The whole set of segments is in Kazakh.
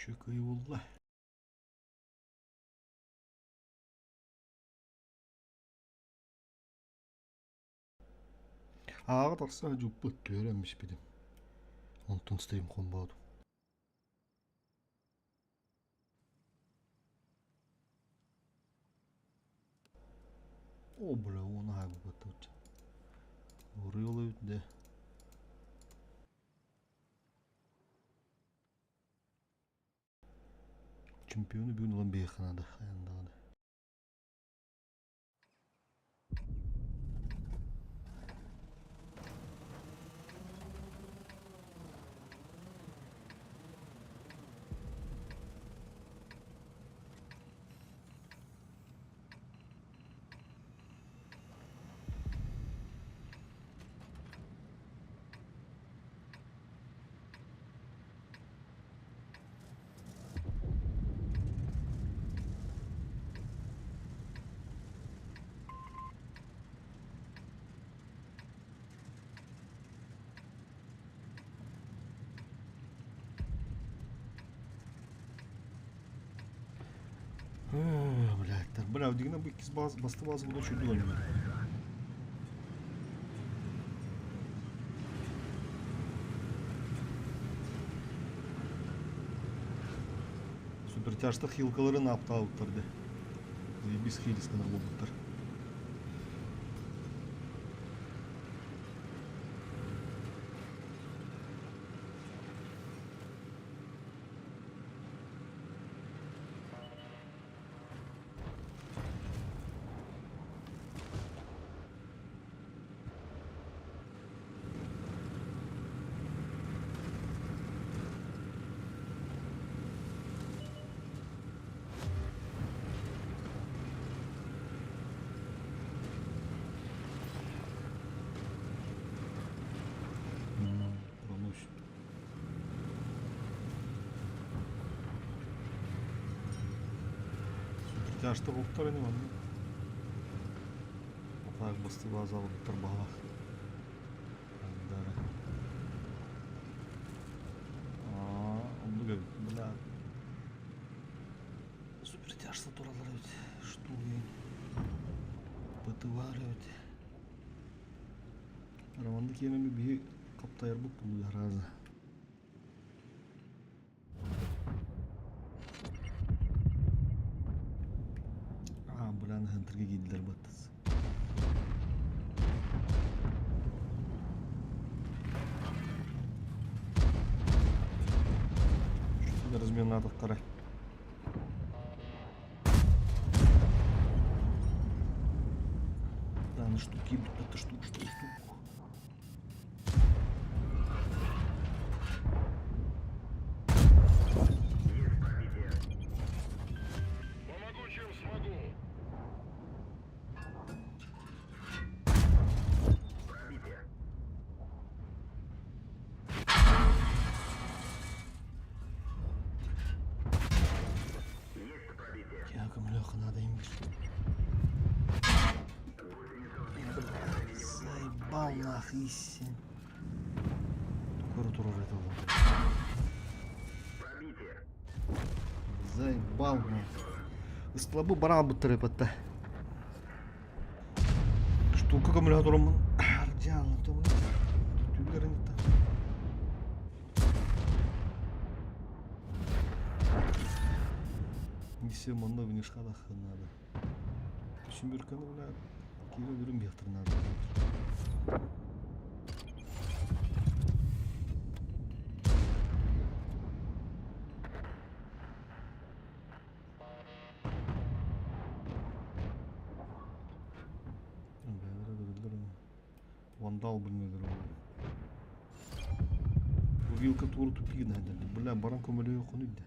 Şakayı valla. Ağa tarsa cuput öğrenmiş bidim. Ondan isteyim konbadım. O bula onu ha bu batut. Oraya de. Çempiyonu bir olan bir yakınadı. Ayandağını. Блядь, бля, дигна bu ikiz bastı bazı bu da şurada oynuyor. Süper хилкалары ne yaptı avutlardı. Biz хилис kadar bulutlar. Yaşta bulutlar benim anne. Atak bastı bazı bulutlar bağlak. Onu gördüm. Bля. Супер тяжко туралар өте. Что блин. Бытывар өте. Романды кемеме бие каптайыр бұл бұл разы. Buranın hıntırga geldiler battız. Şurada размен надо қарай. Да, на штуки идут, это штук. Леха, надо им. Заебал нахуй. Куртура этого. Заебал нахуй. Слабо барал бы трепота. Штука аккумулятором. Ардиально то. Тюлерин-то. Несе манда винишка да надо. Шимберканы бля кире бүрүм бектер надо. Вандал bilmedi onu. Bu вилка тууру тупиги надо. Бля баран көмөлө yok onu ide.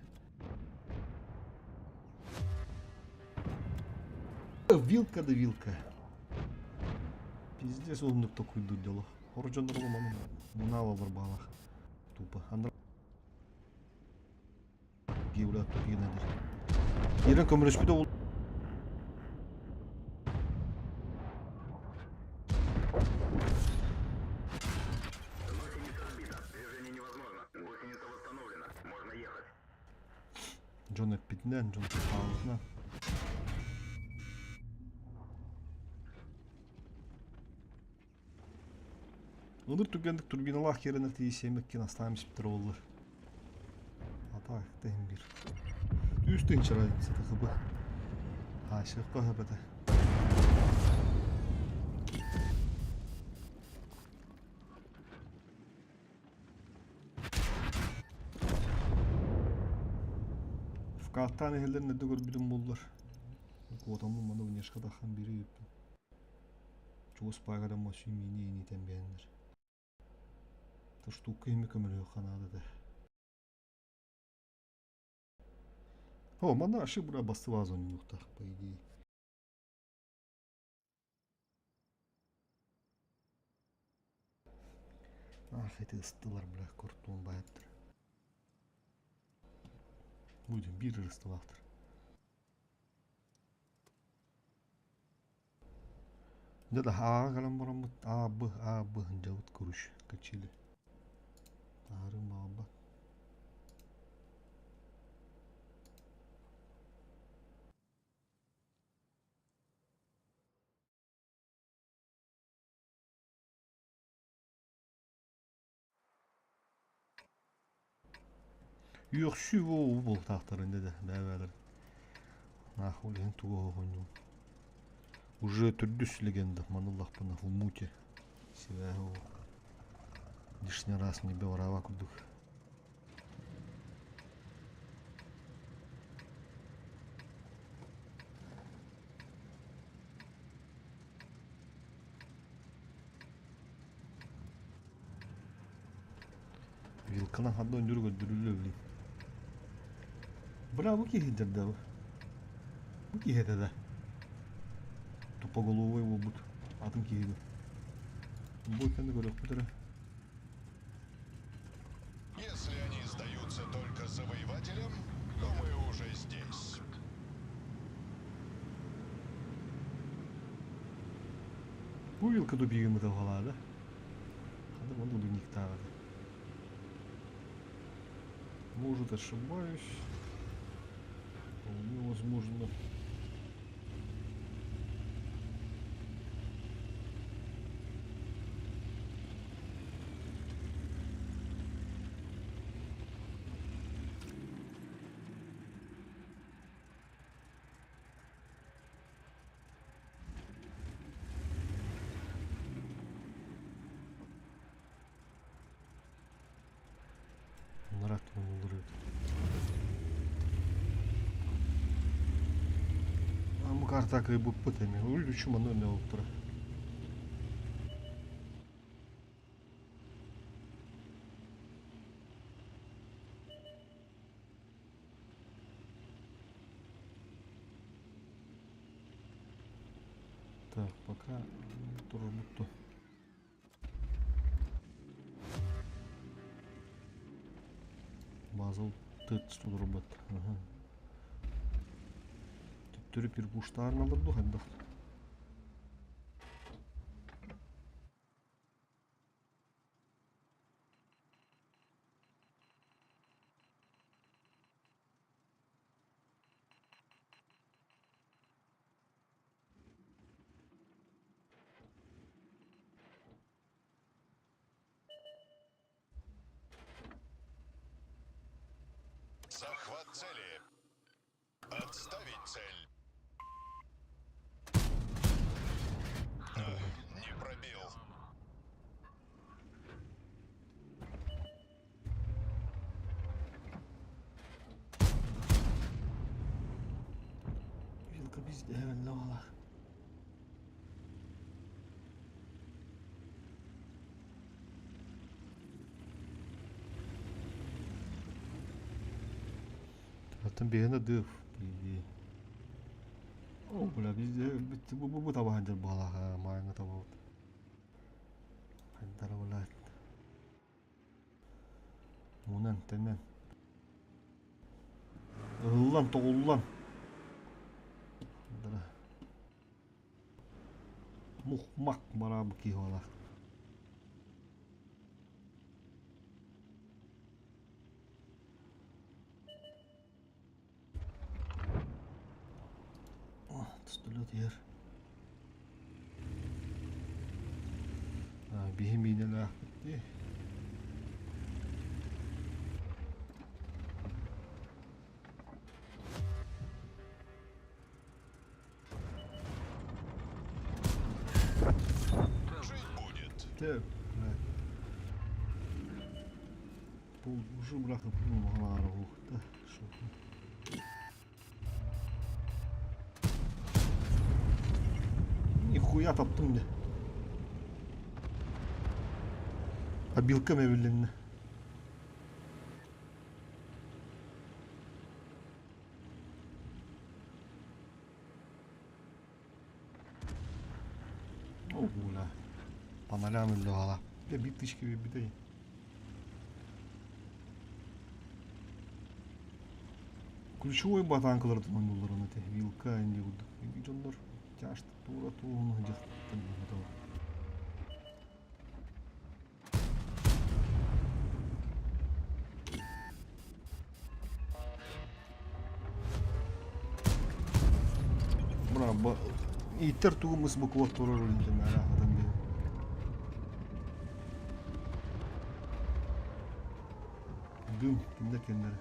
Вилка да вилка. Пиздец олнук такой дело. Оружандар олманы. Мунава бар балах. Тупо. Андра. Геулат тупиги надо. Ерен көмөлөшпөдө ол. Tüpünden çok sağlıklı. Olur tükendik turbinalar yerine değişemek ki nasılmış bir olur. Hata ekten bir. Üstün çırayın sıkı bu. Aşık kahvede. Fıkattan ehillerine de gör bilim buldular. Bu adamın bana bu yaşka dahan biri yüktü. Çoğu spaygadan maşıyı mini yeni tembiyenler. Taştu kıyımı kömürüyor kanada da. Ho, bana aşı buraya bastı vazon yokta. Baydi. Ah, eti ısıttılar bile korktuğum bayattır. Buydu bir ısıtı vaktır. Ya da ağa kalan buramı abı Cavut kuruş kaçıyla. Tarım baba. Yok şu bu tahtarında da beraber. Ah ulan tuğu oynuyor. Уже трудюсь легенда, мануллах пана в муте. Себя его лишний раз не бил раваку дух. Вилкана одной дюргой дюрюлю. Бра, bu ki hidir de bu. Bu ki hidir de. Тупоголовый bu but. Adım ki hidir. Bu kendi görüyor bu tara. Если они сдаются только завоевателям, то мы уже здесь. Bu yılkı da bir yığımı da halalı. Hadi onu da никтара. Может ошибаюсь. Вполне возможно. Onlar aklımı bulduruyordu. Ama kartakayı bu pıtemi. Öldü şu manı ne oldu? Так, пока работу. Базал тыт что робот. Ага. Төтөрүп бир буштарын алырды ханды. Захват цели. Отставить цель. Не пробил. Yılkı bizde hemen ne ola. Zaten bir yana dıf. O bula bizde bitti bu tabağı hancar bala ha mayanga tabağı. Hancar bala. Munan tenen. Ulan toğullan. Muhmak bana bu ki ola. Tüstülü diğer. Bihim iğneler bitti. Жить будет. Evet. Bu ucu bırakıp bunu bana da şu. Нихуя таптым де. Обилка мебельленне. Ого, паналям или hala. Bir bitiş gibi bir de. Ключевой батан кылырды мандуларына те. Вилка инде булды. Виджондар тяжты тура туğunu жактан бутал. Бра, иттер тугумыз буклап турар инде нарахадан бе. Düm, kimde kendileri.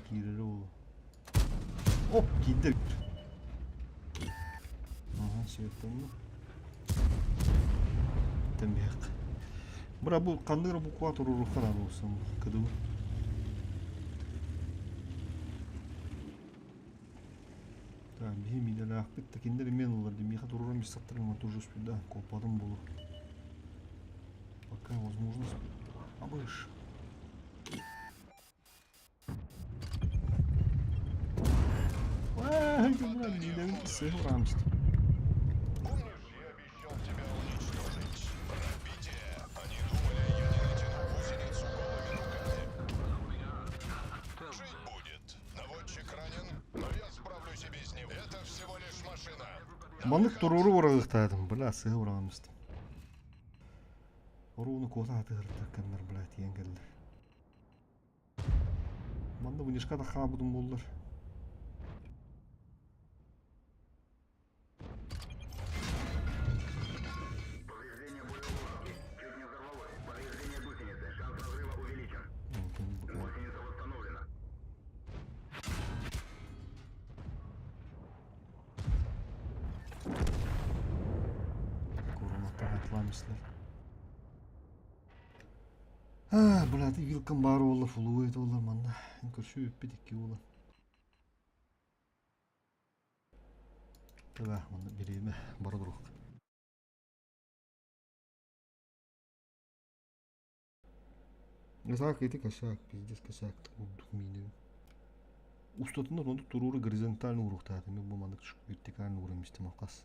Girer oğlum. Hop gitti. Aha şey yaptım mı? Tembih. Bura bu kandıra bu kuaturu ruhkan abi olsun. Kıdımı. Tamam bir mideler akbet tekinleri men olur diye miha dururum bir sattırım ama тоже спида колпадым болу. Пока возможность. Абыш. Помнишь, я обещал тебя уничтожить? Пробитие. Они думали, я не натяну гусеницу голыми руками. Жить будет. Наводчик ранен, но я справлюсь и без него. Это всего лишь машина. Манlık dururu uğradıktaydım. Bla sığı uğramıştım. Oruğunu kota atırdı kanlar bla diyen geldi. Manda bu nişka da kabudum bollar. Блядь, вилкам бар олар, флуид олар манда. Көрші өппедекке олар. Таба, манда береме бара дурук. Косяк, это косяк, пиздец косяк. Устатында ондук турууру горизонтальный уруктаат. Мен бу мандык түшүп вертикальный урамистим акас.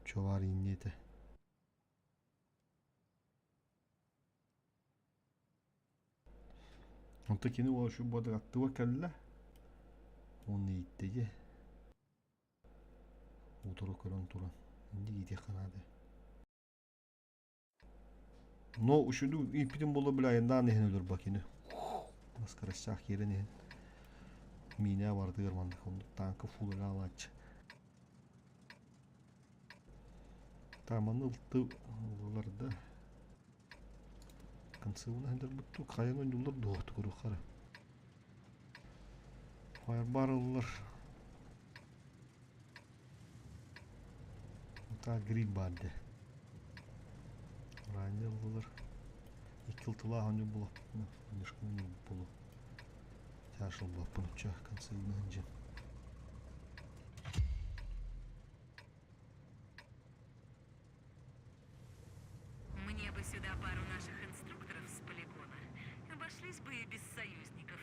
Човар иннете. Онтакини ол şu бадыр аттыва кәллә. Оны иттеге. Утыру көрөн туран. Инде ите канады. Но ушуду ипитин боло била янда нехен өлөр бакини. Маскарашчак yerine. Мина барды германдык. Онды танкы фулга алач. Таманы ылты оларды. Концевна хендер бутту кайын ойнулар докту көрүп кара. Хайр барылар. Та грид барды. Ранылар. Икилтыла ханю було. Нешкы не було. Тяшыл було пунча концевна хендер. Мне бы сюда пару наших инструкторов с полигона. Обошлись бы и без союзников.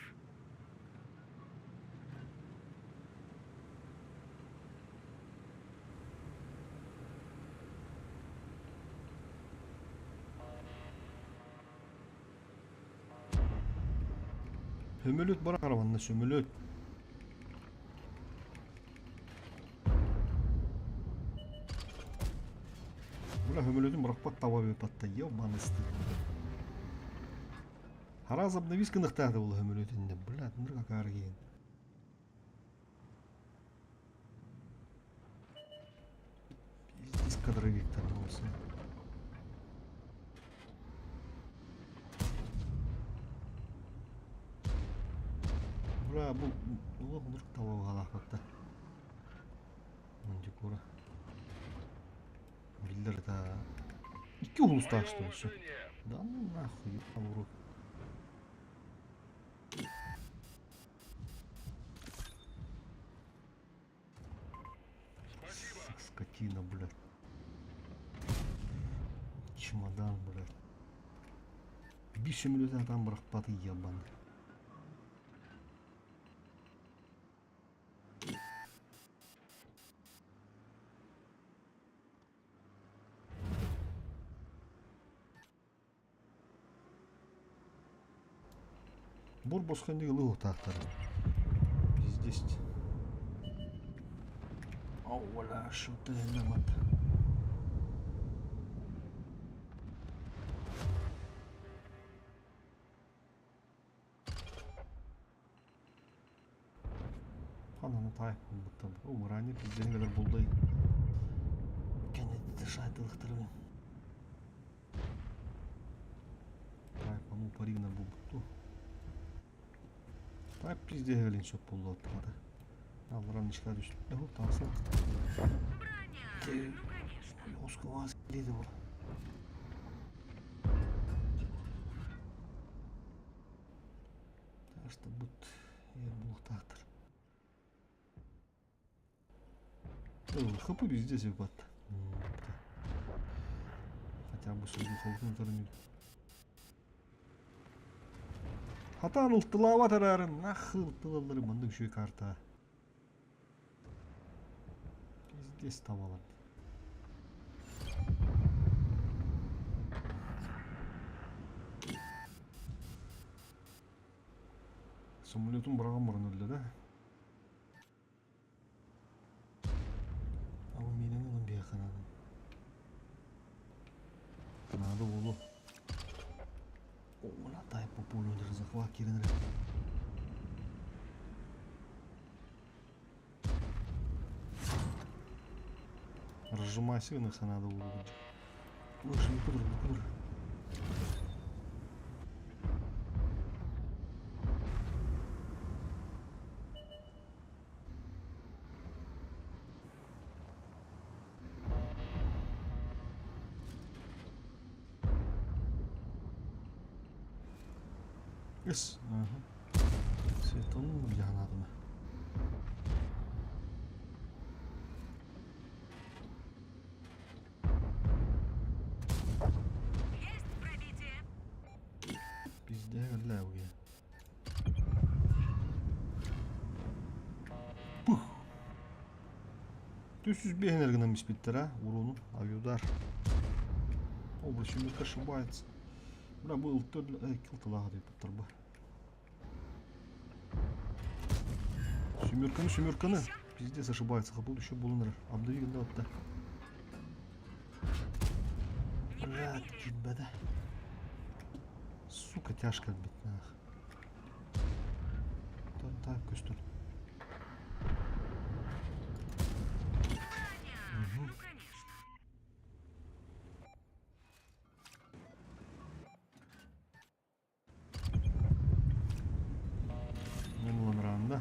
Hömölöt bara karavanına sömölöt. Бля, hömölötün bırakpat tava bir patta ебаный стыд. Хараз обновись кынықтады бұл hömölötünde. Бля, yapsın. Bura bu olur tamam hala hatta. Önce kora. Bildir da. İki ulus da açtı şu. Да ну нахуй, ебал в рот. Скотина, блядь. Чемодан, блядь. Більше мільйона там брахпати ебаний. Бур босқандегі лығы тақтары. Здесь. Аула, что-то виноват. Ананы тайып бұттым. Умыране бізден бұлдай. Кәнетті шайтылықтырымен. Тайып, ану паригна бұл бұтту. Тайып бізде ғалин шоп болды оттығады. Алыран нишқа düştü. Еху, тағысы. Броня! Ну, конечно. Оскова леді бұл. Так что бұт ер бұлық тақтыр. Хапы везде зевбат. Хотя бы судың қолдың тұрмайды. Хатан ұлттылава тарарын. Нақы ұлттылалары мұндың шөй карта. Здесь тавалар. Самолетun бұраған бұрын өлді да. Ал менің ұлым бия қанадым. Қанады олу. Ола тайып по полю өндірі захват керінірі. Разжимайся на ханада улыбать. Лучше не кудр. Yes. Светлым янадым. Есть пробитие. Пизде ляуя. Пух. Түссіз бейінергінен міспеттір, урону, авиудар. Оба шумерка ошибается. Бля, был килталага деп тұр ба. Сумерканы. Пиздец ошибается. Хапыл еще болыныр. Абдывигінде отта. Бля, кетбеді. Сука, тяжко бит, нах. Так, көстір. Ну, конечно. Мен ұлан рағында.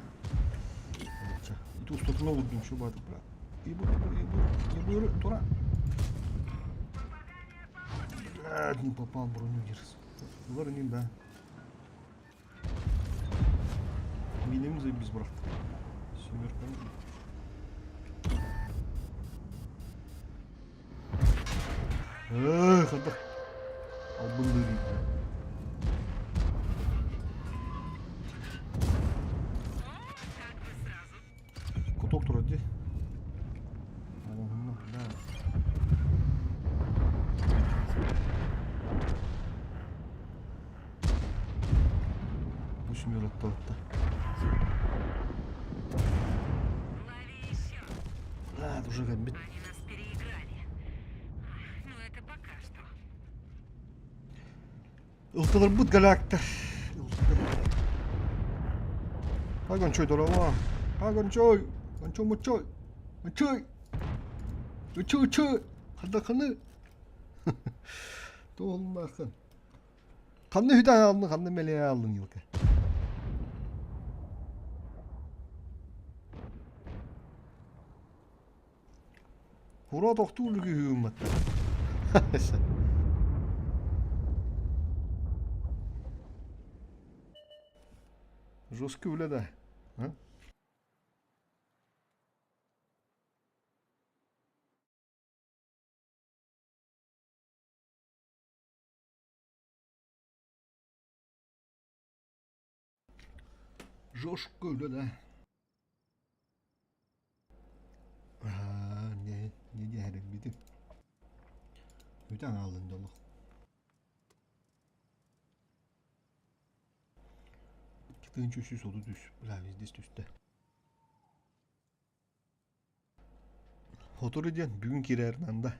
И тут что-то новое будем шубаты, бля. Ебур, тура. Блядь, не попал в броню, держись. Варним, да. Минем заебись, брат. Семерка. Эх, это... Албындырый. Как бы сразу. Куток тура, где? Ого, да. Пусть мир отталта. Лови еще. Да, это уже как бит. Они нас переиграли. Ну, это пока что. Ылтылыр бұт галактер. Агончой дорова. Агончой. Гончой мочой. Мочой. Мочой. Хадақаны. Dolmakın. Kanlı hüdan aldın, kanlı meleğe aldın yılkı. Hura doktu ulgu hümatta. Жестко öyle de. Ha? Жестко öyle de. Ne diyelim bildim. Hüdan aldın dolu. Gittiğin çöşü solu düş. Raviz diz üstte. Otur ediyen bugün kirerden de.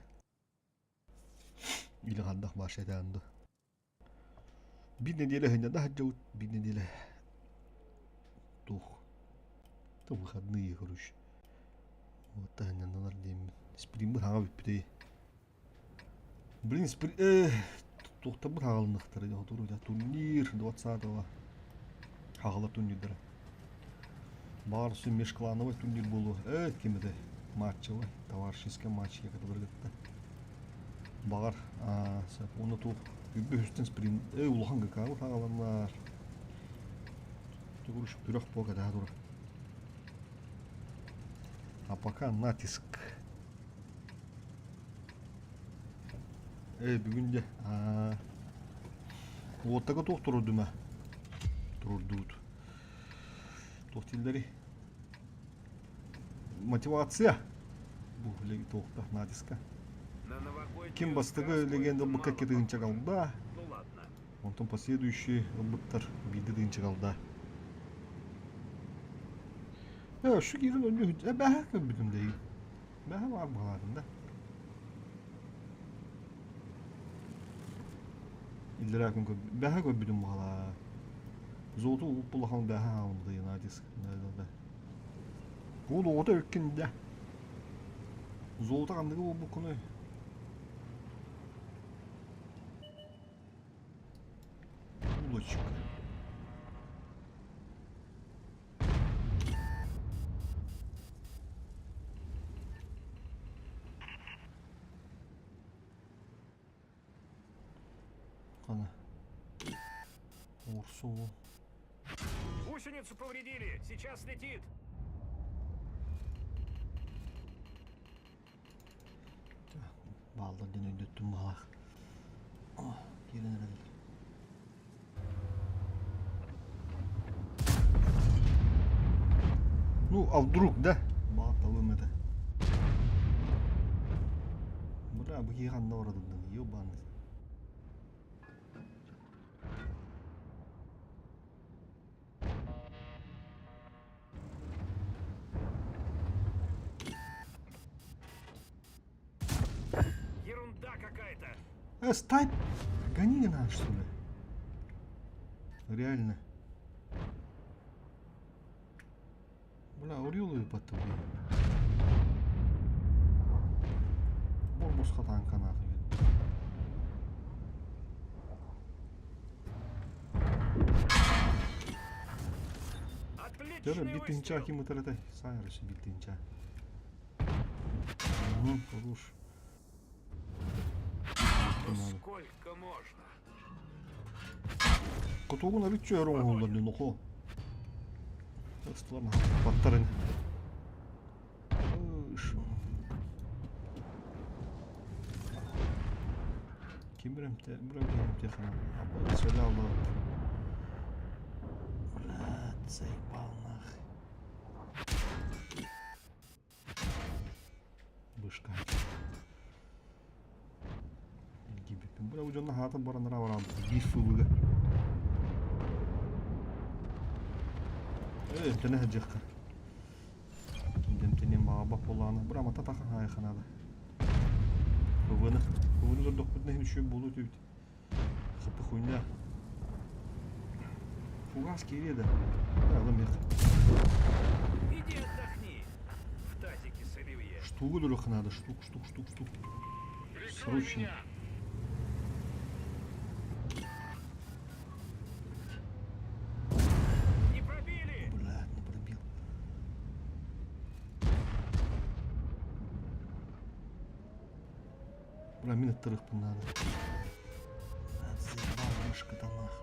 İli kandak başlayandı. Bir nedeniyle hınca da hacca bir nedeniyle. Tuh. Tuh kadını iyi kuruş. Otta hınca nalar diyeyim. Spring bir hava bitti. Блин, тоқта бір ағылындықтары турнир 20-го ағылы турниrdері. Барысы межклановый турнир болу. Кемеде матчевый, товарищеский матч екіді бір кетті. Бағар, оны туқ үбі үстін спринт, ұлған қақауы ағылындар. Тұғырыш түрек боға да дұры. А пока натиск. Бүгін де оттағы тоқ тұрырды ма? Тұрырдуыд. Тоқ тілдері мотивация. Бұл тоқта натиска. Кем бастығы легенда бұққа кетігінші қалда. Онтан последующий бұттар биді дегінші қалда. Şu girin önce бәхі көбідім дейін. Бәхі бар бұғарында. İllere kun bähä ko bidum hala. Zotu upulahan bähä aldı yana disk. Nerede? Bu loğda ökkünde. Zolta kandığı bu konu. Ulaçık. Урсулу. Гусеницу повредили, сейчас летит. Balda dene döttüm balak. Gelin herhalde. Ну, а вдруг, да? Балакта өмеді. Бра, bu yığanda orada ёбаный. Ерунда какая-то. Стань! Гони не надо, что ли? Реально. Бля, урюлую потом. Бомбушка танка нахуй. Görün Отличный bitince выстрел. hakim ıtırıda sayarışı bitince. Kuruş. Ну сколько можно? Kutuğuna bir çöğür oğullarını loku. Istılarına battarın. Kim birim te, birim te xana. Abba söyle Allah. Блядь, заебал нахуй. Бышка. Gibi. Bura ucunda hayatın baranlara var abi. Bir fıvıga. Tene hacıqqa. Kimden baba polağını. Bura mata taqa hayxanada. Fıvını zor dokudna hem şu bolu tüyt. Xıpı xuyna. Фугас кирида. Adam yak. Иди отдохни. В тазике с оливье. Штуку дурах надо. Штук. Прикрой Срочно. меня. Проминет тырых надо. Заебал мышка-то нах.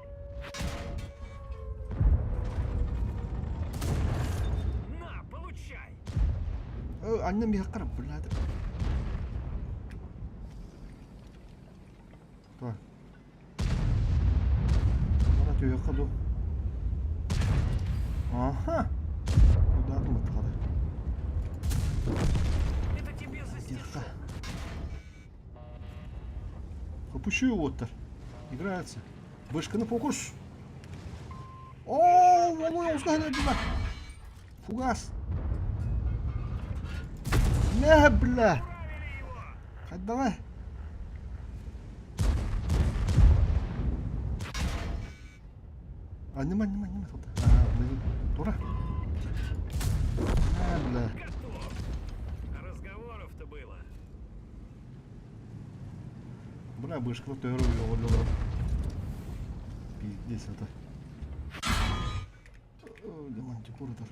На, получай! Annem bir hakkara birader. Давай. Bana diyor yakalı. Aha. Kуда mı tıkadı? Это тебе за Тихо. стишок. Kapışıyor Water. Играется. Вышка на фокус. Ооо, ой, ускоряйте. Фугас. Не, бля. Правили его! Hadi давай. Annem topla. Дура. Бля. Готов! А разговоров-то было. Бля, вышка на той рулю. Пиздец это. Демантикуратор.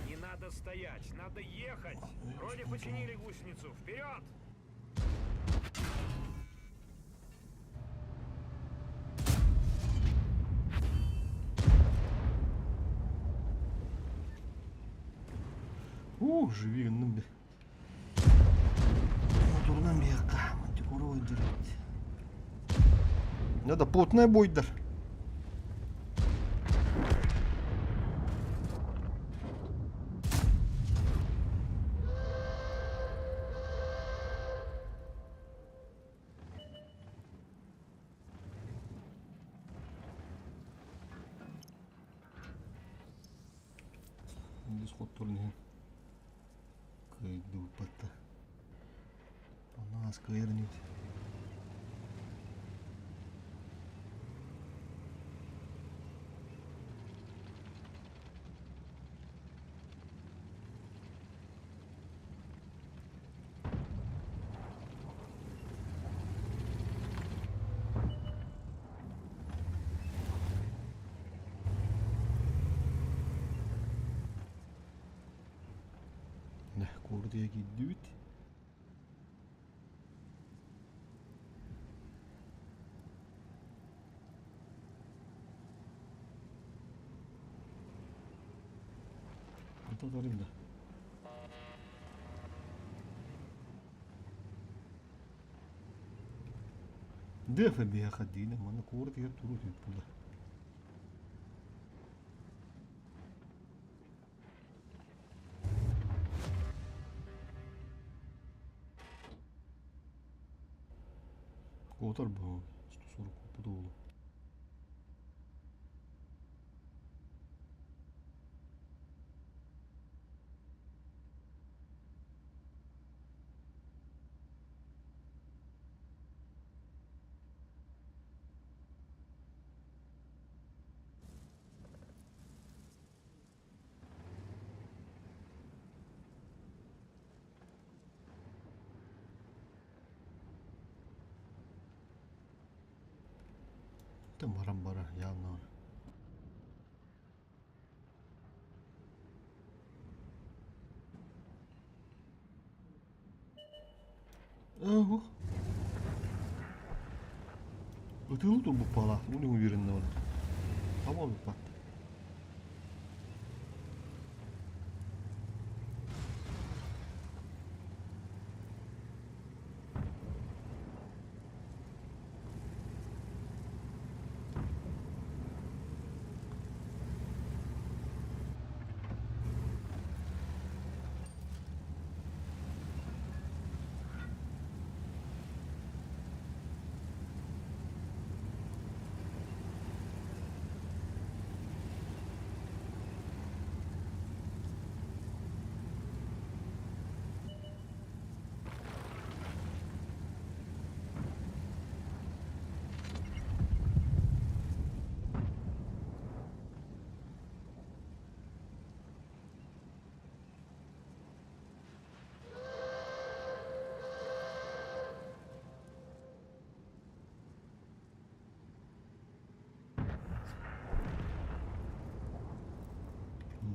Не надо стоять, надо ехать. Вроде починили гусеницу. Вперед! Живи, ну бля. Мотордан bir yakka. Mantikoru öldürüldü. Надо плотная бойдер. Дисход турнир. Кайду пата. Она сквернит. Ne, oraya gidiyor. Это рында. Дефе бия ходили, мана курт я турут пуда. Котор был 140 пудовый. Там барам-бара явно. Ого. Отыл тут бупала, не уверен на вот. А вон пат.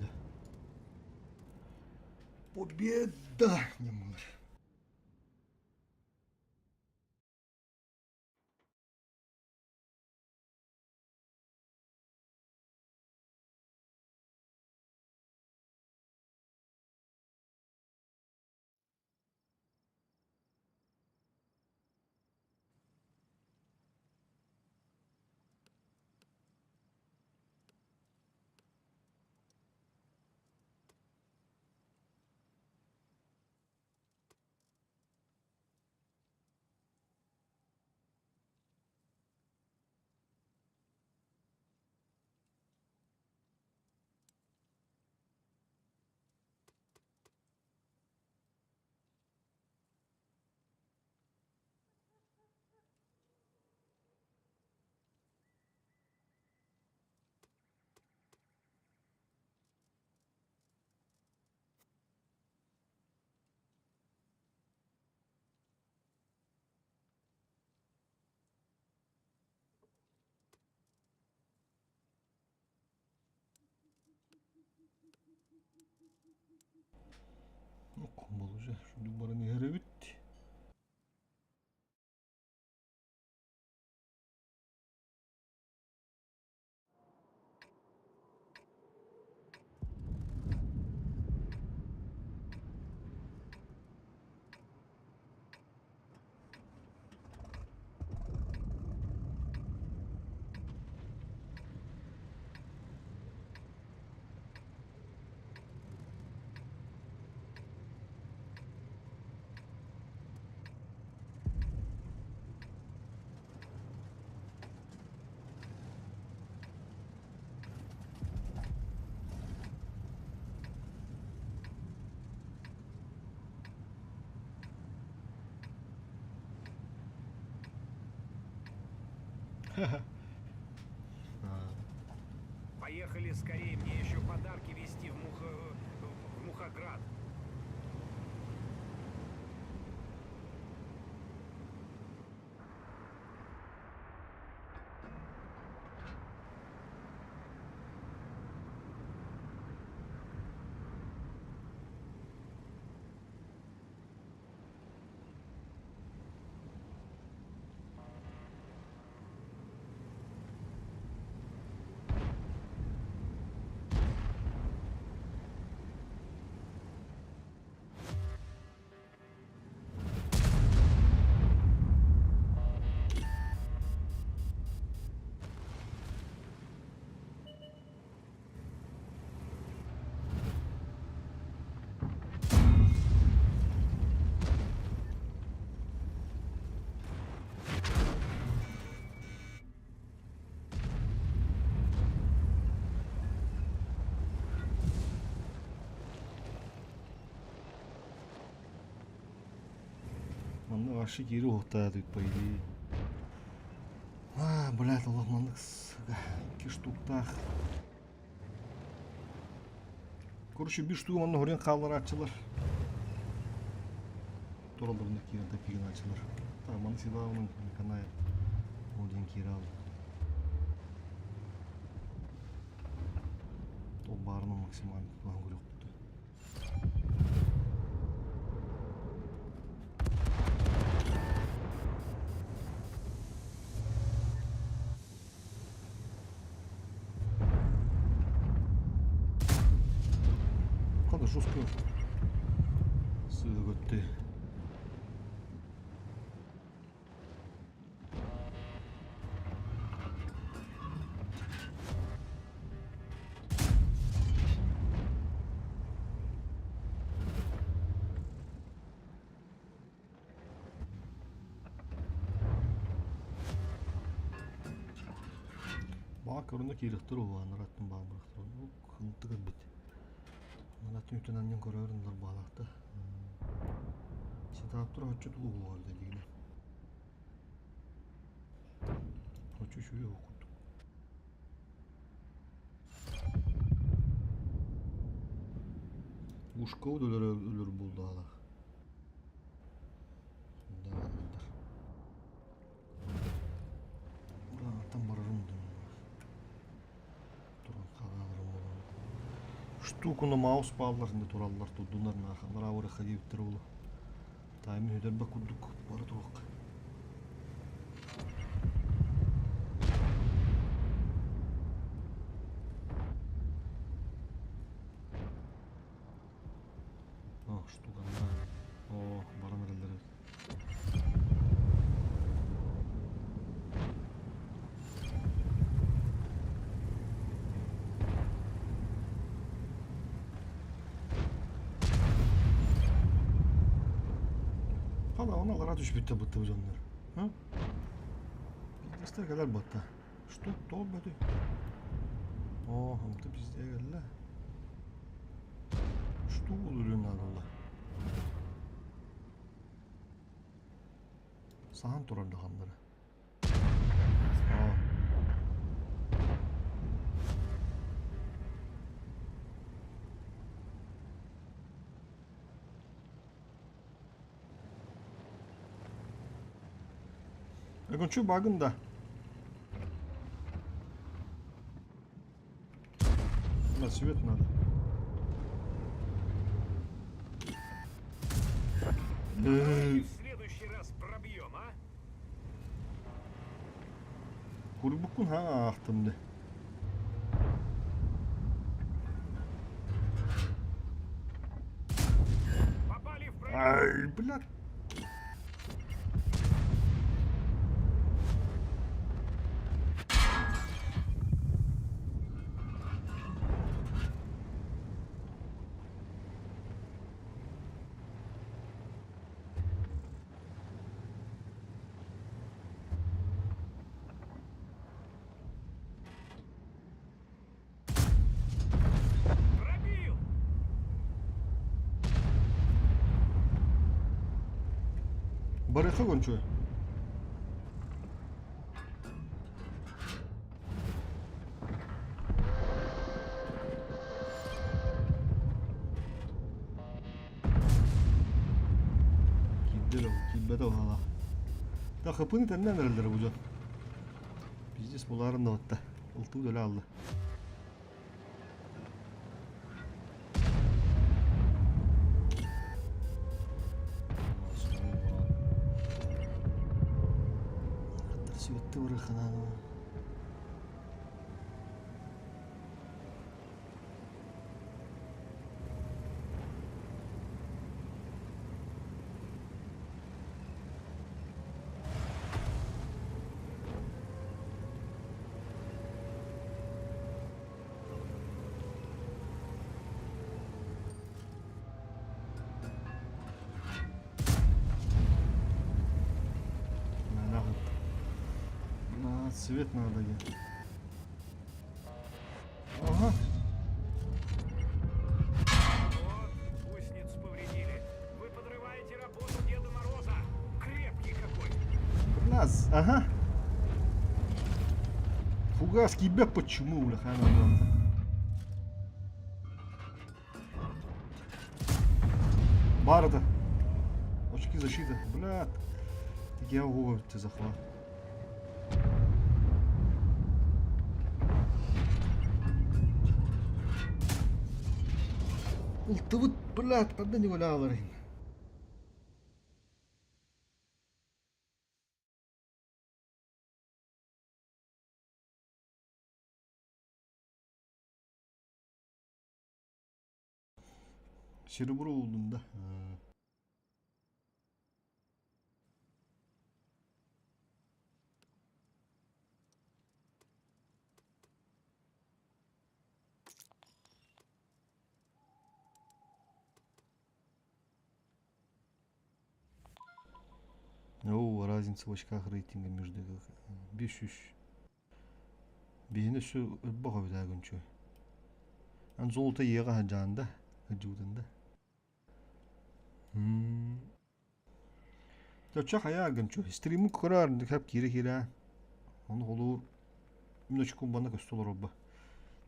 Да. Победа! Не можешь. болуша. Şunu bana nihere bitti. Поехали скорее, мне еще подарки везти в Мухоград. Манны каршы кири ухтаадык байли. Блядь, Allah маннык 2 штуктах. Короче, 1 штук манны хорен каллар ачылар. Тораларына кирен тапиген ачылар. Та манны силауның канай оден кири алды. Ол барының максималь план көрөк. Жестко сыйлық өтті. Бақ көрінді кейліктір оған ұраттың бағын бұрақтыр. Қылықты көрбет. Натын үтін аннен көреріндер бағалақты. Сетап тұр өтчі тұлу болғарды дегіне. Өтчі шүйе оқыдық. Ушқа өлір болды ала. Ұран аттан барарым дұм. Тұран қағағырым болған. Штукуны маус павларында тураллар тудунар нахандар авыры хадиптер болу. Таймин өдер ба күрдік бары туық. Штуканда. Барам әрелер. Ona lara düşbütte bıttı bu canlar. Ha? Bizde kadar battı. Штук тол бөтü. Hamdı bizde geldi. Штук ürün Allah. Sağın turardı hanları. Şu bakın da. На свет надо. Давайте в следующий раз пробьем, а? Kurbukun ha ahtımdı. Попали в пролет. Ay блядь. Пробил. Baraka konuşuyor. Kildir o, kilbede o hala. Da kapını tenden verildir bu can. Bizdes buların da hatta. Ultu öyle aldı. Sürekli bırakın hanım. Свет надо где. Ага. Вот, гусеницу повредили. Вы подрываете работу Деда Мороза. Крепкий какой. Раз. Ага. Фугас тебя почему, бля, хана. Барда. Очки защиты. Блядь. Я угол ты захват. Ultuvut блядь, поддай валя аларин. Серебро oldum da. О, разница в очках рейтинга между 500. Бейне су бага битагын чой. Ан золото ега хаджанда, хаджудында. Тача хаягын чой. Стримин корар хап кире. Onu olur. Minnoç kumbana köstü robba.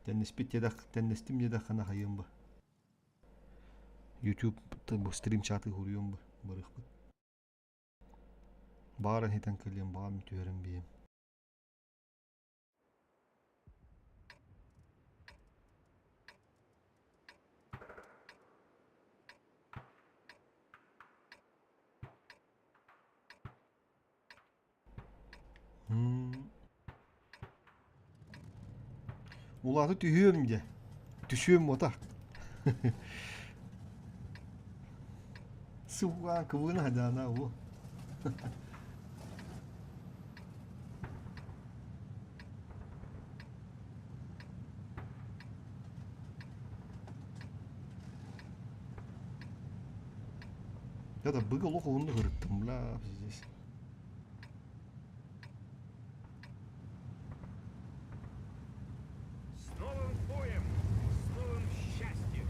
Tennispit yedak, tennistim yedak kana hayım ba. YouTube bu stream chatı huruyum ba. Barık ba. Bağıran hiten kılıyım, bağım mütüyorum biyim. Ulatı tühüyorum diye. Düşüyorum o da. Sıvıgan kıvığına hadi ana bu. Ya da bıgı loku onu hırıttım la. С новым боем. С новым счастьем.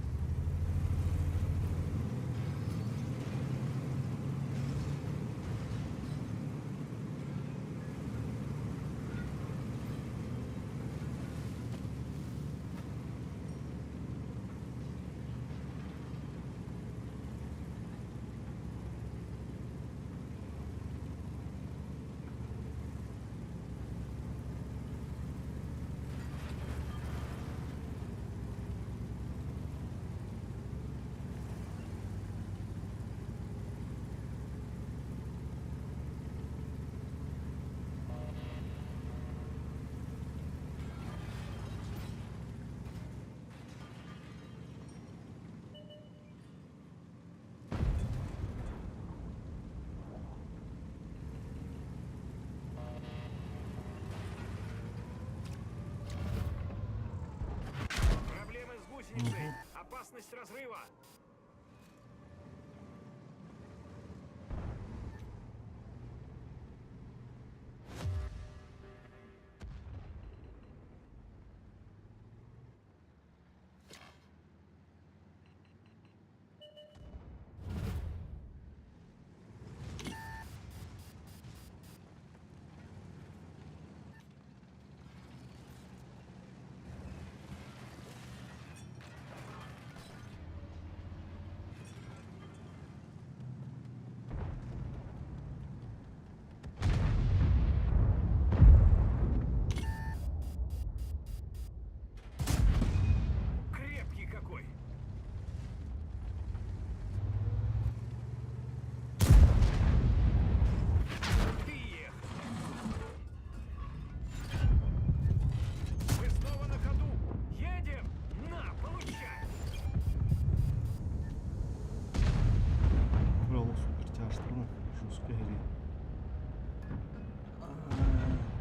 гусеницей. Опасность разрыва. Крепкий какой. Ты. Вы снова на ходу. Едем. На, получай. Bravo supercharger'ını şu heri.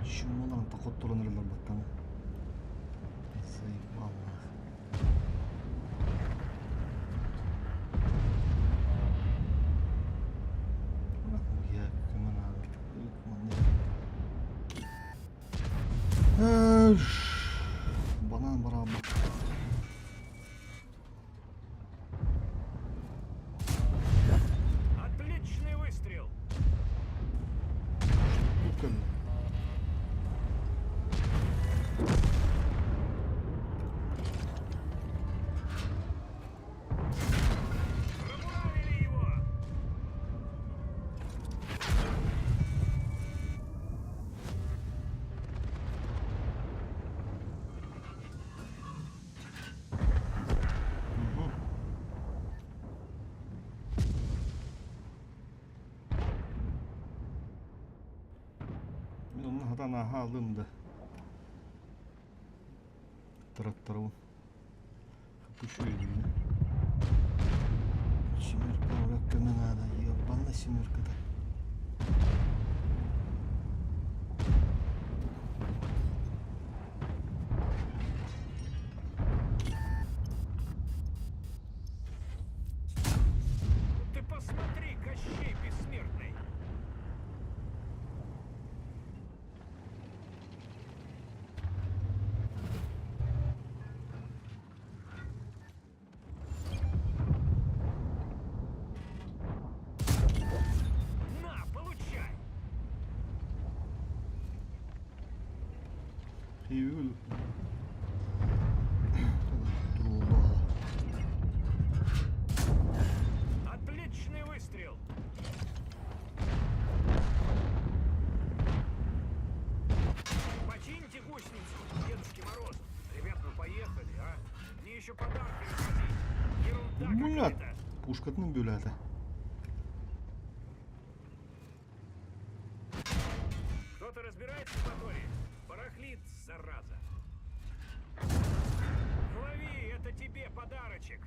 Şundan takot dolanırlar battan. Zayıf Allah. Ya kemen abi. Bana beraber. Отличный выстрел. Bakın. Пробуравили его. Ben onu hadan aldım da. Traktörüm. Kapışıyor yine. Şimirka olarak kemen ada. Yabanla şimirkada. Ты посмотри, Кощей бессмертный. На, получай. Eylül. Duruldu hala. Отличный выстрел. Почините гусеницу, Дедушке Морозу. Ребят, ну поехали, а? Мне еще подарки развозить. Ерунда Bunlar какая-то. Puşkat'ın bölüğü. Кто-то разбирается в моторе? Барахлит, зараза. Лови, это тебе подарочек.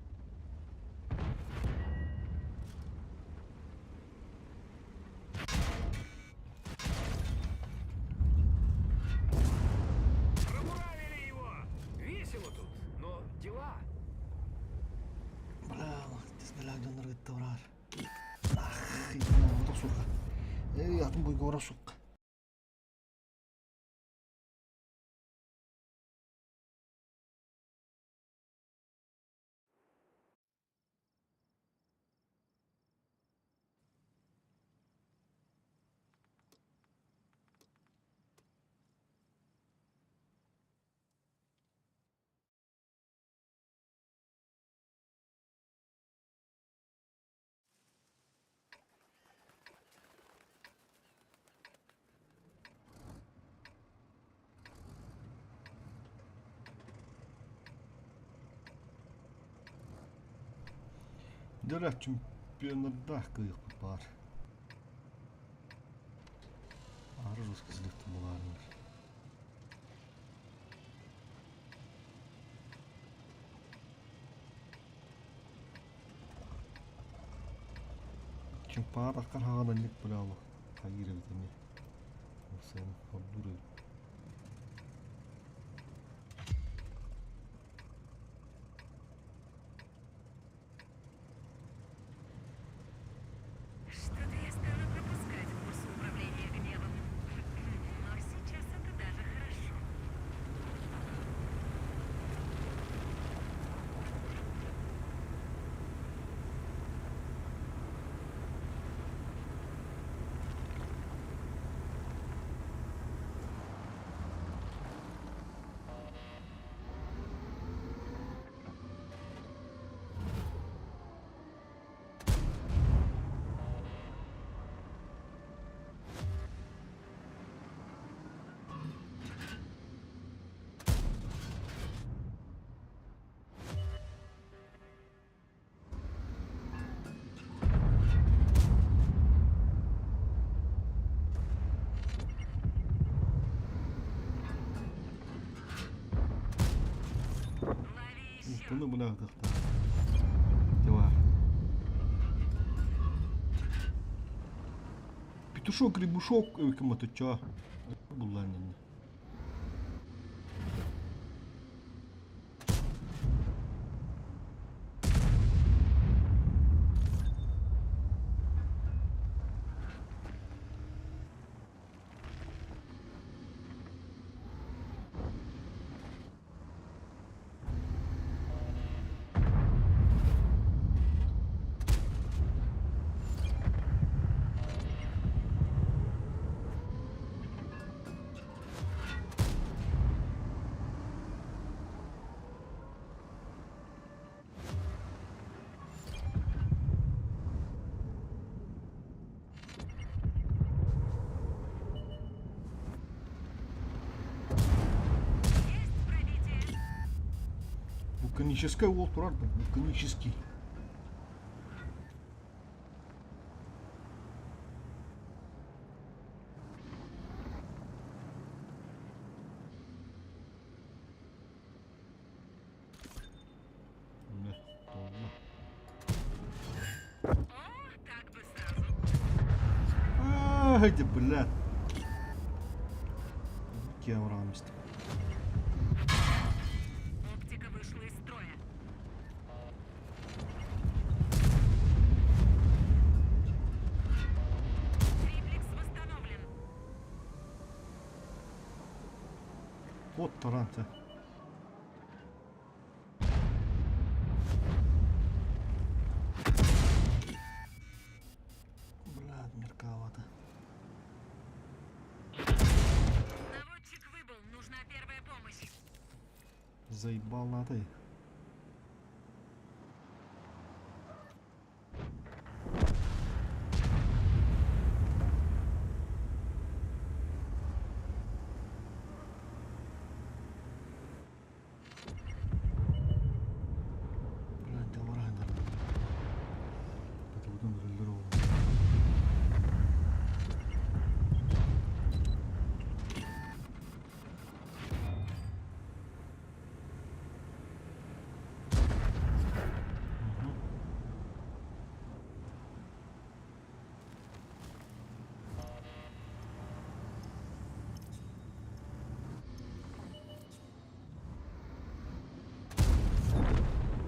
Пробуравили его. Весело тут, но дела. Bravo. Bismillah döner gitti orar. Ah, yine orada soka. Yatın boyu gora sok. Döner çempionlarda kıyık var. Ağrı rızkızlıktı bularlar. Çempionlar akar hağadan lik bravo. Hayır evdeni. Sen hordur ev. Bunu bıraktık da. Devam. Петушок, рябушок, кому-то чё? Буланин. Вулканическая волтура, вулканический. Не, тонна. О, так бы сразу. Ай, да блядь. Кеврамист. Оптика вышла из строя. Триплекс восстановлен. Вот таранта. Блядь, мерковато. Наводчик выбыл. Нужна первая помощь. Заебал на ты. Блядь, давай, наверное. Это вот он релировал.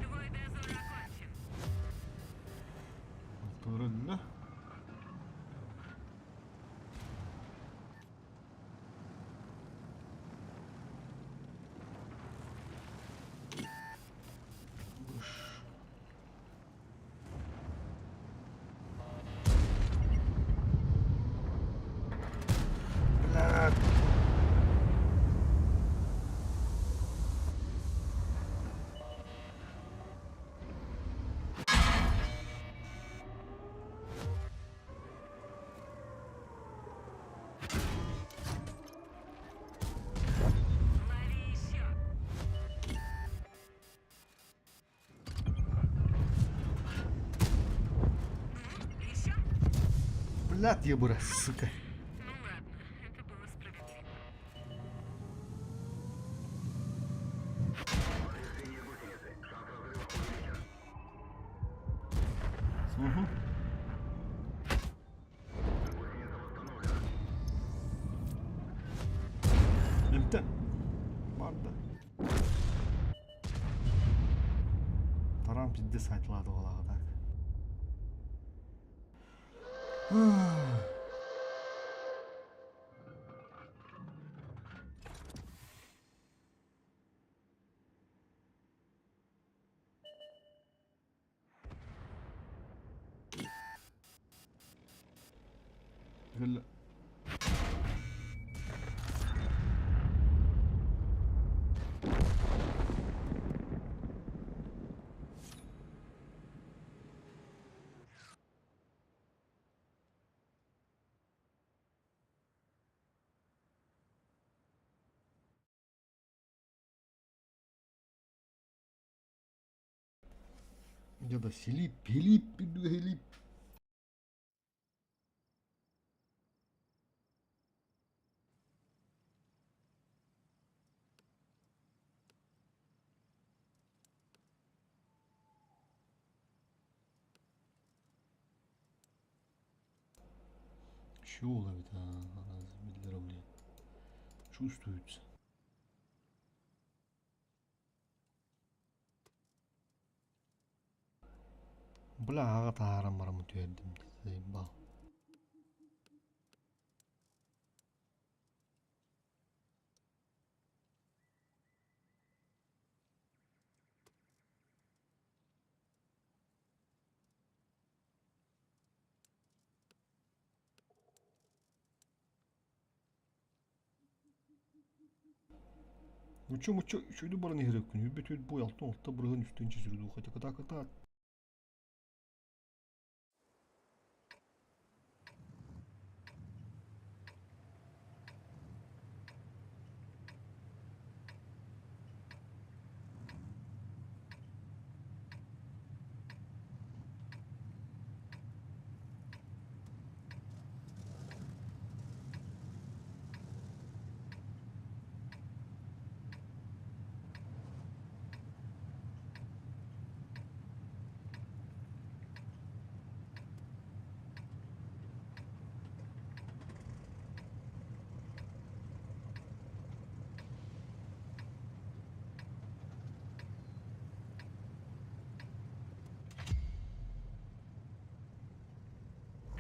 Твой дозор окончен. Правильно. Блядь. Лови еще. Ну, еще? Блядь, ебура, сука. Ну ладно, это было справедливо. Угу. Имтен. Vardı. Taram ciddi saytladı olağı da. Gülle. Ya da silip, hilip, hilip. Şu olabilir ha. Bildiler oluyor. Чувствуется. Бля, ага таарам барам түйердим. Заебал. Ну чё, шүйді баран егерек күн. Үббет өйд бой алтын олтта бұрығын үстенче жүрді. Хотя ката.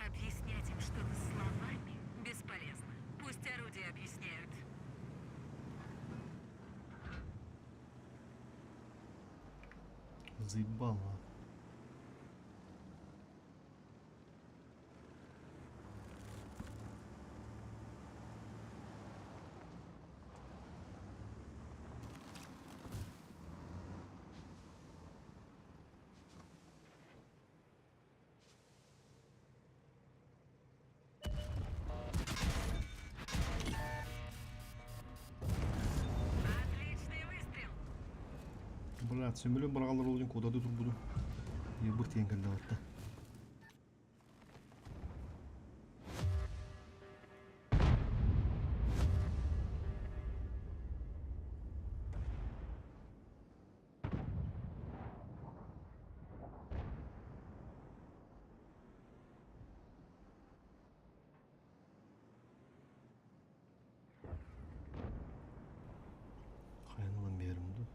Объяснять им что-то словами бесполезно. Пусть орудия объясняют. Заебал, а. Бля, сөмөлөн баргалар олдың кодады турбуду. Ебір теңгелді батты. Каянылан берімді.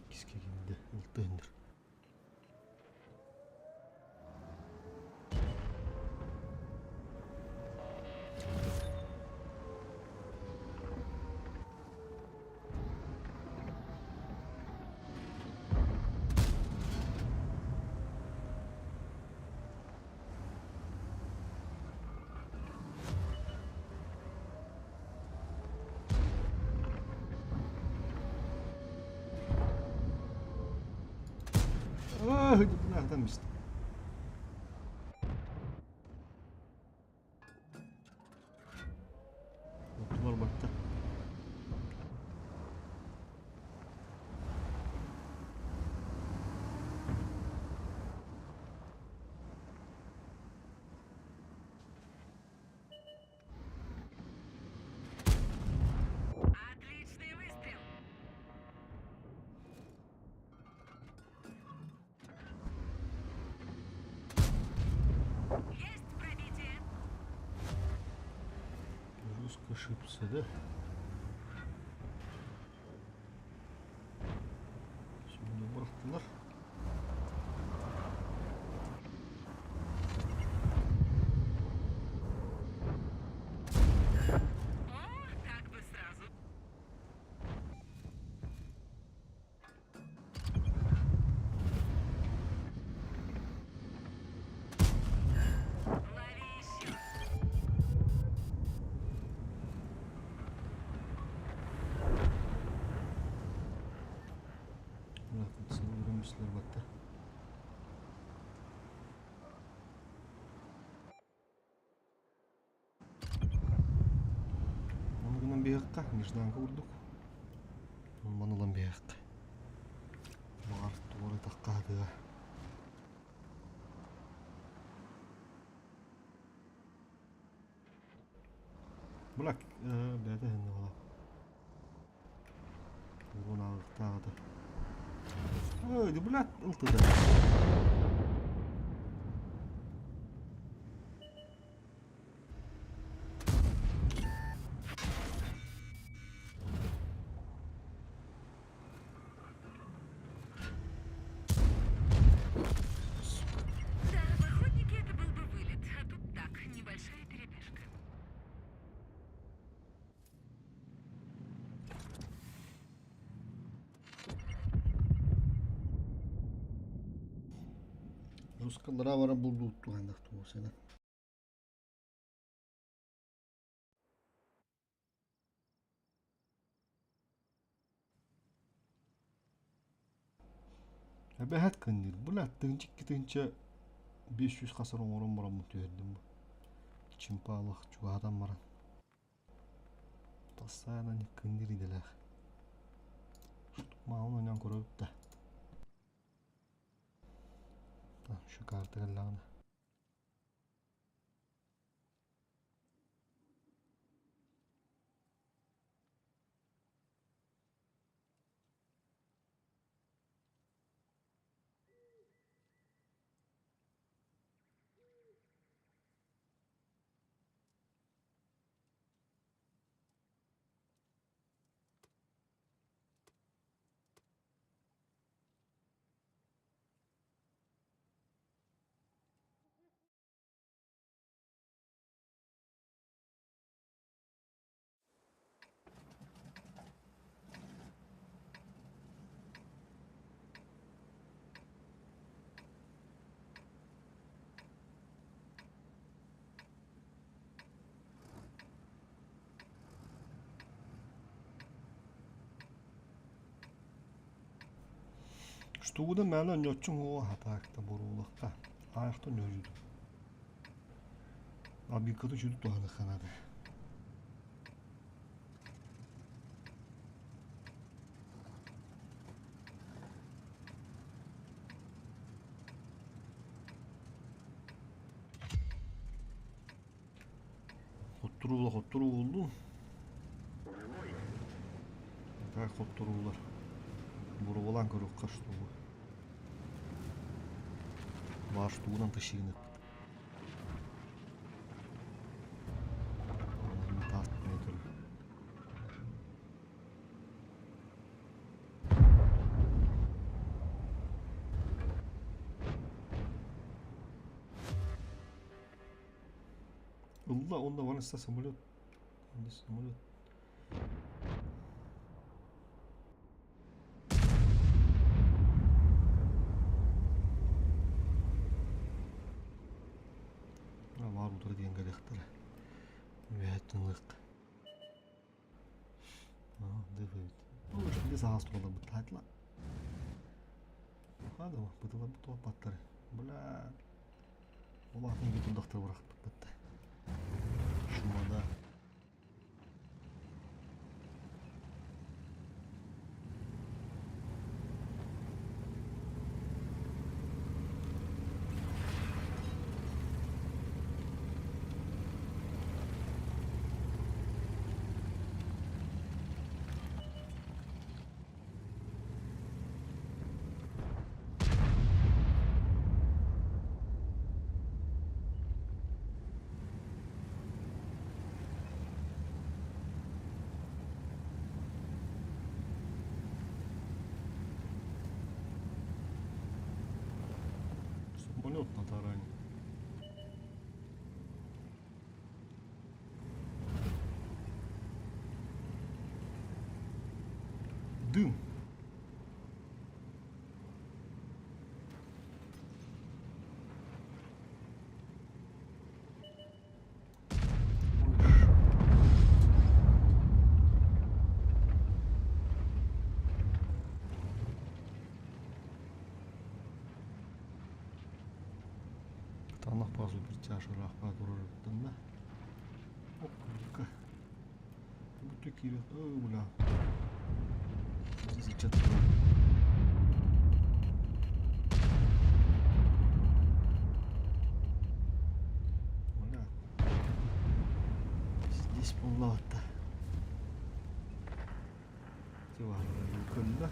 Кискегенде ылтыындыр. Ах, нахуй мist. Отtular battı. Отличный выстрел! Есть пробитие! Жестко ошибся, да? Şimdi bıraktılar. О, так бы сразу. Лови еще. Bırakın seni öğrenmişler battı. Ка, нежданка урдук. Манылан бияқ. Мағар туғыры таққадыға. Бұлак, бәді хінді ола. Урын ағықтағыды. Өйді бұлат ұлтыды. Да, в охотнике это был бы вылет, а тут так, небольшая передышка. Рускалара бара булду туғандақ туғы сені. Әбәхәт кіндер. Бұлат тыңчик кетінче 500 қасыр оңырын барамын түйердім бұл. Чимпалық чуғадан баран. Тасайынан кіндер иделәқ. Мағын ойнан көріп та. Şu kartı gallağına. Stuğda mələ nöçün o hatakta boruluqda. Ayaqda nöcüdü. Abi yıkadı cüdü doğanı kanadı. Hotturu oldu. Tak hotturular. Buru olan körük kaçtı bu. Var tuğdan taşıyını. Allah'ın taht nedir? Allah onda var ise самолет. Onda самолет. Var budur diyen gadektere. Üyettinlik. Devlet. Bu şimdi sağ hasta olan bu tatla. Hadi bak bu da bu tuhaf patları. Bula. Allah'ın bütün doktor bıraktık bitti. Şumada. Самолет на таране. Дым. Танах базу bir çarşı rahba dururdun da. Hoppa. Bu Kötü kiri. Bula. Bizi çatı. Bula. Здесь полно-то. Все, куда?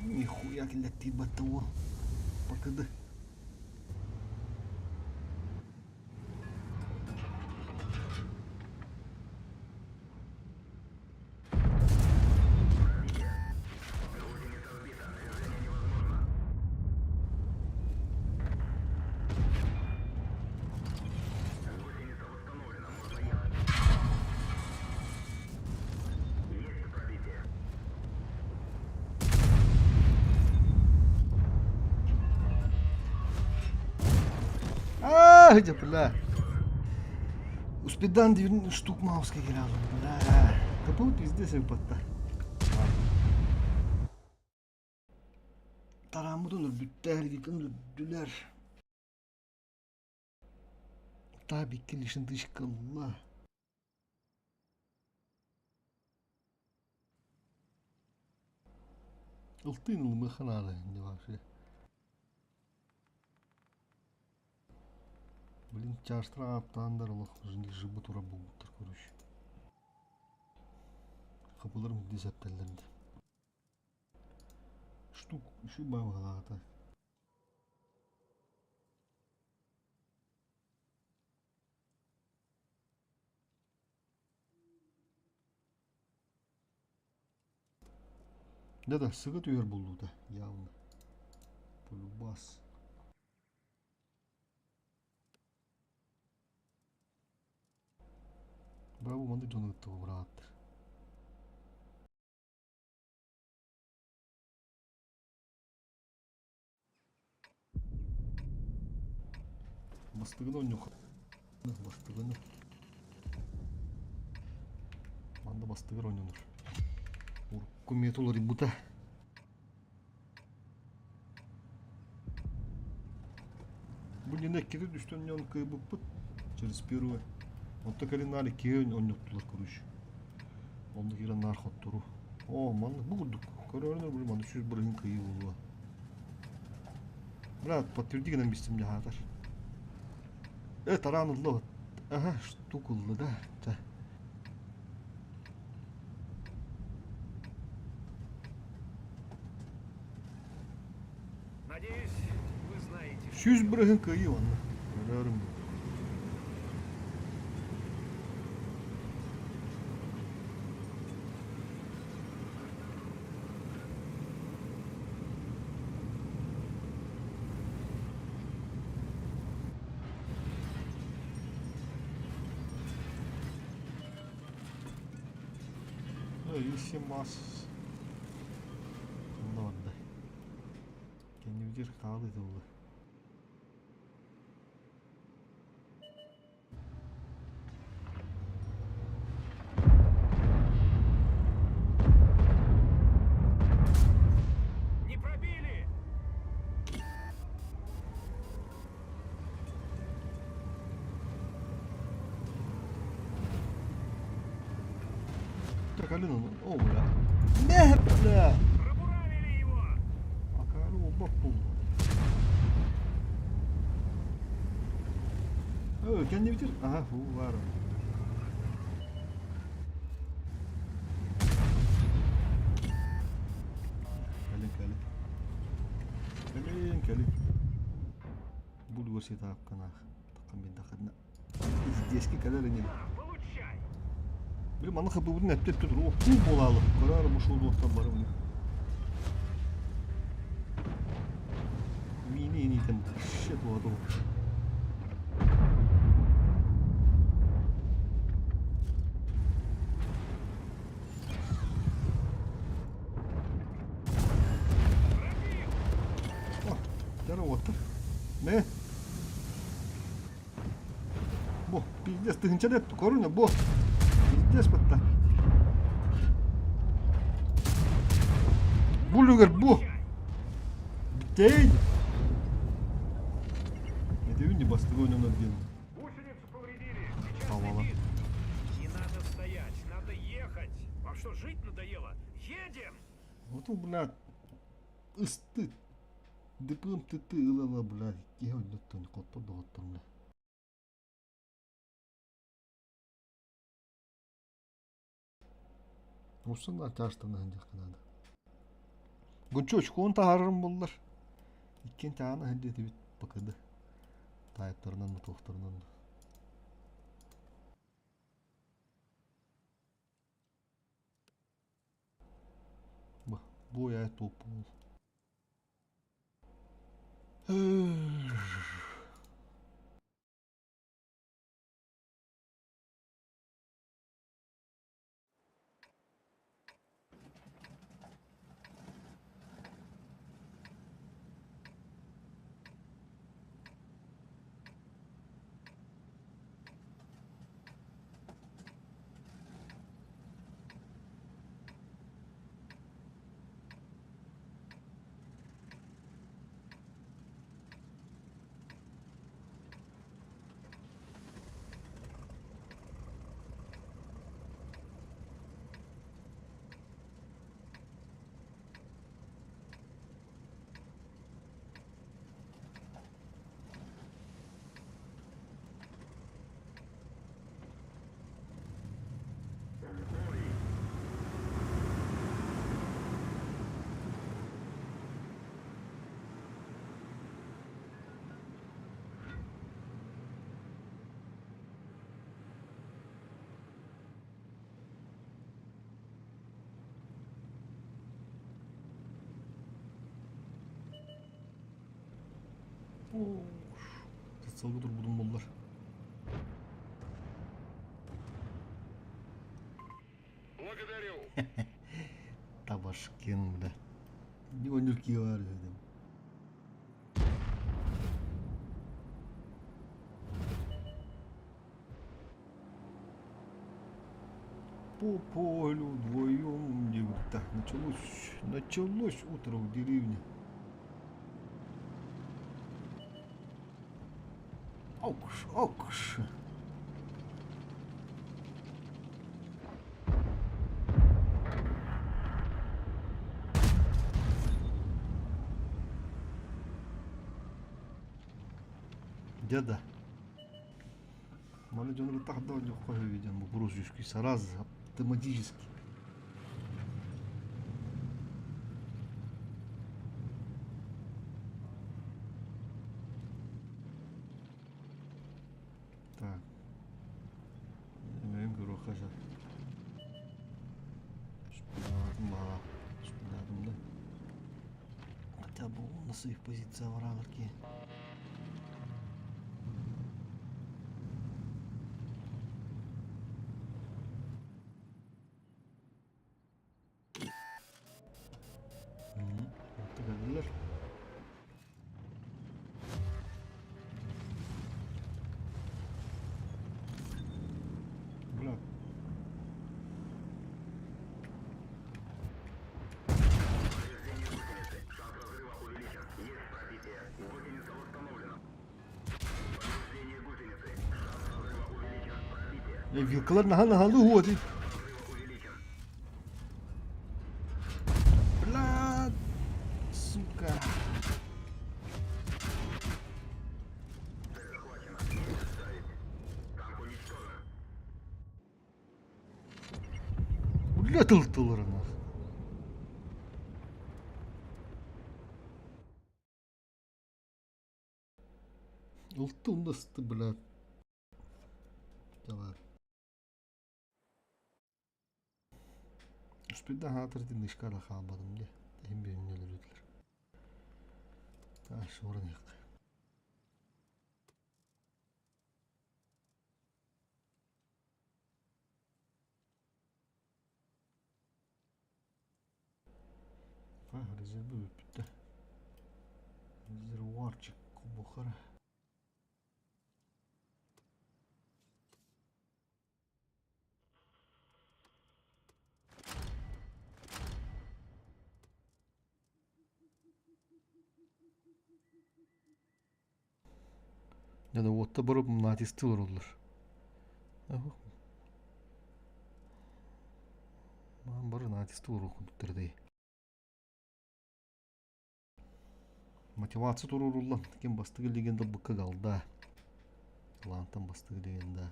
Нихуя летит батово. Покады. Бля. У спидан 90 штук мауска грязно. Бля. Kapı pizde sempatta. Taramudun bütler yıkın düler. Tabii ki işin dışkılla. Altın mı khanalı ne var şey. Блин, чаштра аптандар уже живут работают, короче. Kapılarım dizaptellendi. Штук şu bağlata. Да, sıkı yer buldu da явно. Полюбас. Bravo, manda canı tuğ rahat. Бастыгын ойнук. Бастыгын. Манда бастыгыр ойнонур. Уркумет олар бута. Bu yine kedi düştün yon kıybıp pıt. Через первое. Вот так или нали кейн он юттулар көрүш. Онда кирен нархот туру. О, манда бугудук. Көрөрүнөр бул манда 101 кыйы болду. Брат, подтвердигенен бистим жаатар. Таранылды. Ага, штукулды да. Надеюсь, вы знаете. 101 кыйы ванна. Көрөрүм. Isi mas. Bunda vardı. Kendi bilir kaldı oldu. Не пробили! Так, Алина, о, бля. Не, бля. Пробуравили его! Акалу бапу. Kendi bitir. Aha, bu var. Келин. Буду вообще так канах. Takım Здесь kadar не. Получай! Блин, аны хабы будын әптеп тұр. О, бұл болалы. Қарары мұшыл болықтан бары бұны. Мини етем. Шет болады ол. Здорово, отыр. Не? Бұ, пиздес тығынша деп көріне, бұ. Пиздес бұтта. Булюгер, бу! Бітейді! Это видно, бастыгой на надел. Гусеницу повредили. Сейчас Хавала. летит. Не надо стоять, надо ехать. Вам что, жить надоело? Едем! Вот он, блядь, ысты. Дыпым ты ылала, блядь. Я вот не кот подотыр, блядь. Усына таштана хендик кынады. Гончочку он таарым буллар. Иккен тааны хендети бит бакыды. Тайыптарынан мı тоқтарынан мı? Bu ya topu. Satsalgı dur budum buldular. Благодарю. Табашкин, бля. Не онюрки var dedim. По полю вдвоем, где так началось утро в деревне. Окш, окш. Деда. Мало джон так давно хуй виден, грузишки сразу автоматически. Так. Yemeğim bir okuyacak. Şunlardım bana. Şunlardım da. Hatta bu nasıl bir pozisyon var alır ki? Artık alırlar. Bırak. Вилкалар наха уходит. Блядь, сука. Блядь, тылтылар она. Ултун насты, блядь. Давай. Üstünden hatırladığın işgala kalmadım diye. Hem bir ünlü ölüdüler. Daha sonra ne yaptı? Резервы bitti. Резервуарчик Бухара. Ya da otta barıp natisti var olur. Man barı natisti var okudukları değil. Мотивация турурулла. Кем бастыгы дегенде быкка қалда. Лантан бастыгы дегенде.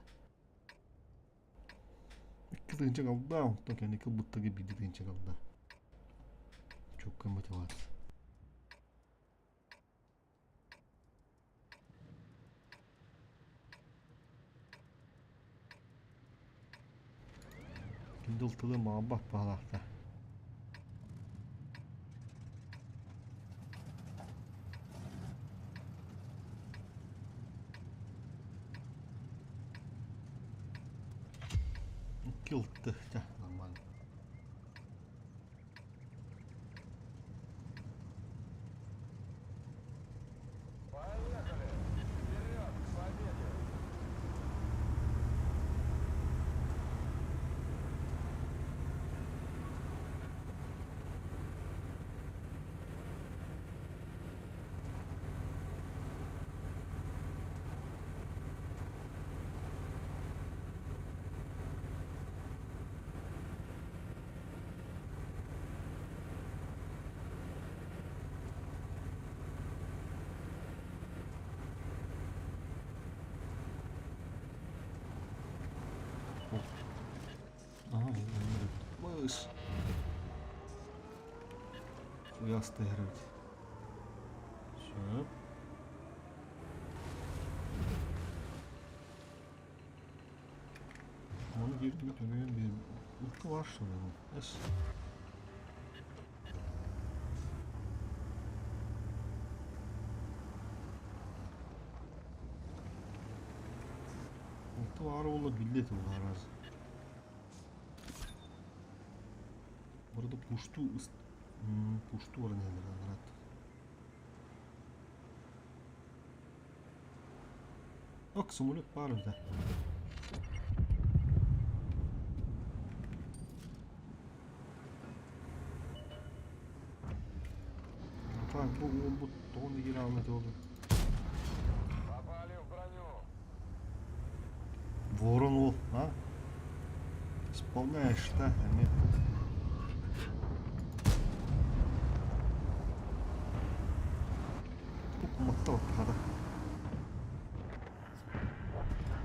Икки тыгынча қалда. Онтан кәне икки бұттыгы биді тыгынча қалда. Чөккен мотивация. Кенде ылтыгы мағаббат бағалақта. Икки ылтты. Нормально. Поехали! Вперед, к победе! Aha, Быс. Хуяс теграть. Все. Onu geri götürmeyen bir ırkı var sanırım. Es. Irkı var oğlu billet var az. Burada puştu var neler anlat. Bak самолет var orada. Так, bu tonu geri almadı oldu. Попали в броню! Ворон ол, а? Исполняешь, да? Нет. Тут мотал, хада.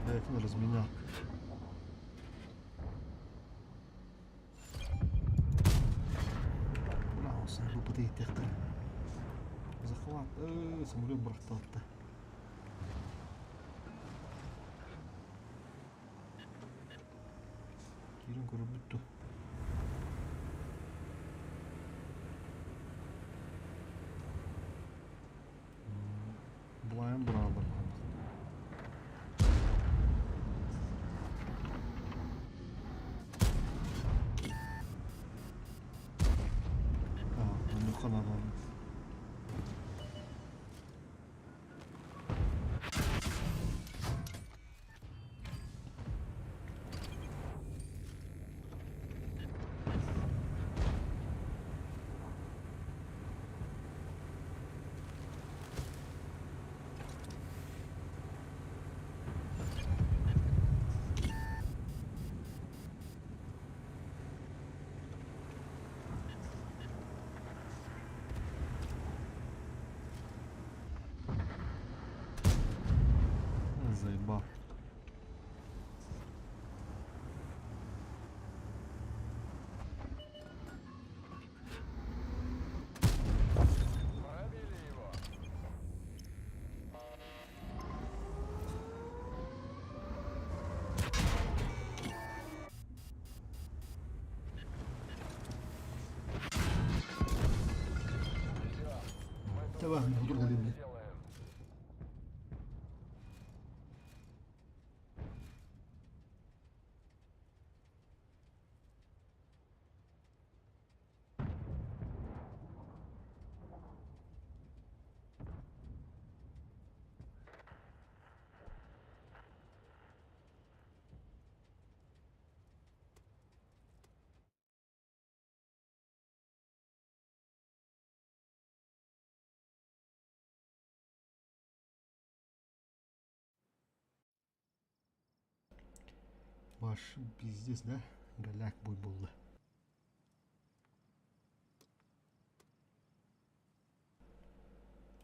Да, это разменял. Браво, сам бы тяхта. Захват. Самолет брахталта. Кирин көріп бүтті. Бұлайын бұраға бармамыз. Нұқан адам. Заебал. Пробили его! Все, мы тут Давай, ничего другу не люблю. сделаем. Баш пиздец, да? Галяк буй болды.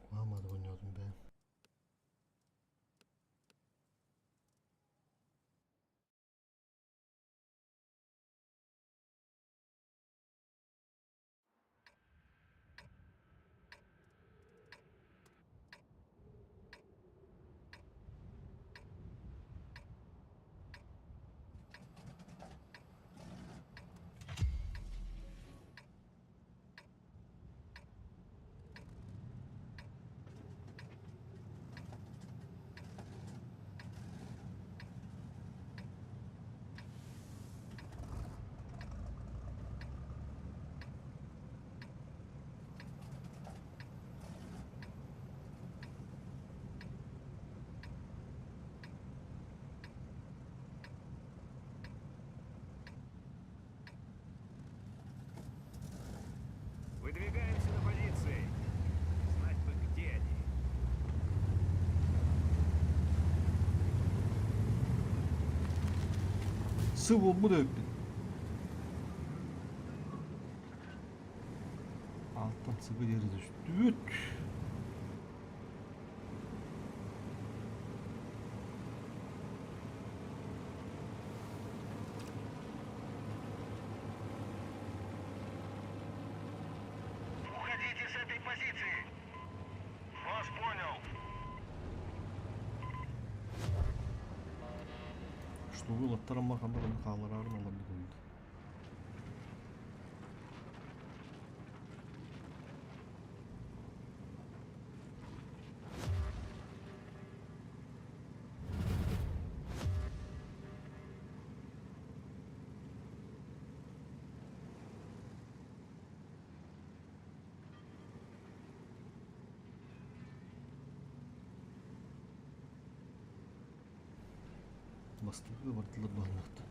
Қуамады ойнадым бәрін. Выдвигаемся на позиции. Знать бы, где они. Sıvı bu da öptü. Alttan sıvı yeri düştü. Düt. Уходите с этой позиции. Вас понял. Что было? Тарама камераны қаларарын алabilir oldu. Бастығы бартылар бағынақты.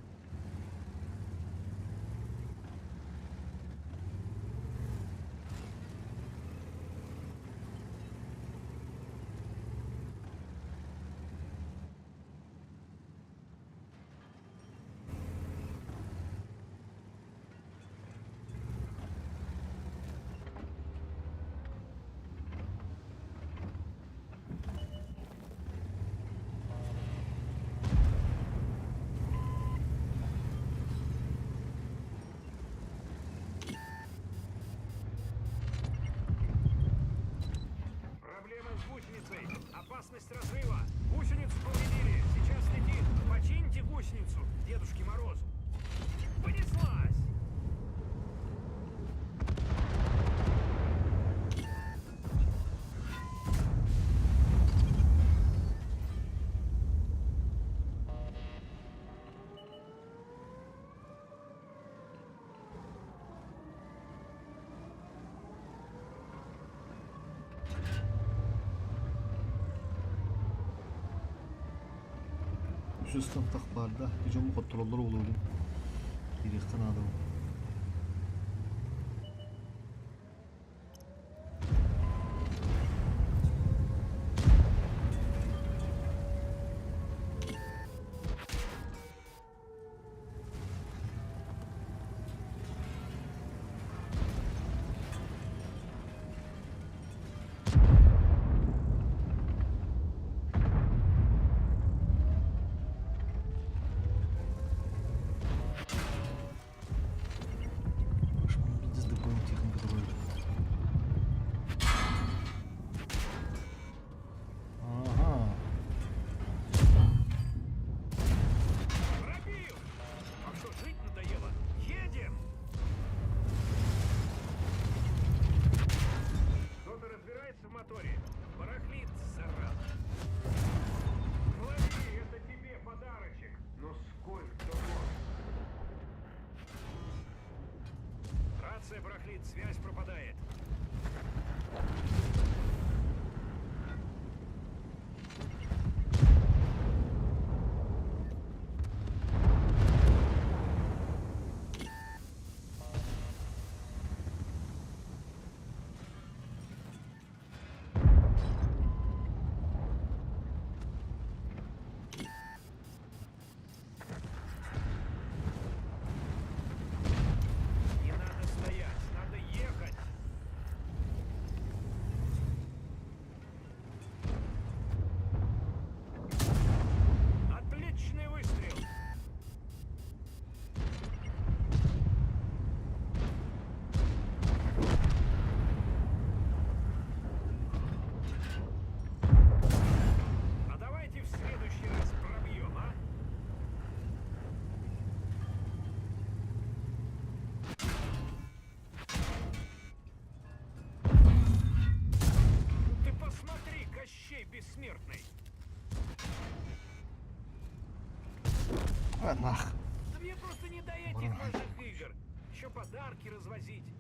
Проблема с гусеницей. Опасность разрыва. Гусеницу повредили. Сейчас летит. Починьте гусеницу Дедушке Морозу. Понеслась! Üst taqbarda hücum kontrolleri olurdu. Direkt kanadı. Biz de bunun teknik olarak. Aha. Пробил! А что, жить надоело? Едем! Кто-то разбирается в моторе? Барахлит, зараза. Лови, это тебе подарочек. Но сколько можно? Рация барахлит, связь пропадает. Нах. Да мне просто не до этих ваших игр. Еще подарки развозить.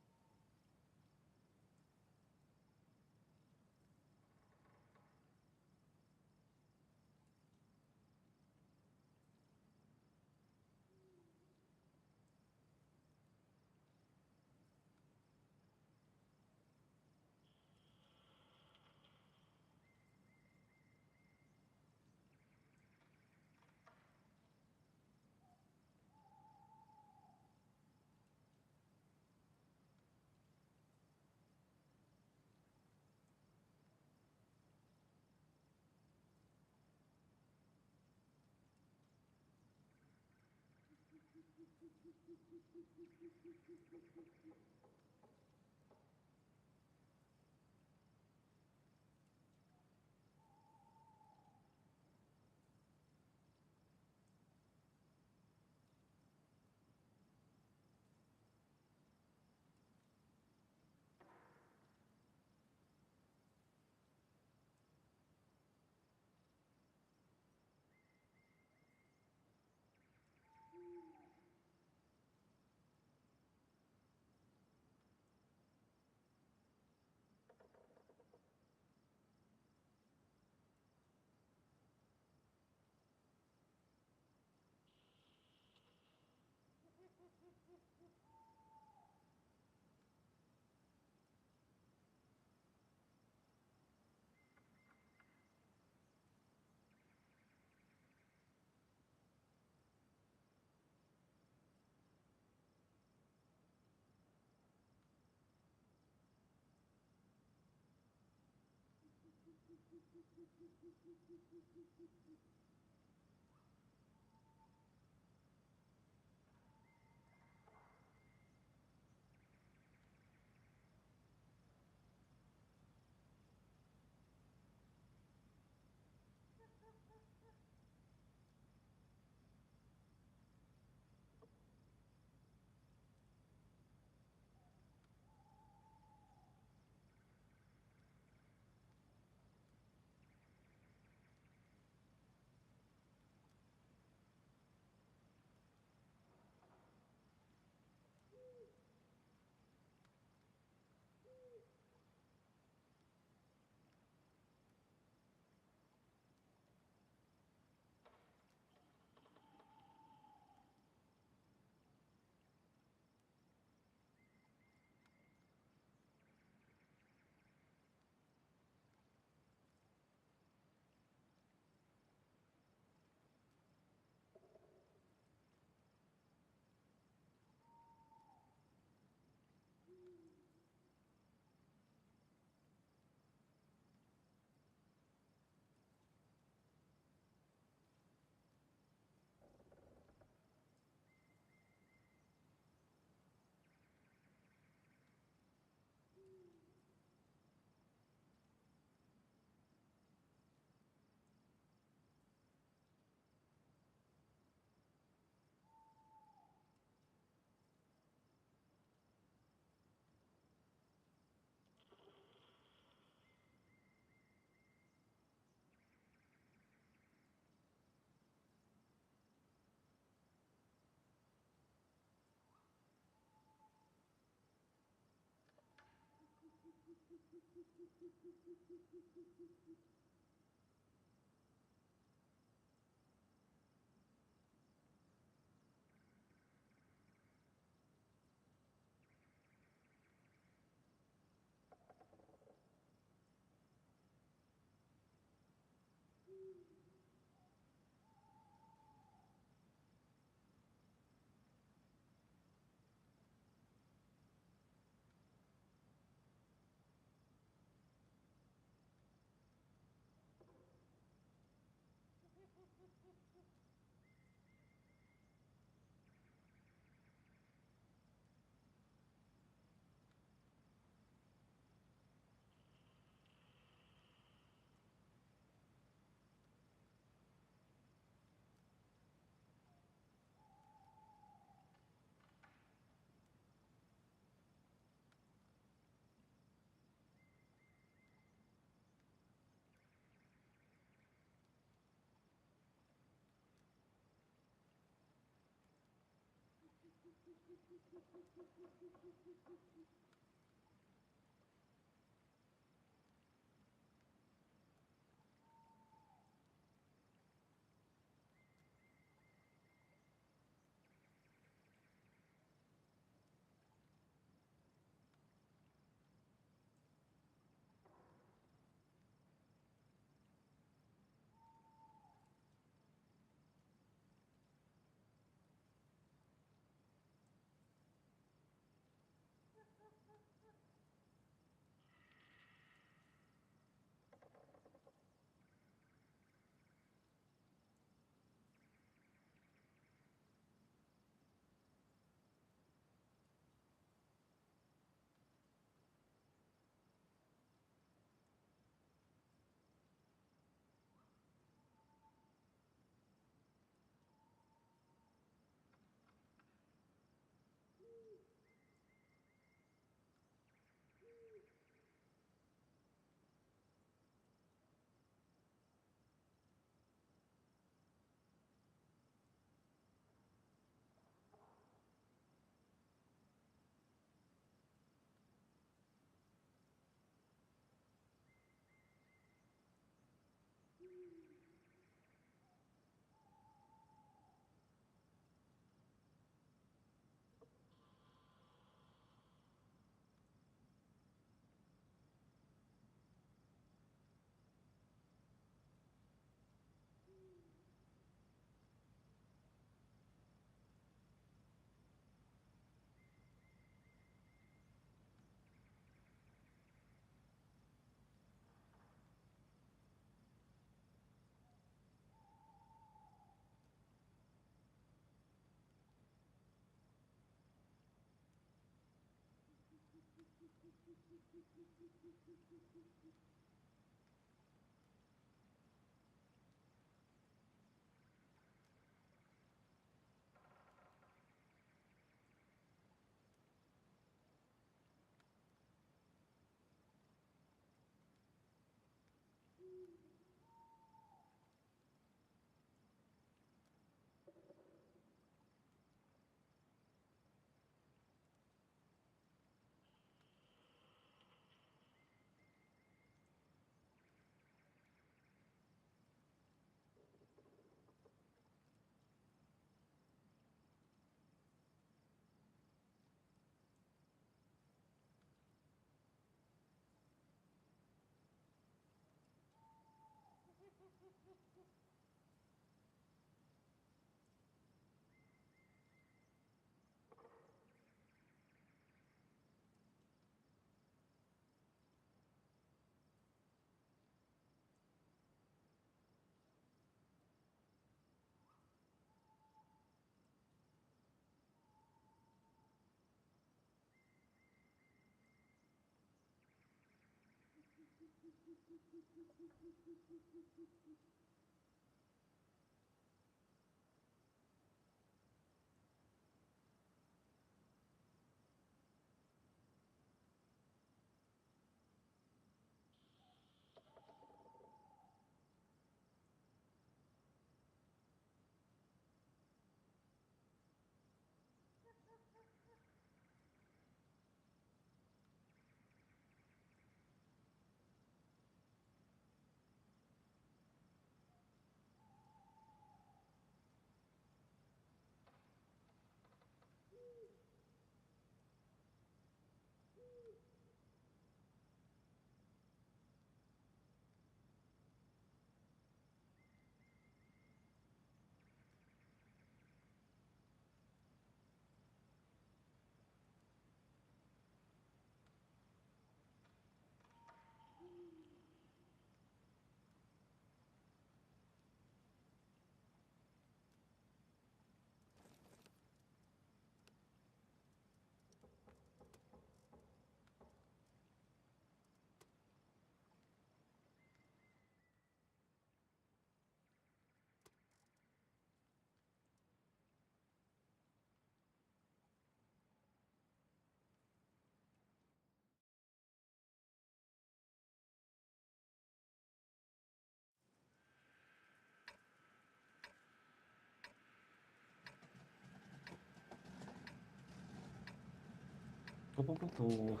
Пу-пу-пу-пу.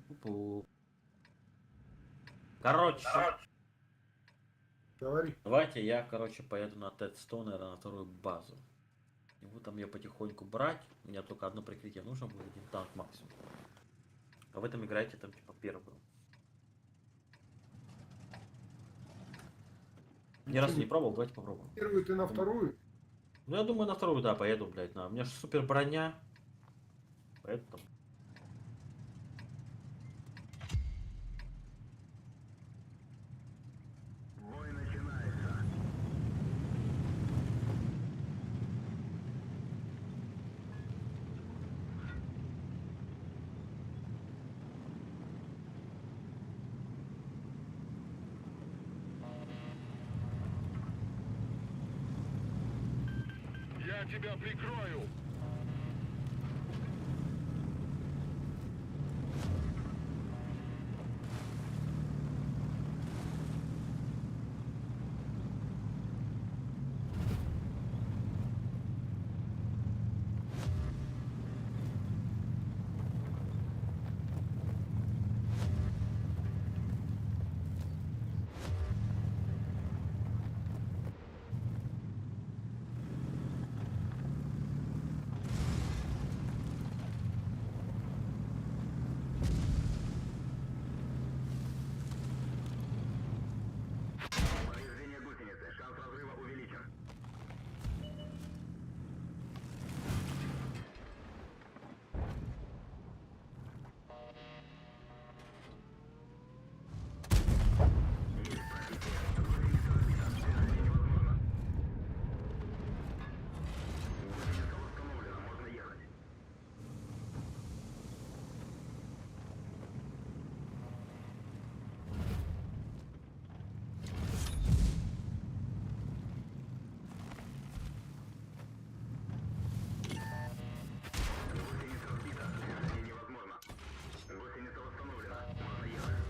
Пу-пу-пу. Короче, Говори. давайте я, короче, поеду на Тедстоун, наверное, на вторую базу. И буду там ее потихоньку брать. Мне только одно прикрытие нужно будет, один танк максимум. А вы там играете там типа первую. Ни разу не пробовал, давайте попробуем. Первую ты на вторую. Ну я думаю на вторую, да, поеду, блядь, на. У меня же супер броня. Поэтому. Бой начинается. Я тебя прикрою. Повреждение гусеницы. Шанс разрыва увеличен. Гусеница восстановлена. Можно ехать.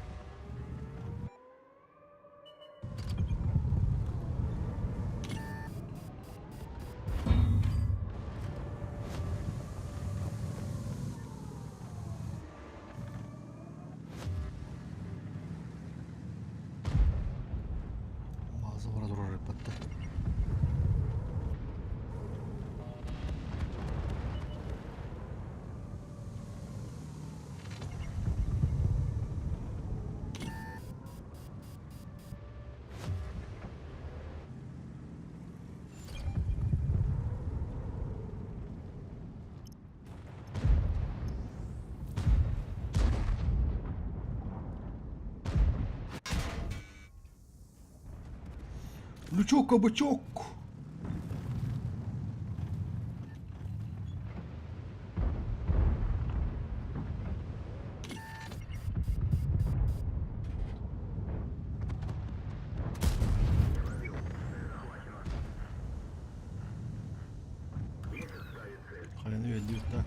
Базовый разоружение подта. Лючок-кабачок! Хрен ее дюта.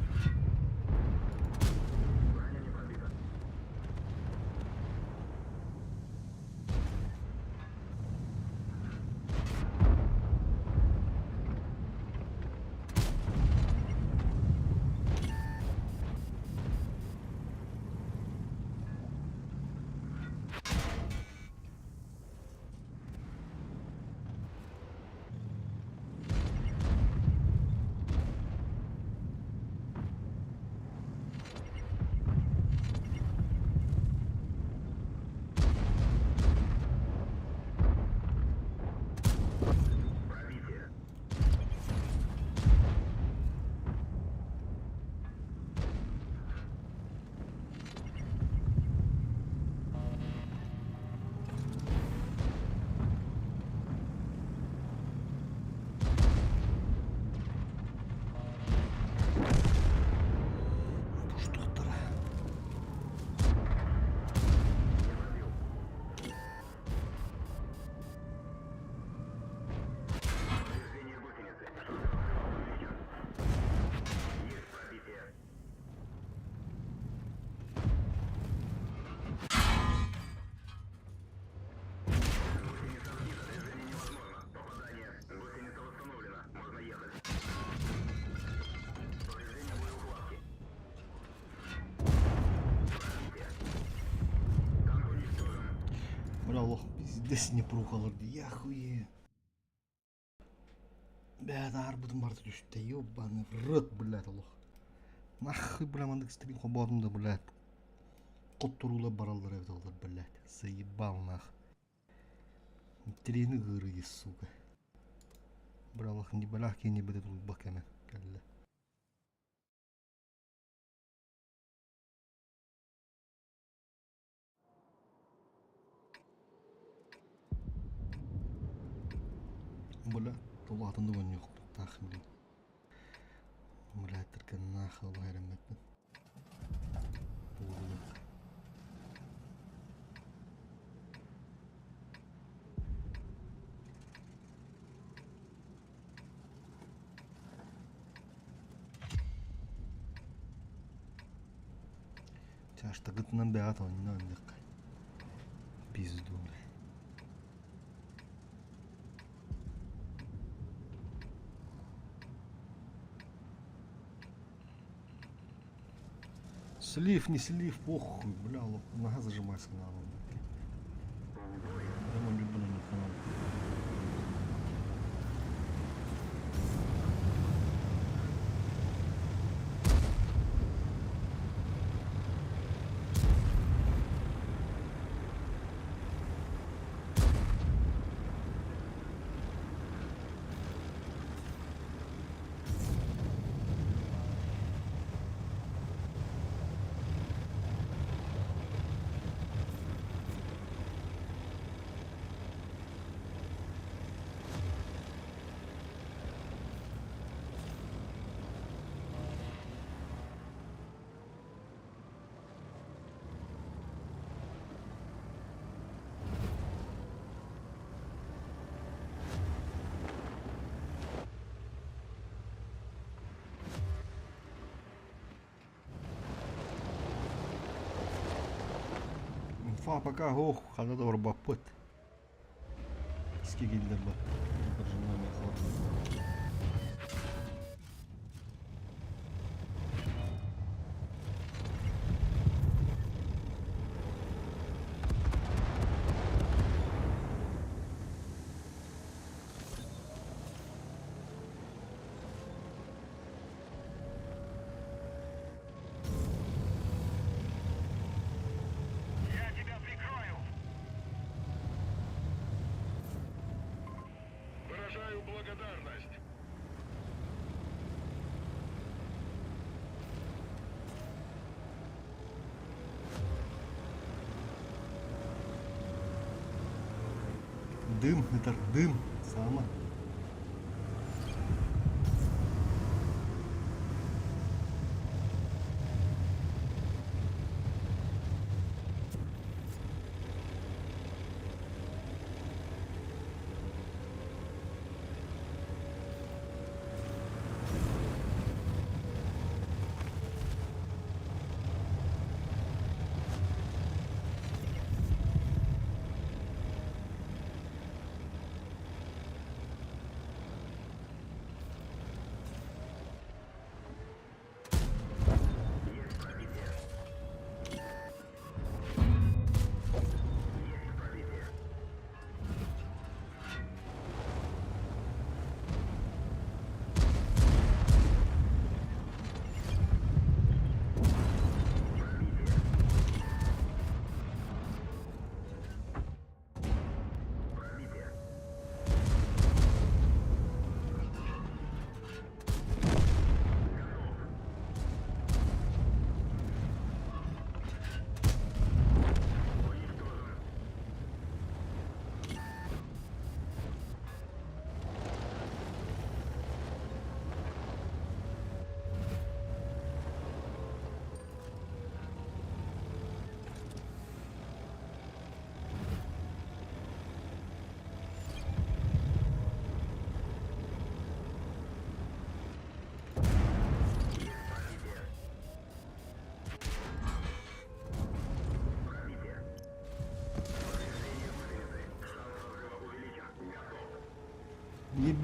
Брало, пиздец не прухалырды, я хуе. Бәді арбудың барды düştü, ёбаный в рот, блядь, аллах. Нахуй, бля, мандык стрим хобадым да, блядь. Құттырула баралдар әвді олар, блядь. Заебал, нах. Трені ғыры ес, сука. Бралах, не балах ке не бәді тұлбақ әмен, кәлі. Бля, толатынды он yok. Tahmin. Бля, тіркен нахы байрам етпін. Болдық. Чашта гытынан бәғат ойнына өндік. Пизду, бля. Слив, не слив, похуй, бля, нога зажимайся на голову. Я вам люблю на канал. Fa пока ох, хада doğru bapıt. Eski gildir bak. Başımdan yakala. Я тебя прикрою. Выражаю благодарность. Дым, это дым, сама.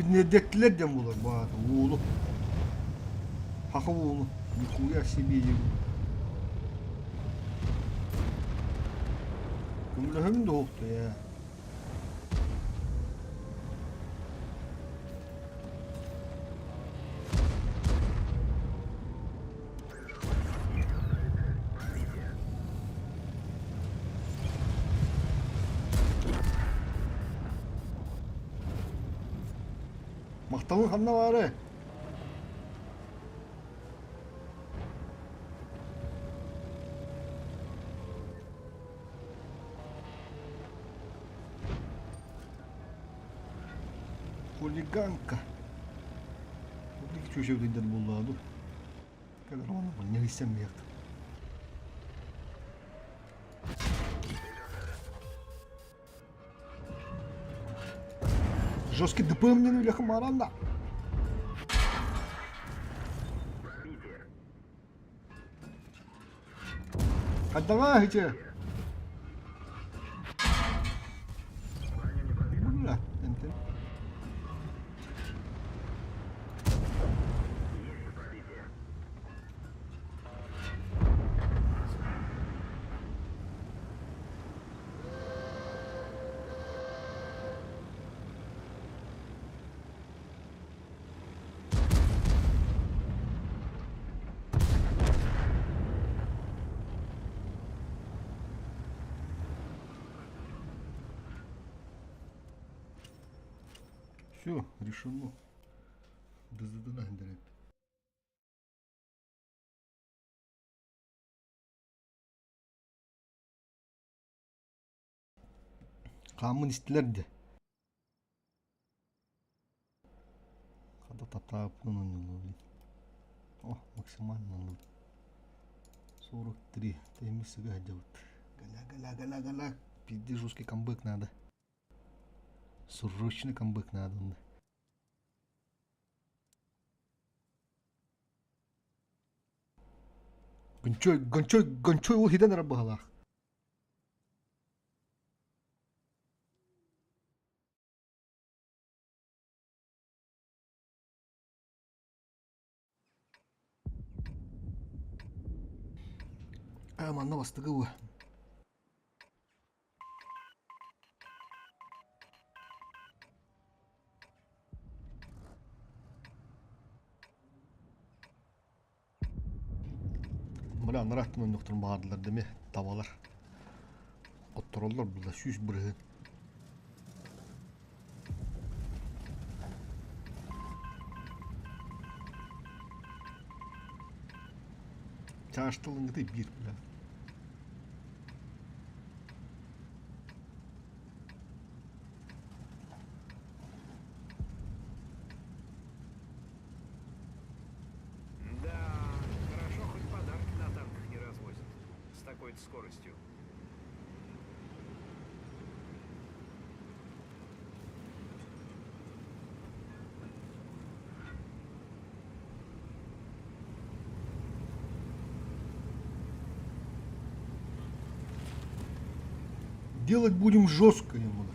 Не детlerden bular bana oğlu. Hakkı oğlu. Nikuya себе. Kömlöhüm de oldu ya. Maktalın kanına var. Хулиганка. Что еще выйдет булладу? Когда он не листем мех. Жесткий ДПМ мне бляха маранда. Отдавайте. Бля, энты. Все, решено. Дыздыдына хендерет. Коммунистлер де. Когда таптап ну. О, максимально ну. 43. Темисы гадят. Гала. Пиздец, жесткий камбэк надо. Срочный камбэк надо. Гончой ол хиден рабахалах. Манна бастыгы. Мына нараттын өндүктүн баадылар деме табалар. Оттороллор булда сүз бирген. Чаштылыңды бир биле. Скоростью. Делать будем жестко ему.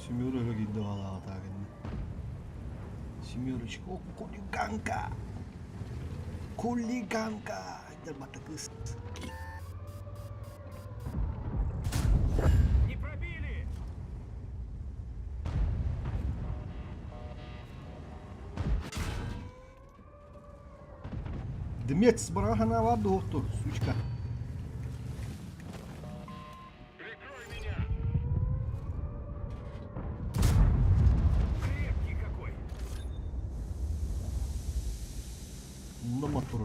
Семерочка gitti valla takinde. Семерочка. O kuliganka. Kuliganka. Это батакыс. Не пробили! Дмет с барахана в адохту, сучка. Крепкий какой! На мотор.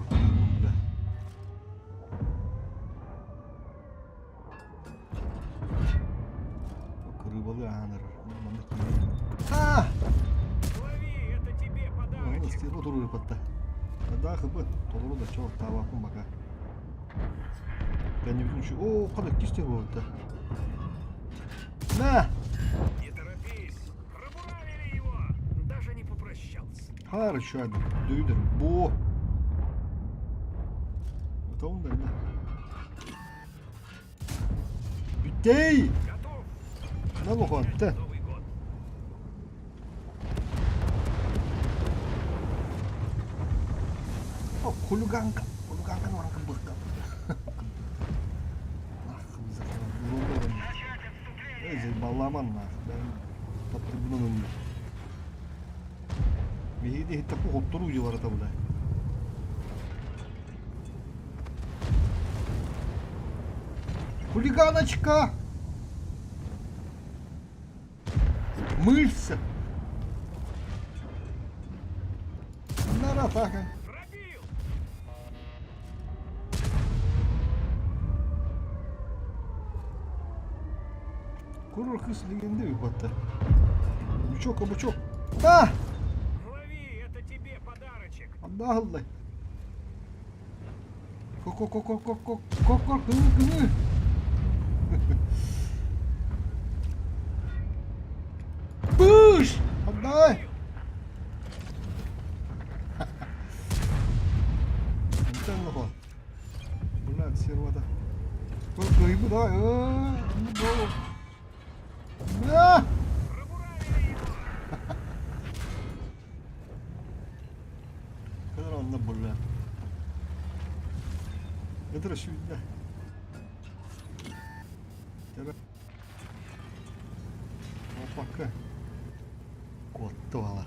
Бля. Рыбалы анер. А! Лови, это тебе подарочек! Стиру туру рыпатта. Да, хыбы. Толуру да чого тавакун бака. Я не видно ничего. О, қандай кистер болды. На! Не торопись! Пробуравили его! Даже не попрощался. Хорошо, дүйдір. Бо! Потом, да. Битей! Готов. На лугон, да. Новый год. О, хулиганка. Хулиганка норка быка. Нахуй закрыл. Эй, заебаламан нахуй. Да. Потребным. Мейде хитта кохоттор уйдылар ата була. Хулиганочка! Мышца! На атака! Пробил. Курор кыз легенды выпадта. Бучок, бучок. Да! Лови, это тебе подарочек. Отдал. Ко-ко-ко-ко-ко-ко-ко-ко, гны. Пуш! Отдай! Ничего. Блядь, сервада. Только и буда. Ну да. Пробуравили его. Kadar anla bulla. Nedir şu illa? Tabi. Опака. Котто вала.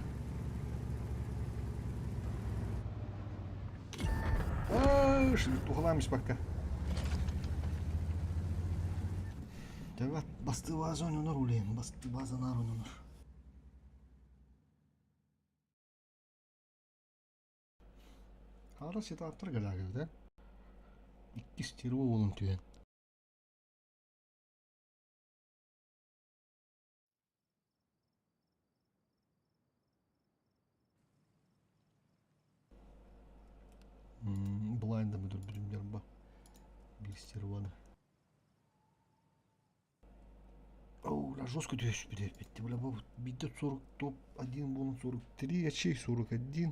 Şimdi tuhalamış bakka. Evet, bastı bazı oynuyorlar ulayım. Bastı bazı nar oynuyorlar. Ара сетаптар галагы да. 2 стерво болун түйен. Блайнда мыдыр билимдер ба. 1 стерваны. Оу, на жестко түйеш бітті. Бля, бітті 40 топ, 1 болун 43, ячей 41.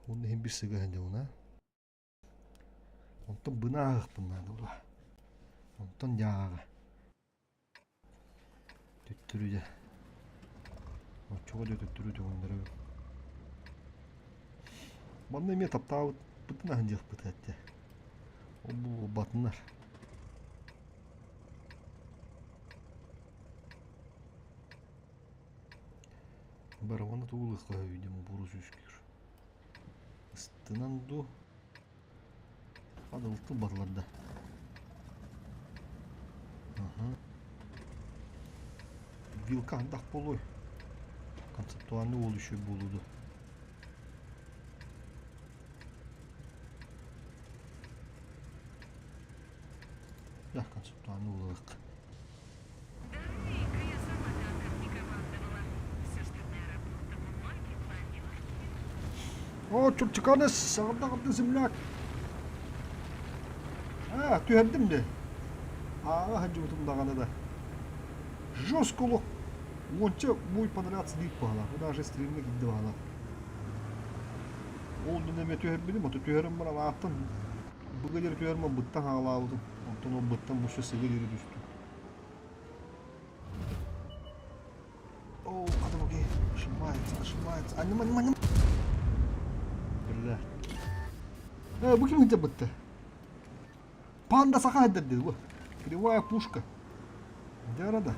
Onu hem bir sıga hem de ona. Ondan bına bunlar da ola. Ondan yağı. Tüttürüce. Çok öyle tüttürüce onları. Bana eme taptağı bıtın ancak bıtı etti. O bu batınlar. Барабаны туылық қой видимо бурус үскір. Ыстынан ду адылты барларда. Вилка андақ болой. Концептуальный ол үші болуды. Да, концептуальный олық. Давненько я сама танком не командовала. Все, что для работы бумаги, планировки. О, çocuklarınız sağda kaldı zimlak. Ha, tühendim de. Aa, hacı utundağını da. Жестколuk. Онча бой подраться дейт бағала. Бұда же стреліне кидді бағала. Ол дүнеме түйер білім, оты түйерім бұра ақтын. Бұға дер түйерім бұттан ағала алдым. Онтан ол бұттан бұшы сыға дері дүсті. Оу, қады бұге. Ошымайыз. Аным. Бля. Bu kim hınca bıttı? Panda saka eder dedi bu. Кривая пушка. Где арада?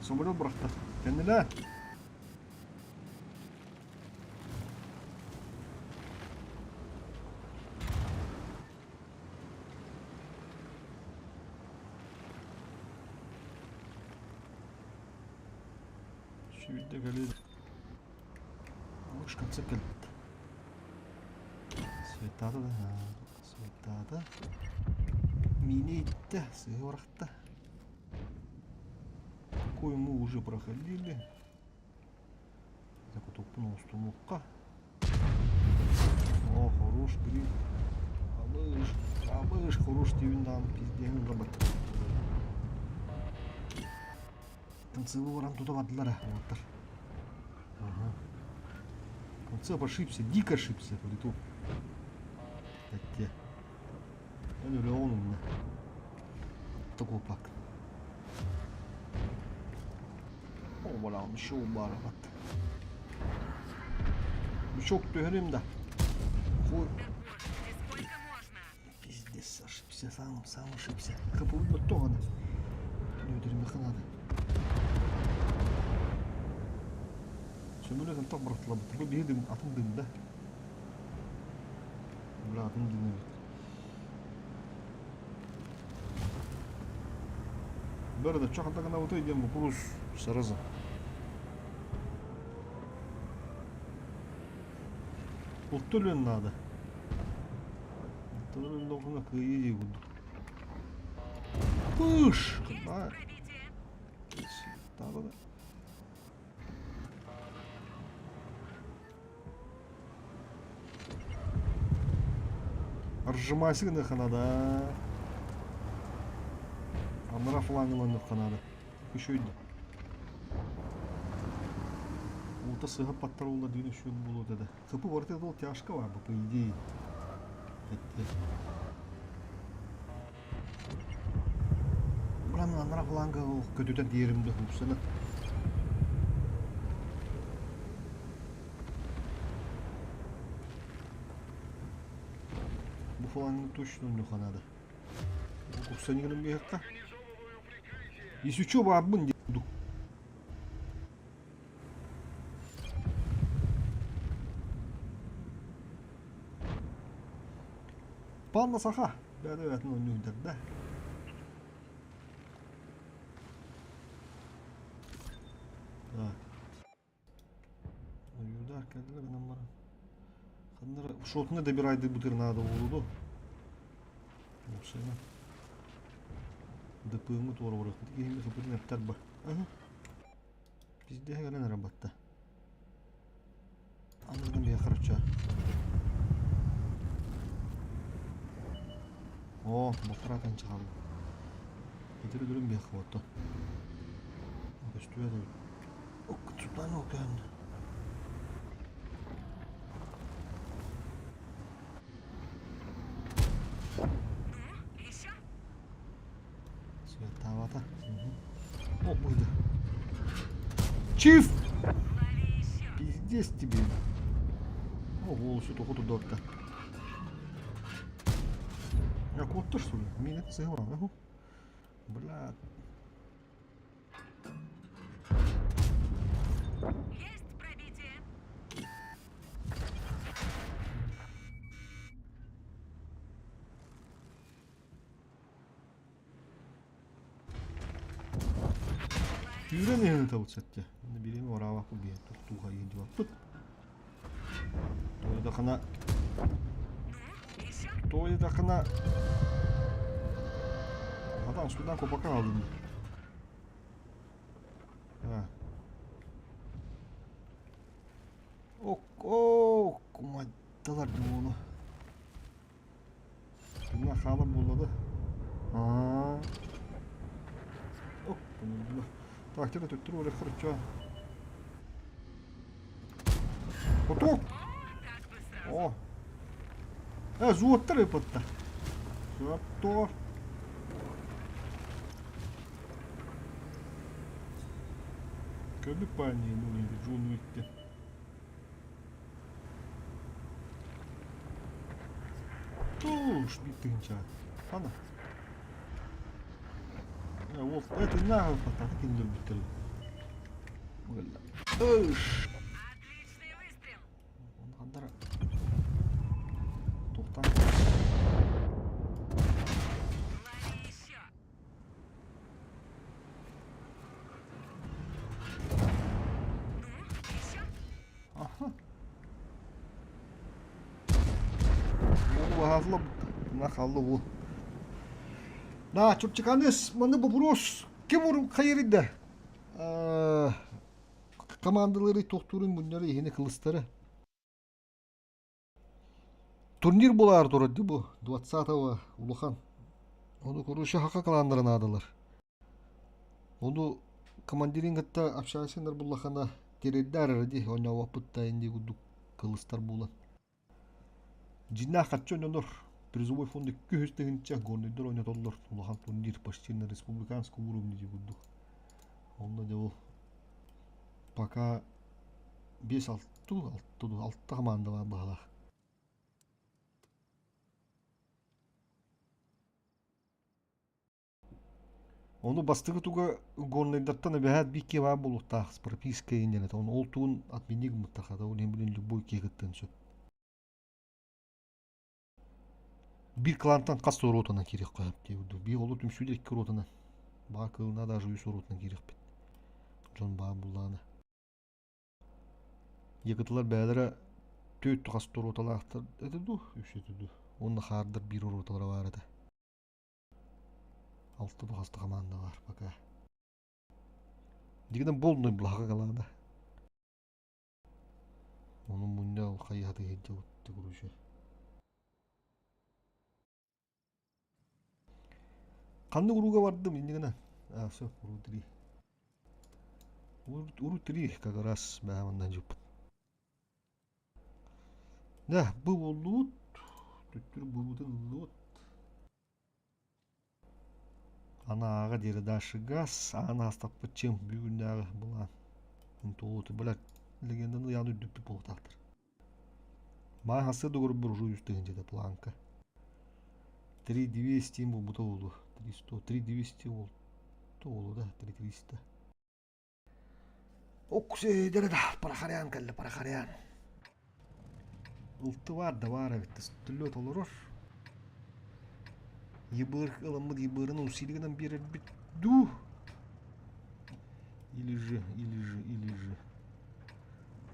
Самолет бıraktı. Kendine. Şu video geliyor. Мышка цикает. Светада да. Светада. Минейта. Сыворахта. Такой мы уже проходили. Так вот упнул стумука. О, хорош гриб. Алыш, хорош тивиндан пизден робот. Танцевый орам туда вадлара. Ага. Цеп ошибся, дико ошибся. Вот это. Хотя. Он öyle onunla. Такой пак. О, вала, он шоу бара бат. Çok dönerim de. Хуй. Да господи, сколько можно? Пиздец, ошибся, сам ошибся. Kapı unuttu onu. Öldürme kanadı. Sömürüyorsan tak bıraktılar. Bu bir yedim, atın dımda. Bırak atın dımda. Böyle çok hatta kana otu edeyim bu kurus sarızı. Ultulun nada. Ultulun dokuna kıyı yiyildi. Push. Есть Ha. пробитие. Tamam. Ржимайся на Канада. Амара флангла на Канада. Еще иди. Ута сыга паттарулла дүйін үшін болу деді. Қыпы барды ол тяжко var bu идея. Бұлан амара фланга ол көтуден деримді ұпсаны. Bu флангны точно не Канада. Ұпсанығының бейіққа. Если что, бабын дейді. Панна саха. Бәді өтін ойнуйдыр да. Юрдар кәділі ғанам бара. Қандары шотына да бір айды бұтыр нады олуду. Оқсайна. ДП-ңі туары бұрақты. Кейінгі қыпырын әптар ба. Бізде ғалан арабатта. Анырдан бия қарача. О, бұқтыра қанчы қалды. Едірі дүрін бия қыватты. Өстуе да. Оқ, тұтан оқиған. Еще? Световато. О, будет. Чиф! Лови еще. Пиздец тебе. О, волосы только туда то. А кот-то что ли? Меня сыграл. Ага. Бля. Есть пробитие. Yüreğini tavuk sattı. Birimi oraya bakıp bir tuttuğa yedi bak. Toyu da kana. Ну, еще? Toyu da kana. Adam sudan kopaka aldım. Ha. Ok, kumaddalar gibi onu. Bunlar halı buladı. Ha. Ok, bunu. Takdir et öttürü öyle kırıkça. Otok. Как бы сразу. О. Зуоттар yapıttı. Зуотто. Köpük paniği bu neydi? John Wick'ti. Tuş bittin çağ. Ana. Ya Wolf, это нахуй потом киндер бител. Вalla. Öş. Отличный выстрел. Ondan Tohtan. Лови еще. Ну, еще? Aha. Bu hafla nakallı bu. Na çok çıkanız bana bu burus. Kim vurun hayırında? Komandaları doktorun bunları yeni kılıçları. Турнир болар durdu bu. 20-го Улухан. Onu kuruşu haka kalanların adılar. Onu командирин гытта общайсыңдар буллахана тереддер ради оня вапытта инди гудук kılıçlar bulan. Cinna kaçıyor olur. Призовой фонд 200 тыгынча горныйдер ойнатоллар. Улахан турнир почти на республиканском уровне деп удук. Онда да ол пока 5-6 команда бар бағалақ. Onu бастығы туға горныйдаттан әбәхәт бикке бар болуқтақ прописка енденет. Оны ол туын отменник мұттақада, ол ембілін любой кегіттен сөт. Bir klanttan kas sorotana kirek koyup diyordu. Bir olu tüm sürekli rotana. Bakılına da jüy sorotana kirek bit. John Babulana. Yakıtlar bəylərə töt kas rotalar aktar edidu, üsetidu. Onda hardır bir rotalara var idi. 6 kasты komanda var baka. Digiden bolnoy blaga kalanda. Onun bunda o kayıhatı hediye utti kuruşu. Kandı uruga vardım indigene. А, все, уру 3. Уру 3 как раз бәмандан жуп. Да, бұл болуд. Түттір бұлудың ұлуд. Ана аға дері дашы газ. Ана астап бітчем бүгінді аға бұлан. Толуты біләт. Легенданды яны дүппі болуқтақтыр. Май хасы дұғыр бір жу үстігін жеді планка. 3200 бұл бұта олу. 3200 ол. Толу да, 3300. Оксе, дәрі да, парахарян кәлі, парахарян. Ұлты var da var evet. Түллөт олырыр. Ебыр ылымыд ебырын усилігінен берер бітду. Или же.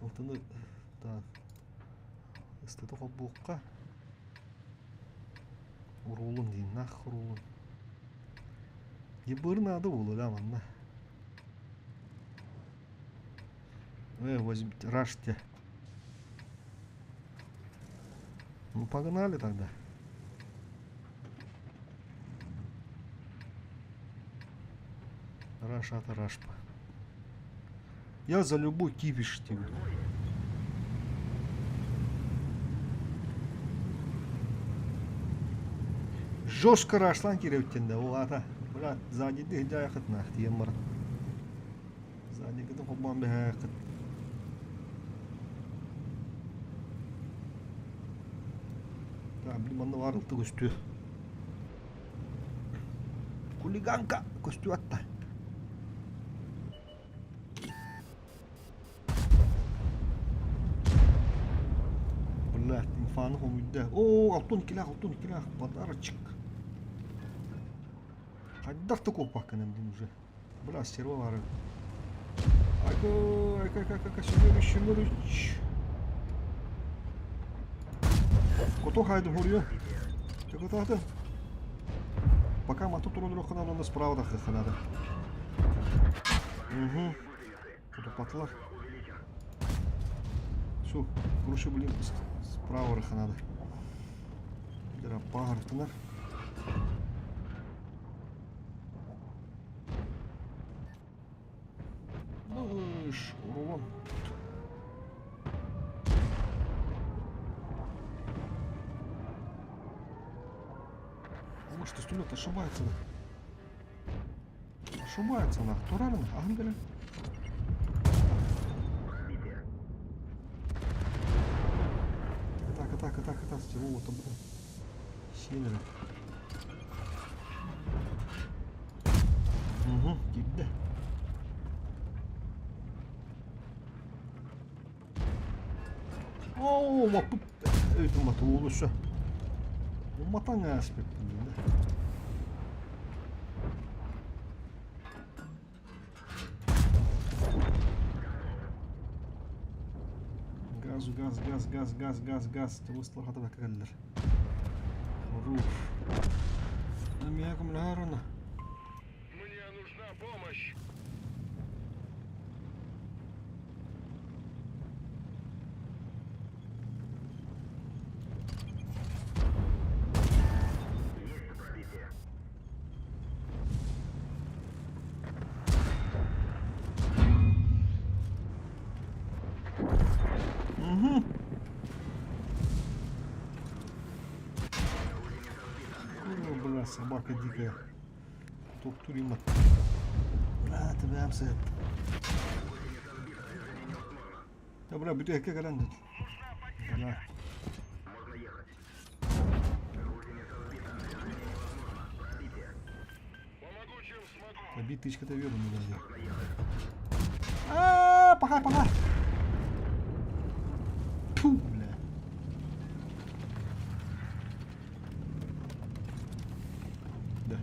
Ұлтыны да ыстыды қол бұққа. Уролын дейін, нақ уролын. Ебырын ады олы да манна. Возьмите, рашьте. Ну погнали тогда. Раша-то рашпа. Я за любой кипиш тебе. Жестко рашлан кереуттенде ол ата. Брат, сзади де хидая хытнах тием бар. Сзади кыды хоббан бе хыт. Блин, var ылты көстү. Хулиганка көстү атта. Блядь, инфаны хомүйдө. О, алтын килах, подарочек. Хайдахты копак кенемдин уже. Бля, стерва бар. Ай-ка, Семенович. Кото хайдым хуруyor. Чего тахты? Пока мату туру хана онда справа да ханада. Угу. Кото патлар. Все, крушу блин справа ханада. Дера пагартынар. Иш, урулам. Что стулет ошибается. Ошибается она. Туралина, ангелы. Так, стилово то блин. Сильно. Угу, гибде. Ооо, мапы. Это мату улуша. Матanga aspect. Газ. Ты выстал хата бакаллер. Руф. Намяком ларана. Мне нужна помощь. собака дикая. Доктор Имат. Бля, тебя амсет. Да, бля, биту яке гаран dit. Бля. Побить тычка-то веру не дает. Пока. Фу, бля. Да.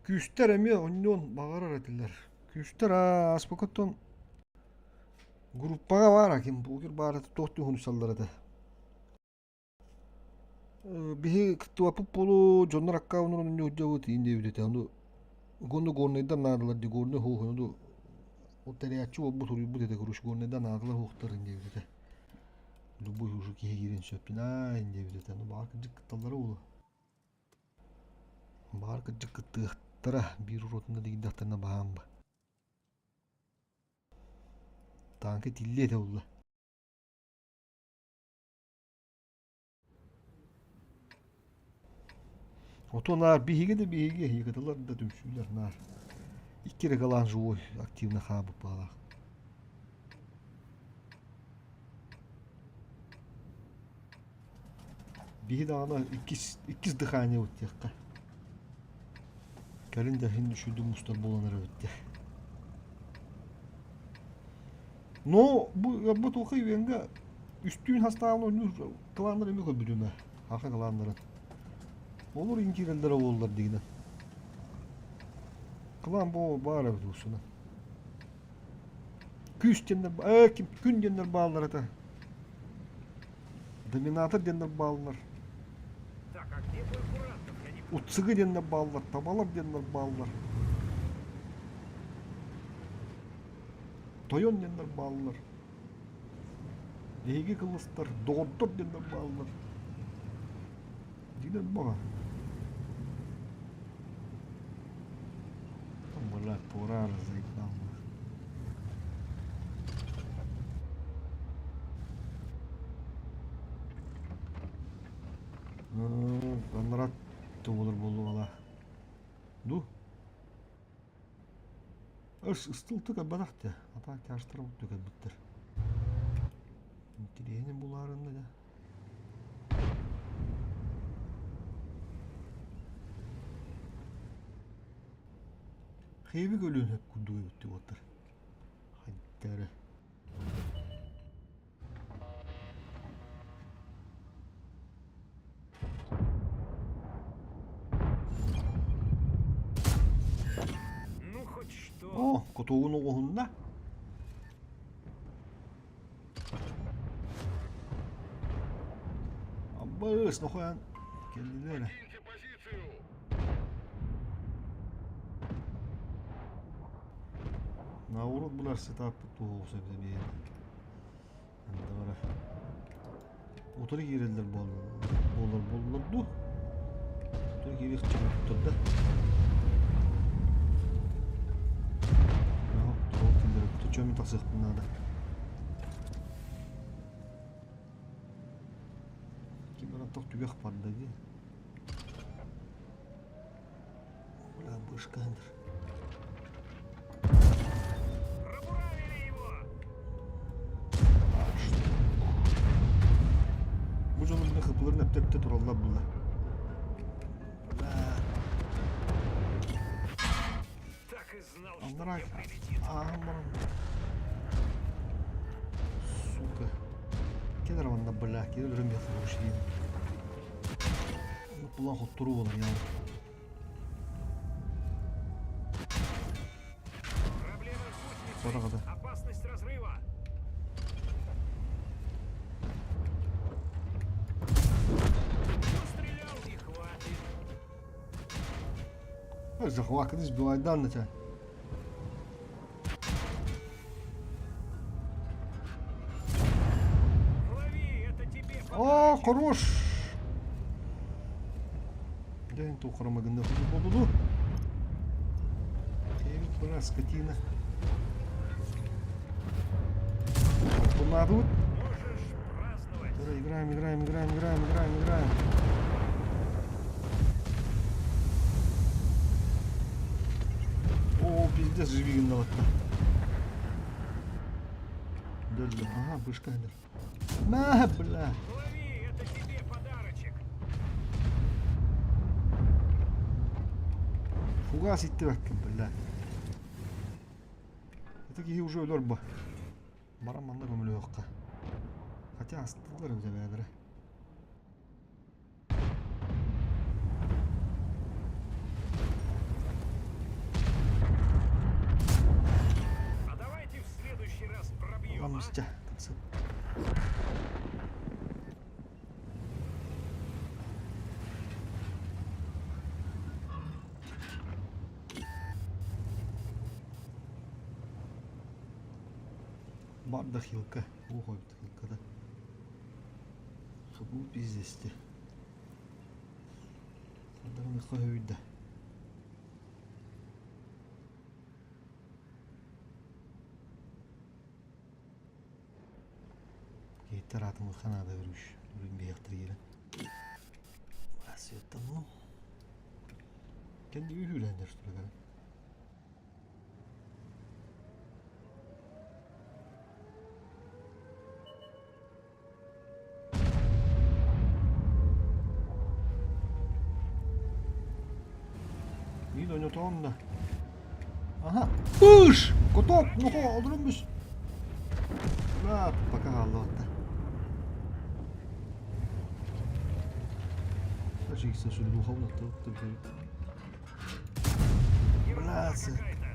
Küster эме оннон багарар этилер. Küster аспакоттон группага бар аким бугер бары тохту хунсаллар эте. Биһи туапып болу жоннор аккаунун ньожжогу тиинде бидете. Ону гону горнайдан наадылар ди горны хоохону отериачу оббу турубу дете куруш горнайдан наадылар хоохтар инде бидете. Любой уже кигирин сөппина инде бидете. Ону бар кыжык кытталлары болу. Бар кыжык кыттыктара бир уротунда дигидактарына баамба. Танки тиллете болду. Отонар биһиге де биһиге егеталар да түмсүлөр нар. Иккере калан живой активно хабып бала. Биһи да ана иккис дыхание өттекка. Калин да хин düşürdü мустар боланар өтте. Но bu тохай венга üstün hastalığı oynuyor kılanlar emek öbürüme. Haqa kılanların. Olur inkirelere olurlar digine. Kılan bu bağır evdusuna. Küs denler, gün denler bağlılar da. Dominator denler bağlılar. Так, а где твой Курантов? Я не Utsıgı denler bağlılar, tabalak denler bağlılar. Toyon denler bağlılar. Egi kılıçlar, doktor denler bağlılar. Digine bana. Бля, пора заебал. Анрат толыр болу ала. Ду. Ыстылтык абадакты. Ата каштырып түгөт биттер. Интересне буларында да. Хейби гөлүн хеп күндүгө өттүп отур. Хайттары. Ну, хоть что. О, котогун огунда. Аббыс, нохуян. Келдилер. Покиньте позицию! Наурут булар сетап тугуса бизе. Анда бара. Утур кирелдер болду. Утур кирек чыгып турду. Чөмү тасык надо. Кимера ток түгөк паддаги. Бля, бышкандыр. Пробуравили его. Бу жолу мына кыпыларын эптепте тураллап була. Так и знал, что Андрай. мне прилетит. Сука. Кедер ванда бля, кедер рымбет вуруши. Ну плохо туру болар я. Проблема с Сорага да. гусеницей. Опасность разрыва. Пострелял и хватит. Захваканы сбивать данные тебя. Лови, это тебе О, подарочек. хорош. День то хромагында болду. Тевит бля, скотина. Бунадут. Можешь праздновать. Играем, играем, играем, играем, играем, играем. О, пиздец, живи виноват-то. Дальше. Ага, бышка. На, бля. Лови, это тебе подарочек. Фугас иtti bakayım bля. Öteki уже ölür bu. Baramanda gömülü yok ka. Хотя астылар bize бәдірі. А давайте в следующий раз пробьем, Ulan а? müstə. Tıksın. Бар да хилка. Ой, хилкада. Хабу пиздесті. Садағын иққа өйді. Кейттер атымы қанада өріш. Үрін бейіқтір елі. Расеттен мұн. Кәнде үйірендер штұрға. İyi de oynatalım da. Aha. Uş! Kotok! Nuhu aldırılmış. La пока Allah'ta. Даже их сошли духовно, то ты Ерунда Блядь. какая-то.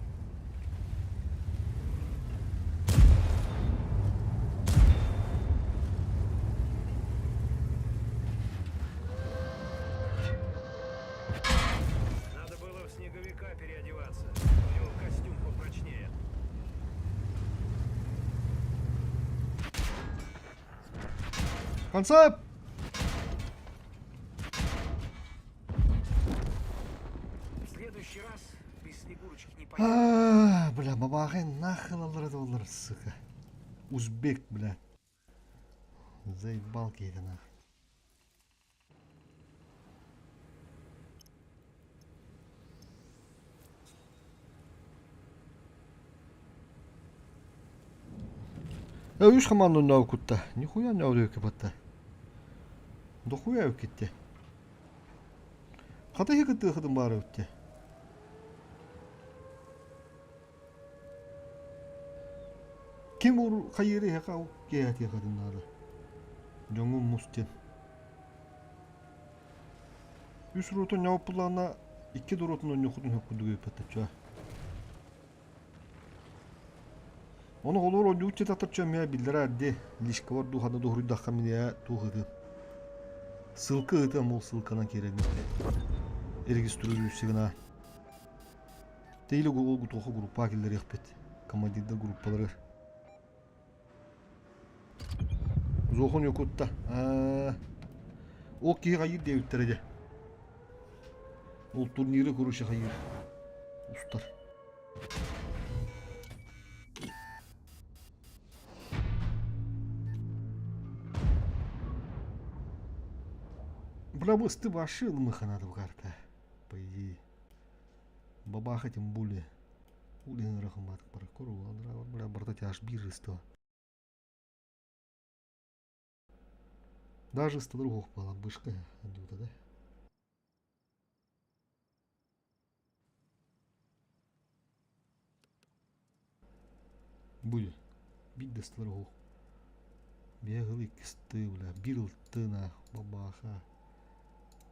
Надо было в снеговика переодеваться. У него костюм попрочнее. Концепт! В следующий раз без Снегурочки не поедем. Бля, бабахай нахрен алыр, сука. Узбек, бля. Заебал кейді нахрен. Үш команду нау кутта. Нихуя нау дөйкі батта. Дохуя өкетте. Қата хекетті қыдым бары өтте. Кем ур қайыры хеқа кейәте қыдымдары. Жоңын мұстен. Үш ротын нау пылана 2 дұротын өне құдын хөккүдігі өпетті. Оны олар ойнууче татырча мя билдер әдді. Лишка бар духаны дұғырыдаққа мене туғыды. Сылқы ыты мол сылқана керегін. Регистрирующигына. Тейлі ол тұқы группа келдер еқпет. Командирдер группалары. Зохон йокутта. Ол кей қайыр деуіттереде. Ол турнирі көруші қайыр. Ұстар. Бля, ты вообще маханада в карта. По идее. Бабаха тем более. Улин рахмат паркуру. Бля, братать аж биржество. Даже 100 других пала бышка. Дута, да? Будет. Бить до 100 других. Бегал и кисты, бля. Бирл ты на бабаха.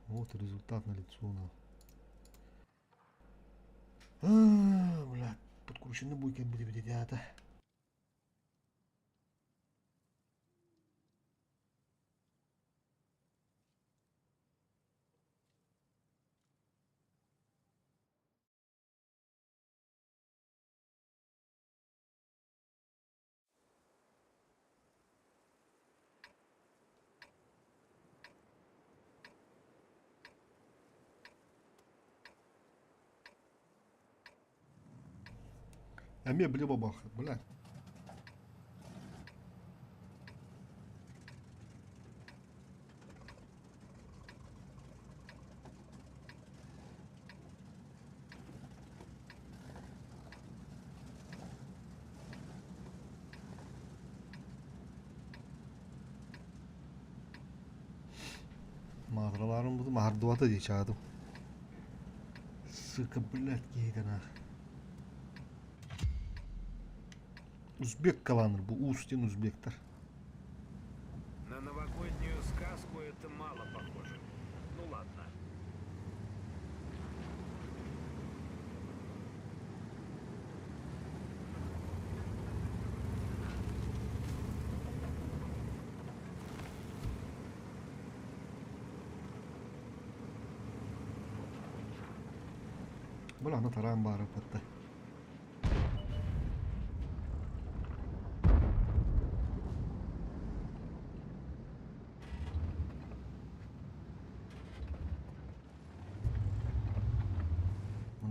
Вот результат на лицо на. Бля, подкручены буйки будет ребята. А мне бля бабаха, бля. Mağaralarımızı maharduvata diye çağırdım. Sıkı bilet giyden ha. Узбек каланыр, bu Устин Узбектер. На новогоднюю сказку это мало похоже. Ну ладно. Bularni taran bari patta.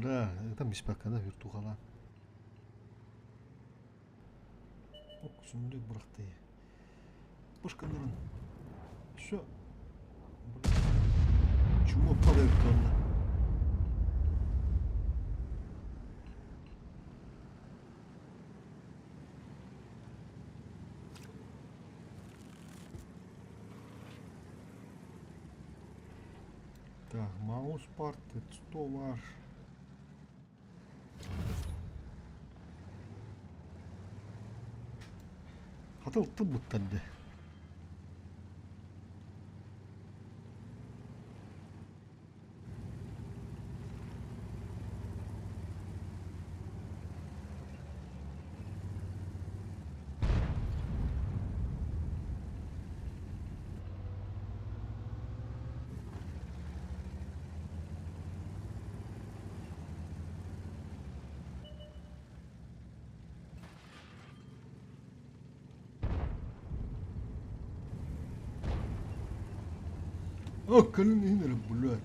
Да, это беспокойно виртуала. Ок, сүндүк быракты. Пушкандырын. Все. Чума падает тонна. Так, маус парт, 100 var. Hatırlıktı bu tadı. Kalın indirim bunlar.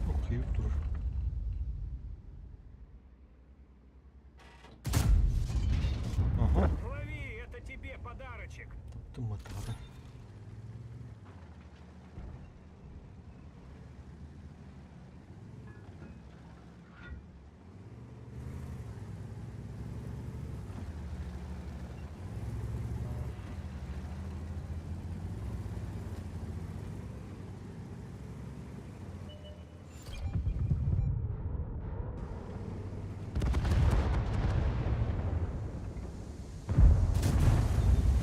Okey, durur. Ага. Лови, это тебе подарочек. Tuttum mataradan.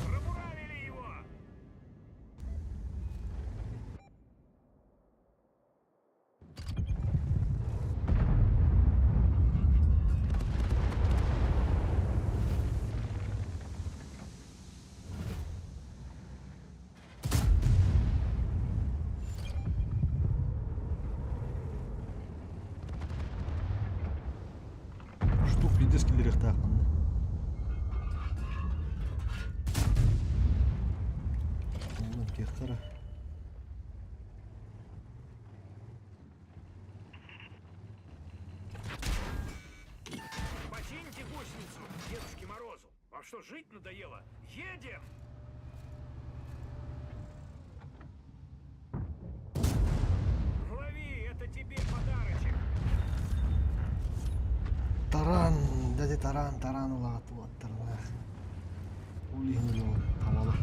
Пробуравили его. Штук 50 скиллерих тақмын. Ondan kekara. Почините гусеницу Дедушке Морозу. Вам что, жить надоело? Едем! Лови, это тебе подарочек. Taran, dedi taran ula atı attırma. Ulihim yolu havalı.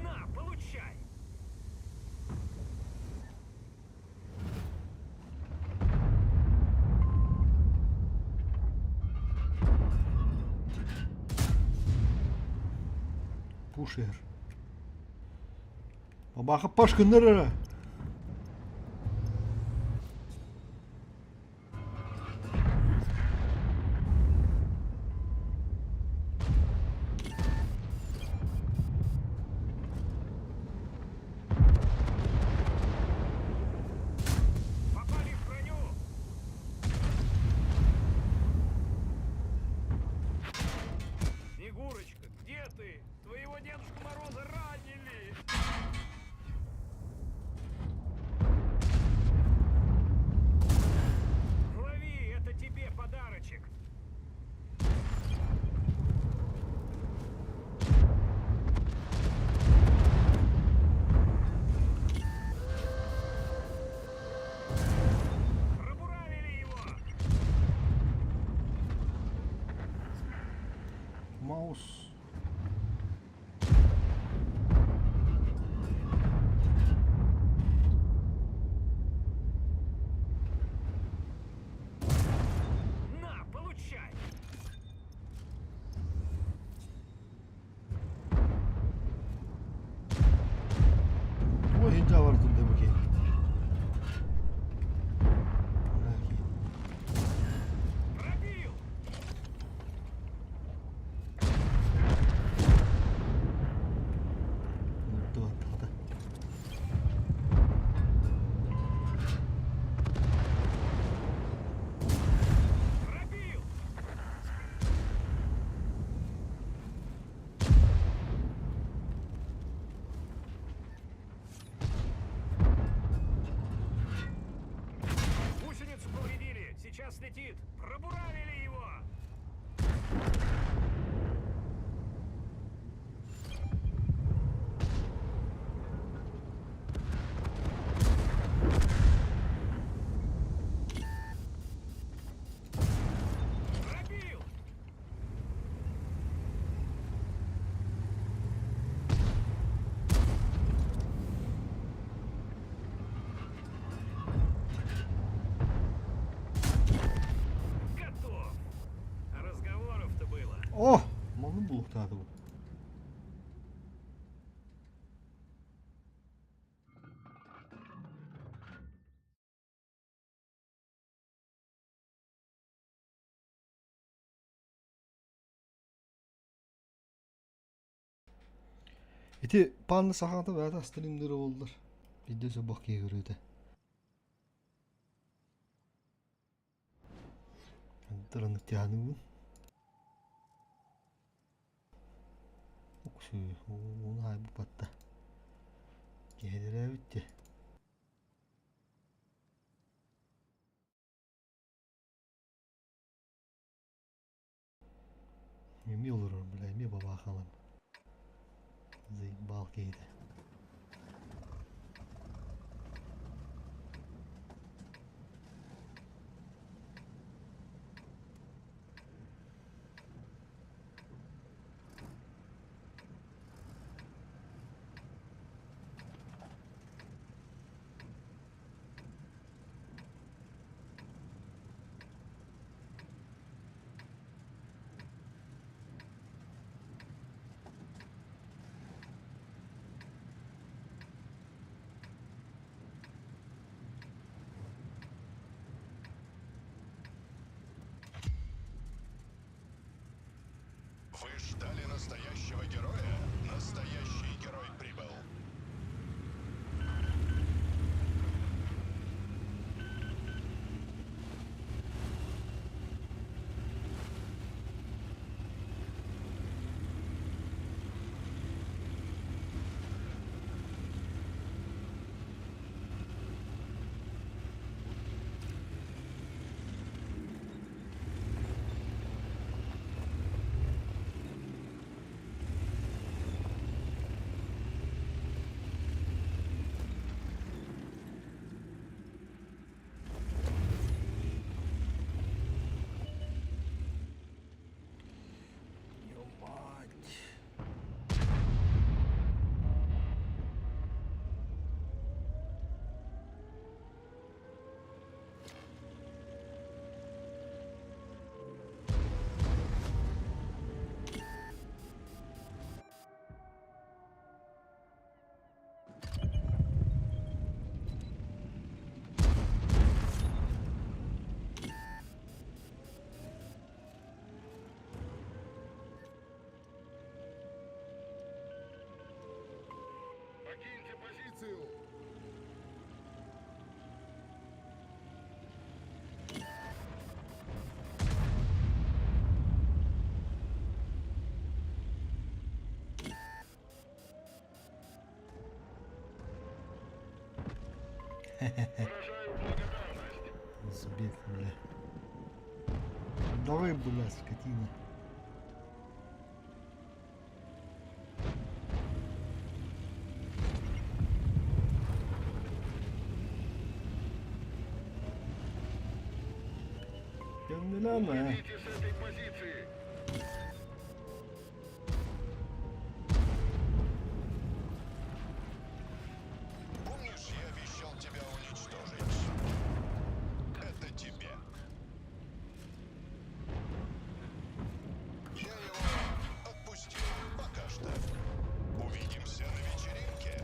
На, получай! Puşer. Babakı paşkındır ara. Попали в броню! Снегурочка, где ты? Твоего Дедушку Мороза ранили! Silah var tunda bakayım. Пробил! Dur, hadi. Пробил! Гусеницу повредили. Сейчас летит. Пробуравили его. Пробил! Готов. А разговоров-то было. Oh! Malı buluktadı bu. Eti panlı sakatı verdi streamleri oldular. Videosu bakıya görüyordu. Tırınık yani bu. Oksu, onu hay bu patta. Gelire bitti. Yemi olur bile, yemi baba bakalım. Zeyt bal giydi. Вы ждали настоящего героя? Настоящий герой прибыл. Покиньте позицию! Выражаю благодарность. Сбег, бля. Давай, бля, скотина. Gönderme. Уходите с этой позиции! Помнишь, я обещал тебя уничтожить? Это тебе. Я его отпустил пока что. Увидимся на вечеринке.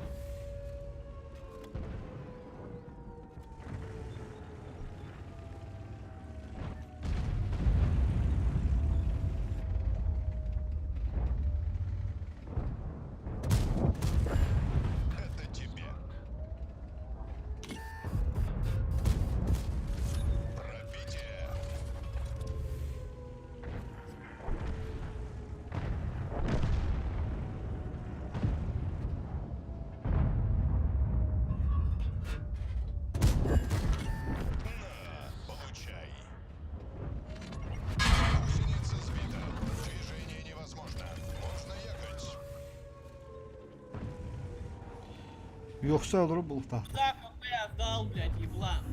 Yoksa olur bu tahta. Запах, блядь, дал, блядь, еблан.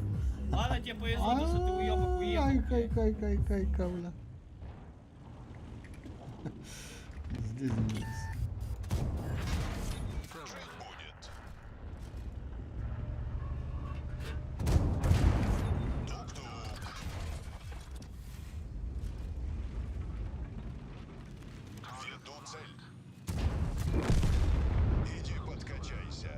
Ладно, тебе повезло, то, что ты уебок уехал. Ай, блядь. кай, бля. Здесь здесь. Будет. Веду цель. Иди подкачайся.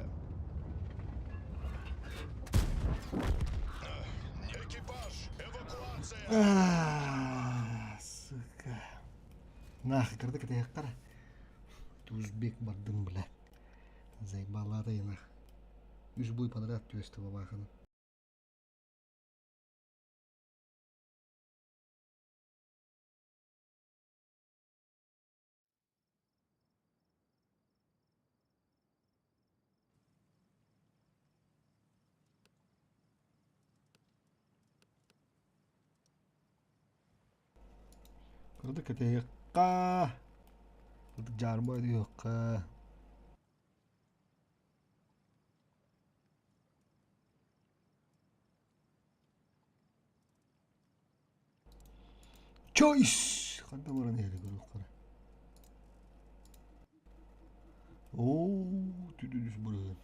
Не экипаж, эвакуация. Сука. Нахуй, кырды кетек кара. Узбек бардым, бля. Заебалады я нах. 3 бой подряд тюэсті бабаханы. Kırdı ketek ka. Kırdı jarma diyor ka. Choice. Kanda bana ne hele kara. Oo, tüdüdüs buraya.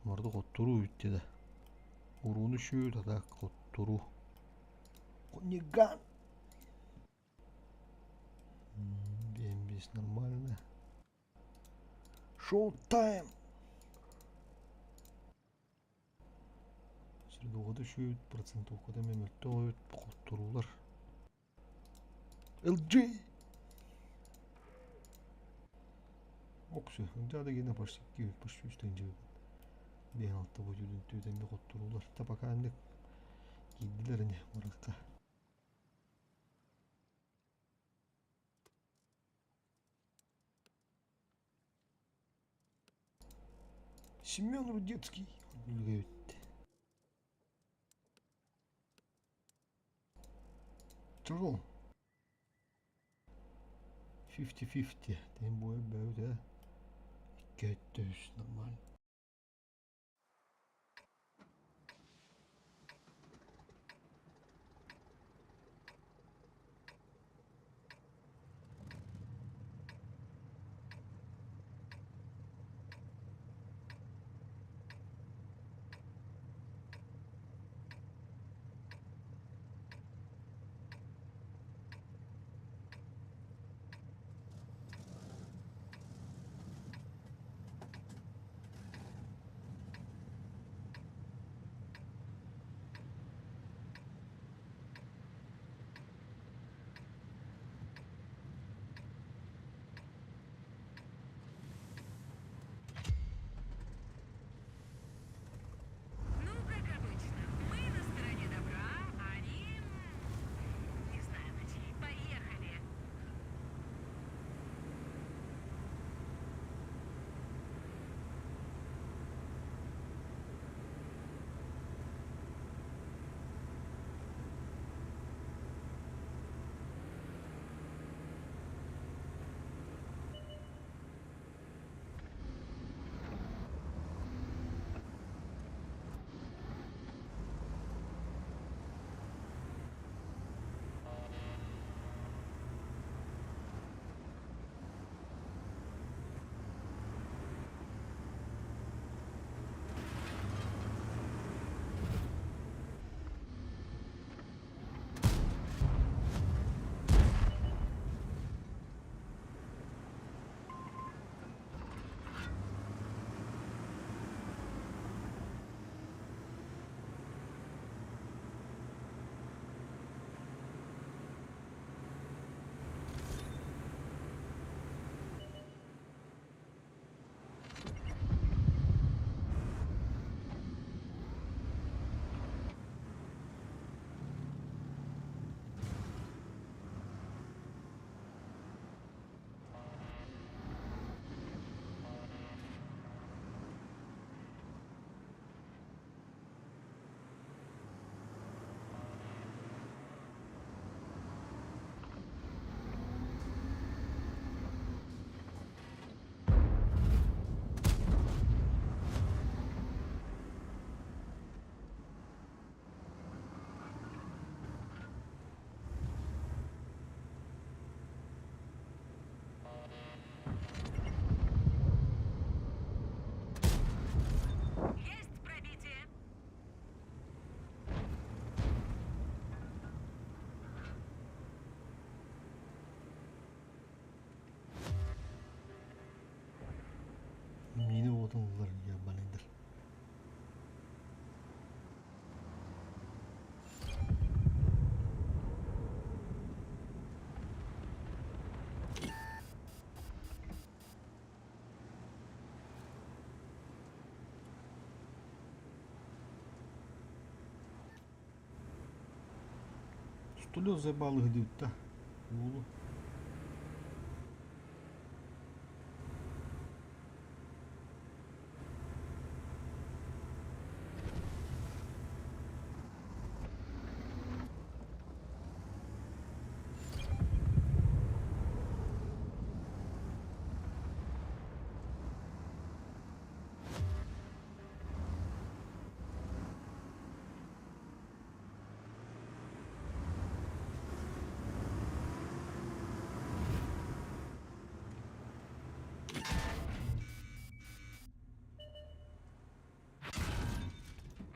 Marda kotturu ütte de. Urunu şu da kotturu. Кониган. BMBS нормально. Шоу тайм. Средовода шөйт, процент оқыда мен өтті ойт, құттырулар. LG. Оксы, жады гене почти 2-3 тен жебет. Бен алты бой жүдін төден бе құттырулар. Тапака әндік кейділер әне мараққа. Семен Рудецкий. Үлгі өтті. Чағыл. 50-50. Тен бойы бәуді. 2 нормально. отынлар ябалыдыр. Стульо заебало где-то. Улу.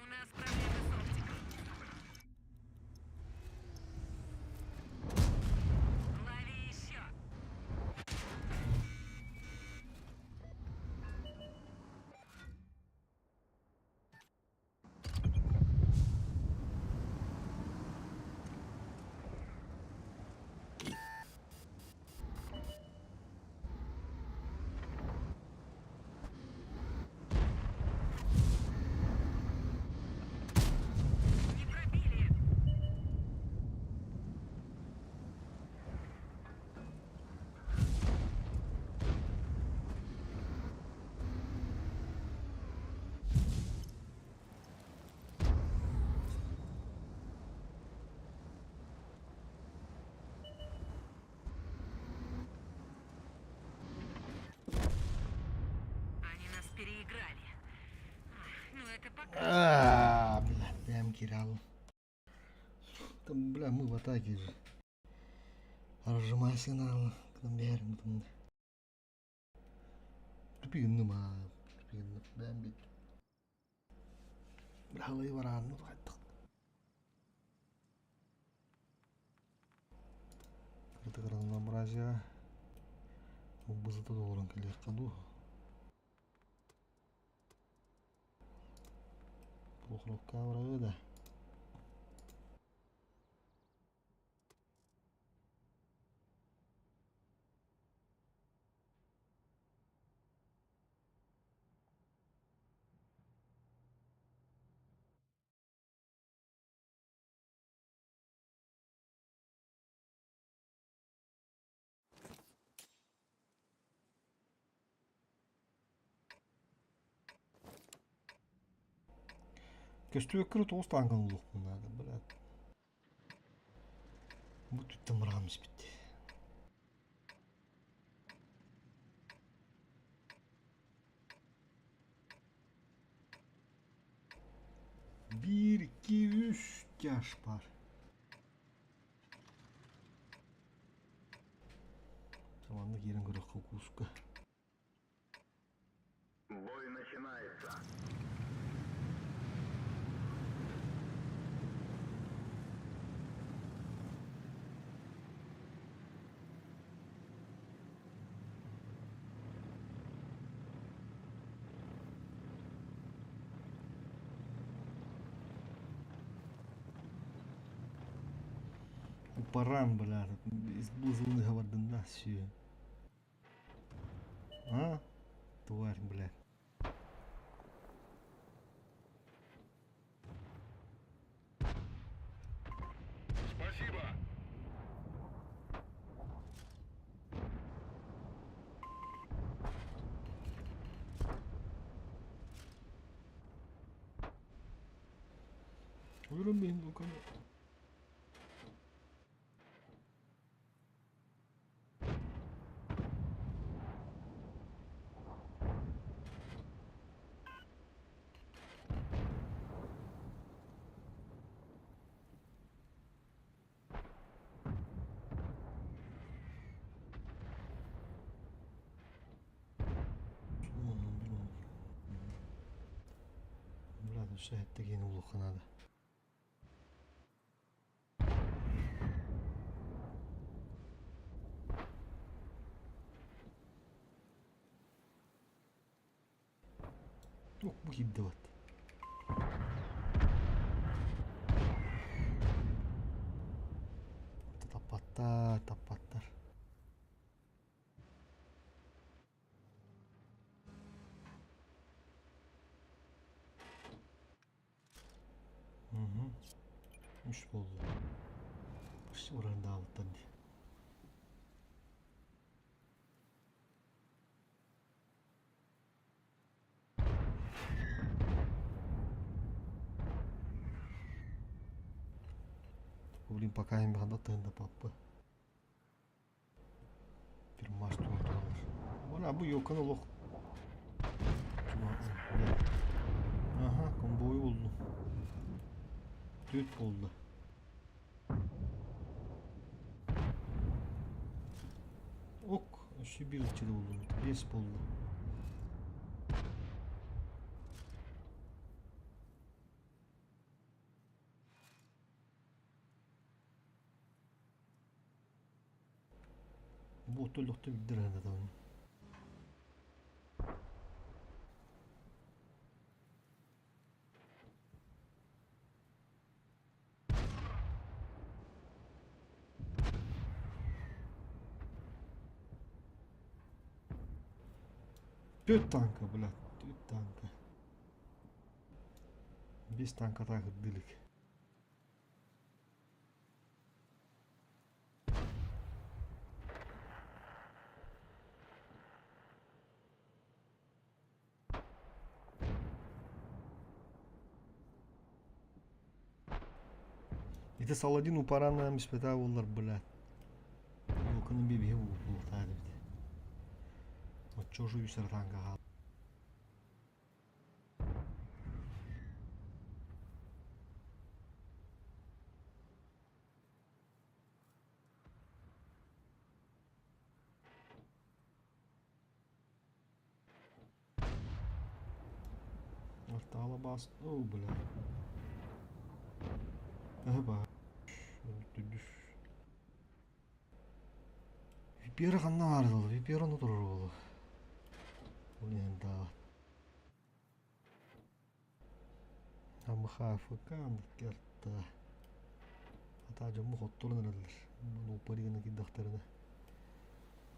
У нас проблемы с оптикой. Лови еще. Не пробили. Они нас переиграли. Ну это пока. Бля, прям кирал. Там, бля, мы в атаке же. Разжимайся на там бәрін там. Тупигінні ма. Тупигінні бәм бет. Бля, алай баранны қайттық. Кірді қырғыннан бұража. Бұзыты да орын келер қаду. Бұқылыққа бұрағы да. Көстүбеккір тоғыстан қылылық бұнады, біләд. Бұл түтті мұрамыз бітті. Bir, iki, üç yaş var. Zamanlık yerin kırık kokuska. Бой начинается. Паран, бля, из близлых водна все. А? Тварь, бля. Спасибо. Выруби, ну-ка. Бля, ну все, это такие улуха надо. Yok bu hidde var. Tapattar. Hı hı. Üç oldu. Başta oranı da aldı diye. Блин, пока им надо тында папа. Bir maç durdurulur. Bana bu yokan oluk. Aha, komboyu buldum. Düt buldu. Ok, şu bir içinde buldum. Bes buldu. Bu otellukta bir direne de oyun. Düt tanka bulat. Düt tanka. Biz tanka takıldık. Это Саладин у парана миспета воллар, блядь. Yokanın bebeği bu tarifte. O çocuğu yusardan kahal. Ortağla bastı. Oh blядь. Aha bak. Düdüş. Vipera kanna vardı oğlum. Vipera ne durur oğlum. Bu ne daha. Ama hafı kandık geldi. Hatta camı hottorun herhalde. Bunu uparıyla ki daktarına.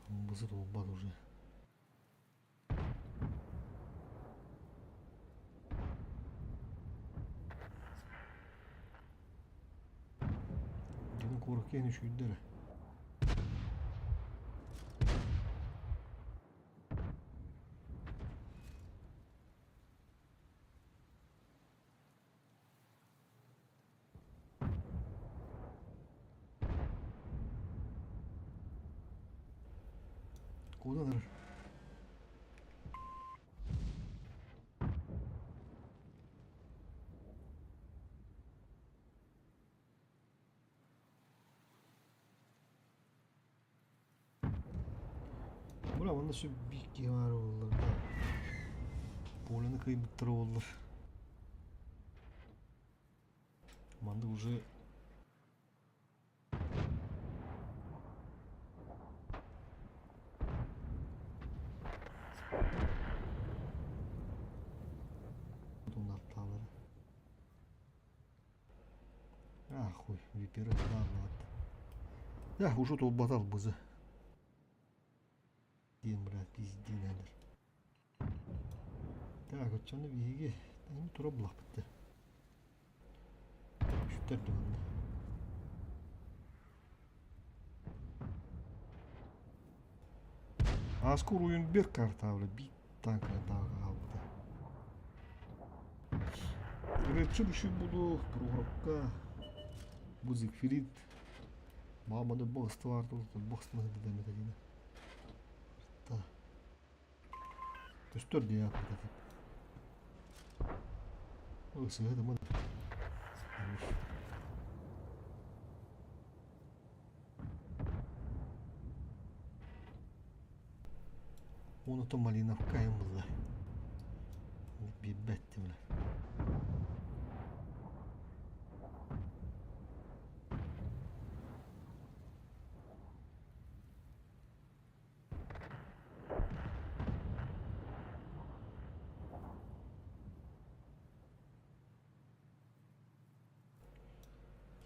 Basit olmaz уже. Dedim korkuyan iş gündere. Kodalar. Bura bunda şu bir var oğlum. Полины кыймыттыр олар. Манда уже Дунатталары. Ахуй, випера ладно. Да, уже тут батал бызы. Дин, брат, пиздин әлер. Так, отчаны биеге. Тәйім тұра бұлақ бітті. Шүттер дұғанды. Аскур ойын бір картавлы. Бит танка дағы алды. Ретші бүшін бұду. Проғырыққа. Bu Зигфрид. Мамады бұғысты варды. Бұғыстың ғыды дәмеді дейіні. Төстөр дей апыды деп. Сığdı mı? Unuttum Malinovka'yım bunlar. Bir bettimler.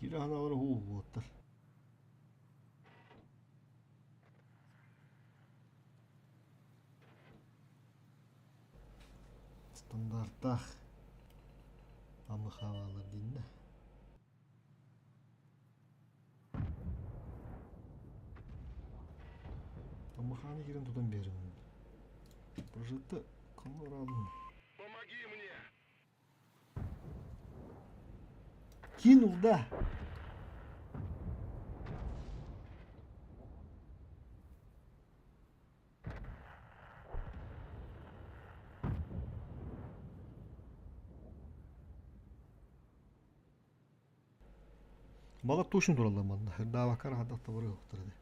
Silahları huuvuuttar. Standartta amı havalı dinle. Амыханы кирен тудан берем. Прожитты кымыр алдым. Помоги мне! Кинул, да. Бала точно туралламан. Да, вакар хадда тавры оқтырды.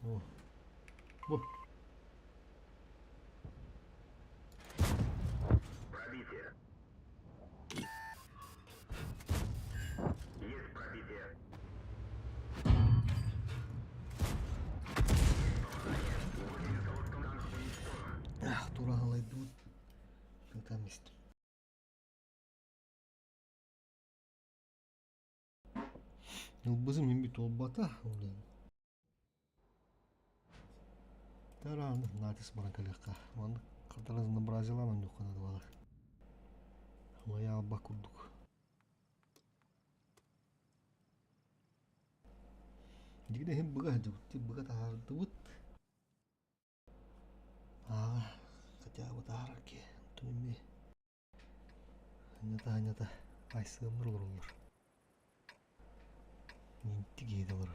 О. О. Пробитие. Есть пробитие. Ах, туралай тут. Там есть. Yıldızım bir tolbata oluyor. Tarağını natis bırakılırka. Onu kadar Brazilya'nın yok kanadı var. Ama ya bakurduk. Jadi hem bıga hadi bıga tahardı but. Ah, kaca bu taharak ki. Tumi. Hanya ta ay sığımır olur. Ninti giydi olur.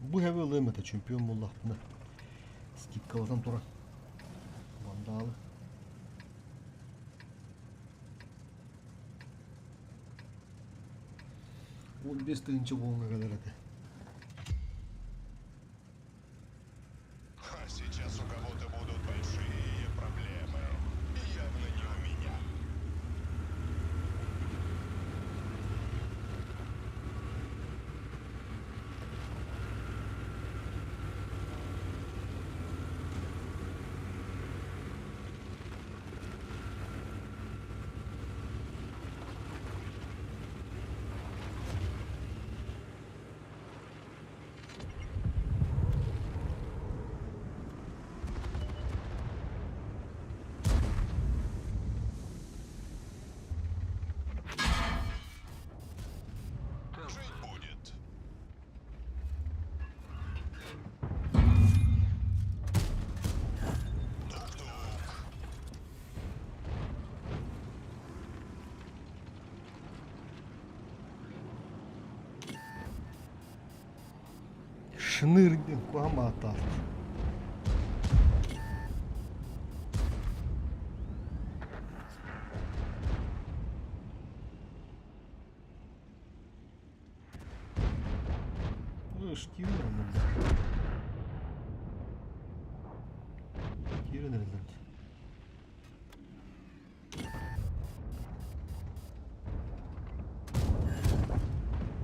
Bu heve ılığımete çempiyon bullah buna. Skip kalatan tura. Vandalı. Он без тынча волны kadar. Ха, сейчас у кого-то будут большие проблемы. И явно не у меня. Жить будет. Тук-тук. Şınırdı kuama atar. Штиры мында. Кире nereden?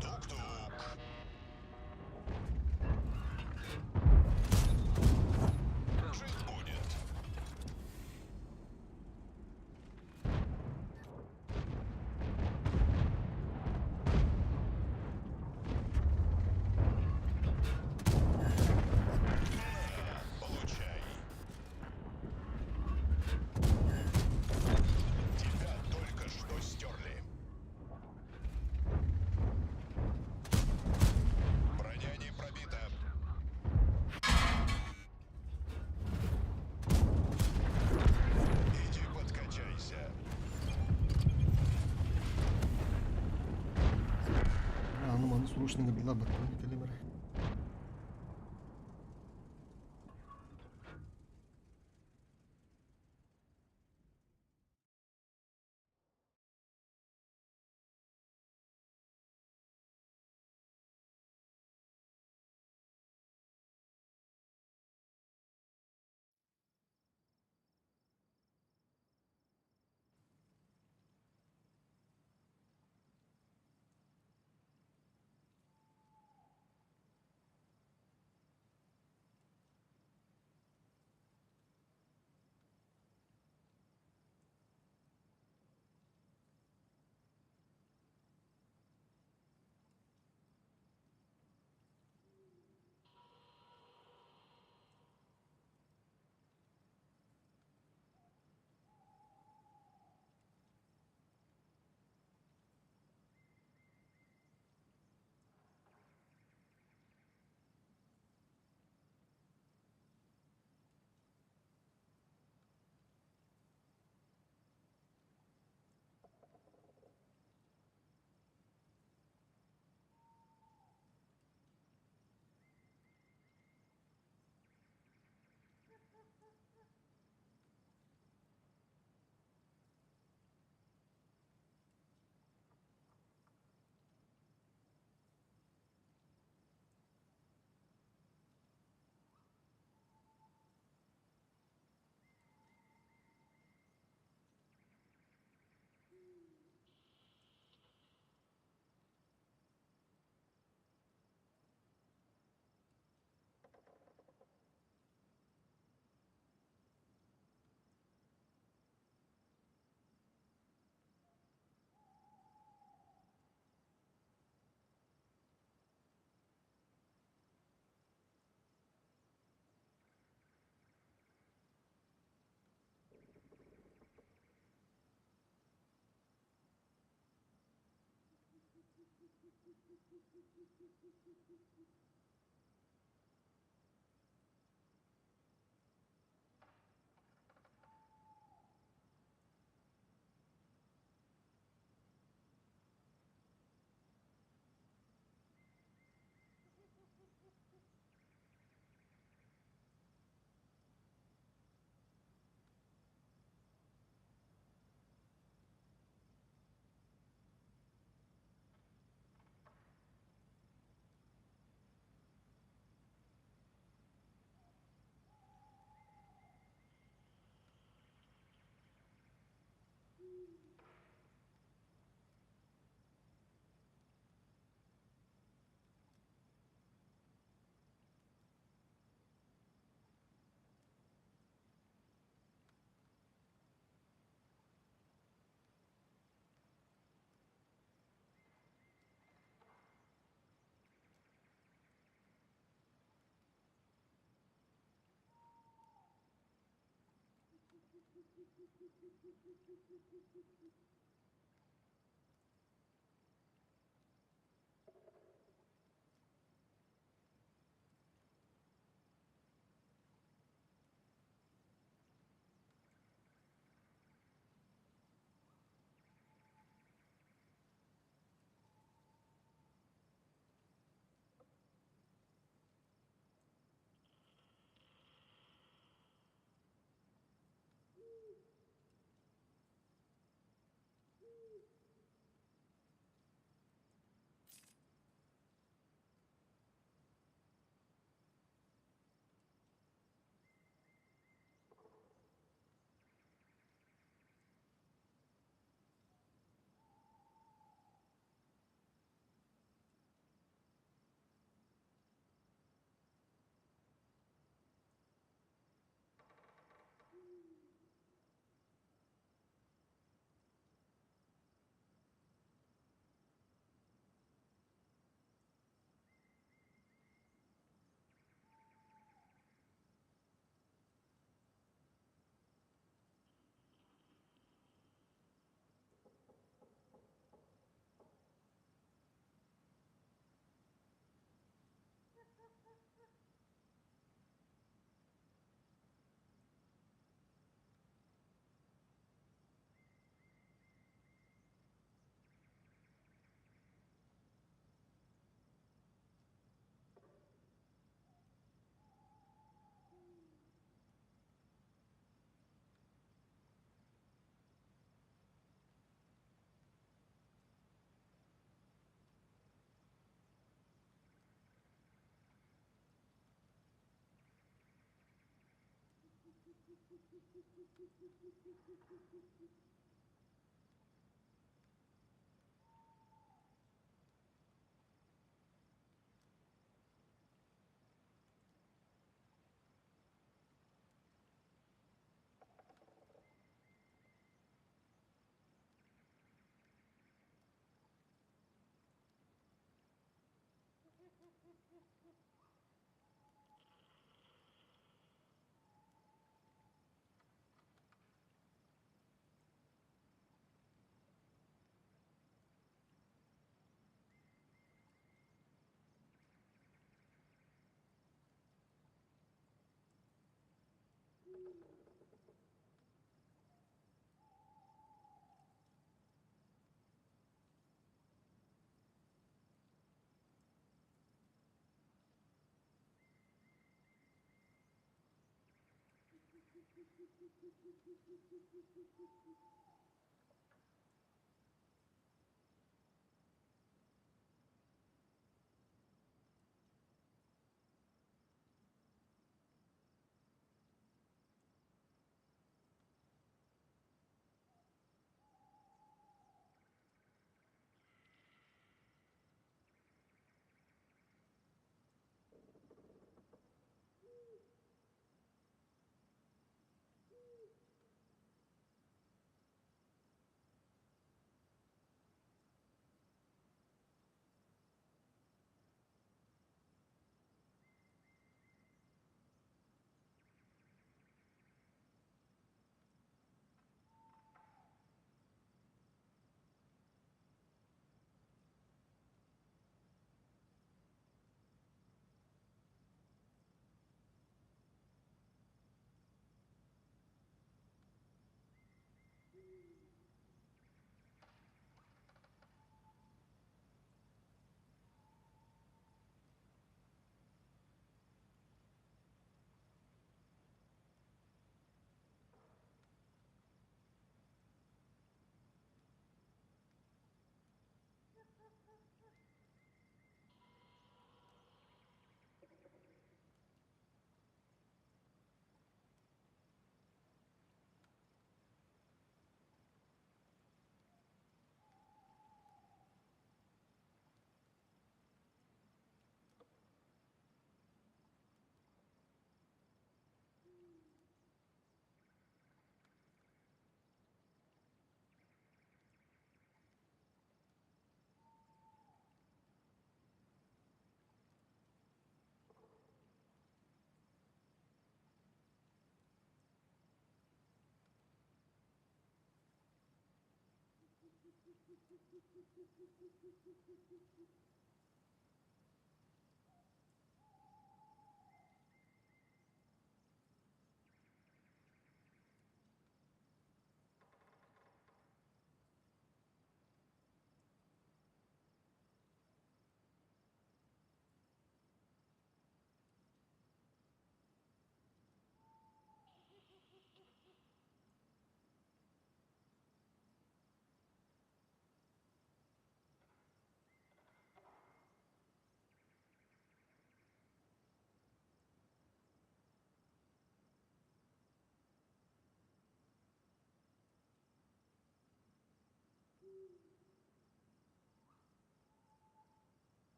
Тук-тук. Жить будет. Получай. Тебя только что стерли. Броня не пробита. Иди подкачайся. Anlamanı soruşturma bir la bakın kelimere.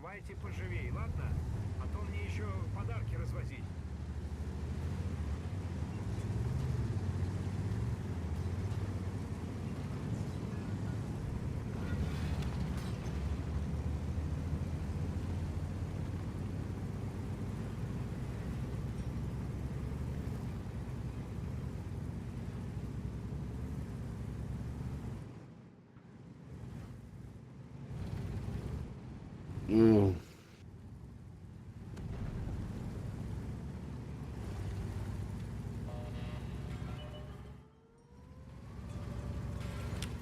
Давайте поживей, ладно? А то мне еще подарки развозить.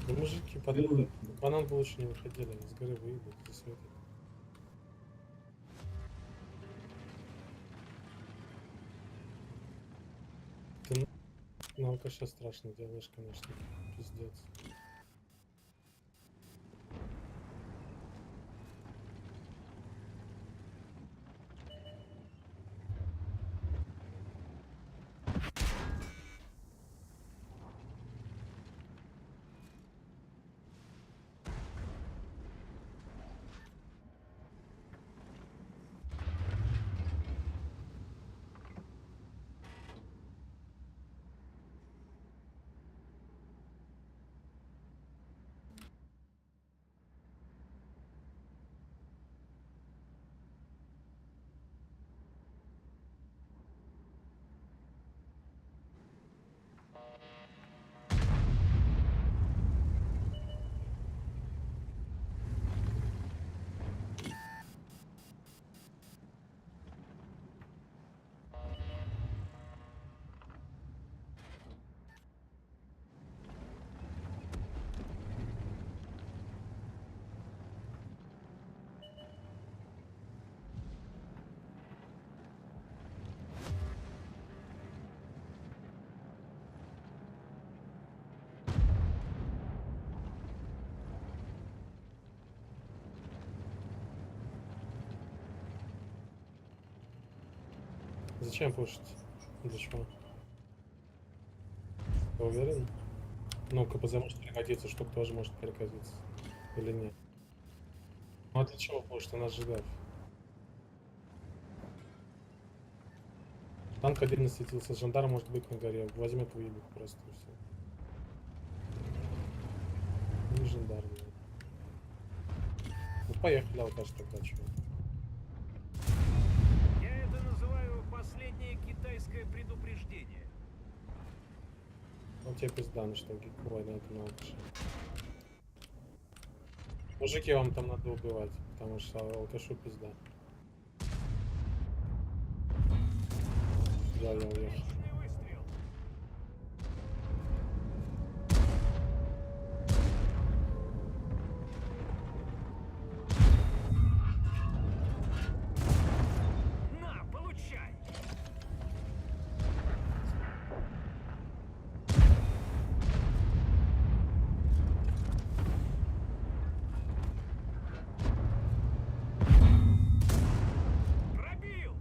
Да мужики, подъедут. Банан бы лучше не выходили, они с горы выйдут, засветят. Ты на алкаша страшно делаешь, конечно. Пиздец. Зачем пушить? Для чего? Ты уверен? Ну, КПЗ может пригодиться, штук тоже может пригодиться. Или нет? Ну а для чего пушить? У нас же гаф. Танк один насветился, жандарм может быть на горе. Возьмет выебет просто и все. Не жандарм. Нет. Ну поехали, алкаш тогда, чего? Я это называю последнее китайское предупреждение. Ну тебе пизда, что гикбой на это алкаша. Мужики, вам там надо убивать, потому что алкашу пизда. Да, я уехал. Отличный выстрел. На, получай. Пробил.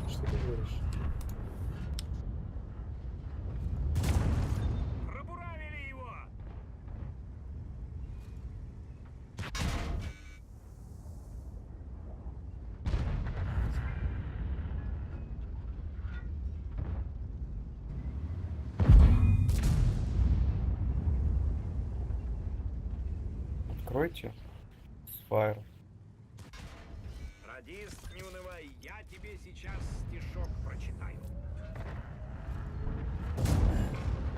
Что ты говоришь? Пробуравили его. Откройте Spire. Радист, не унывай, я тебе сейчас стишок прочитаю.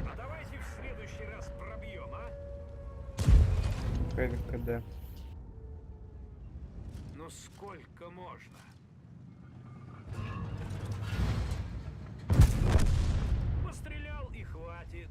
А давайте в следующий раз пробьем, а? Хэви КД. Ну сколько можно? Пострелял и хватит.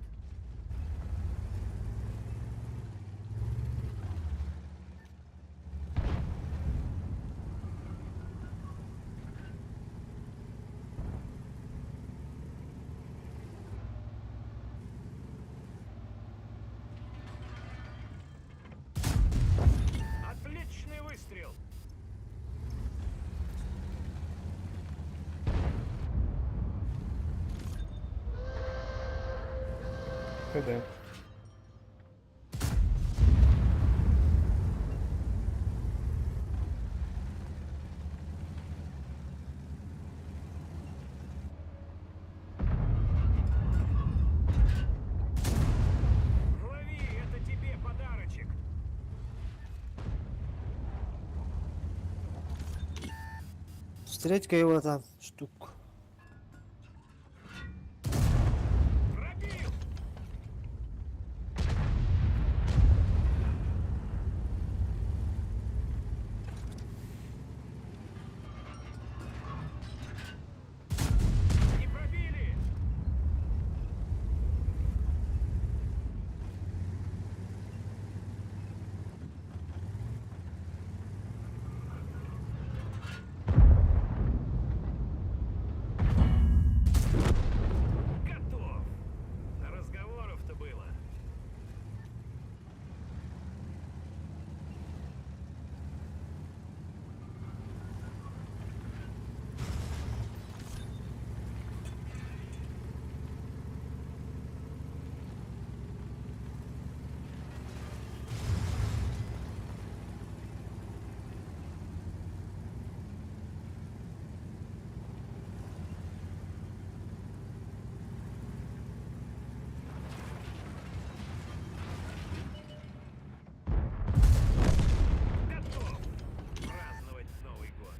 Отличный выстрел. КД. Лови, это тебе подарочек. Встреть-ка его там, штуку. Пробил! Не пробили! Готов! Разговоров-то было. Готов! Праздновать Новый год.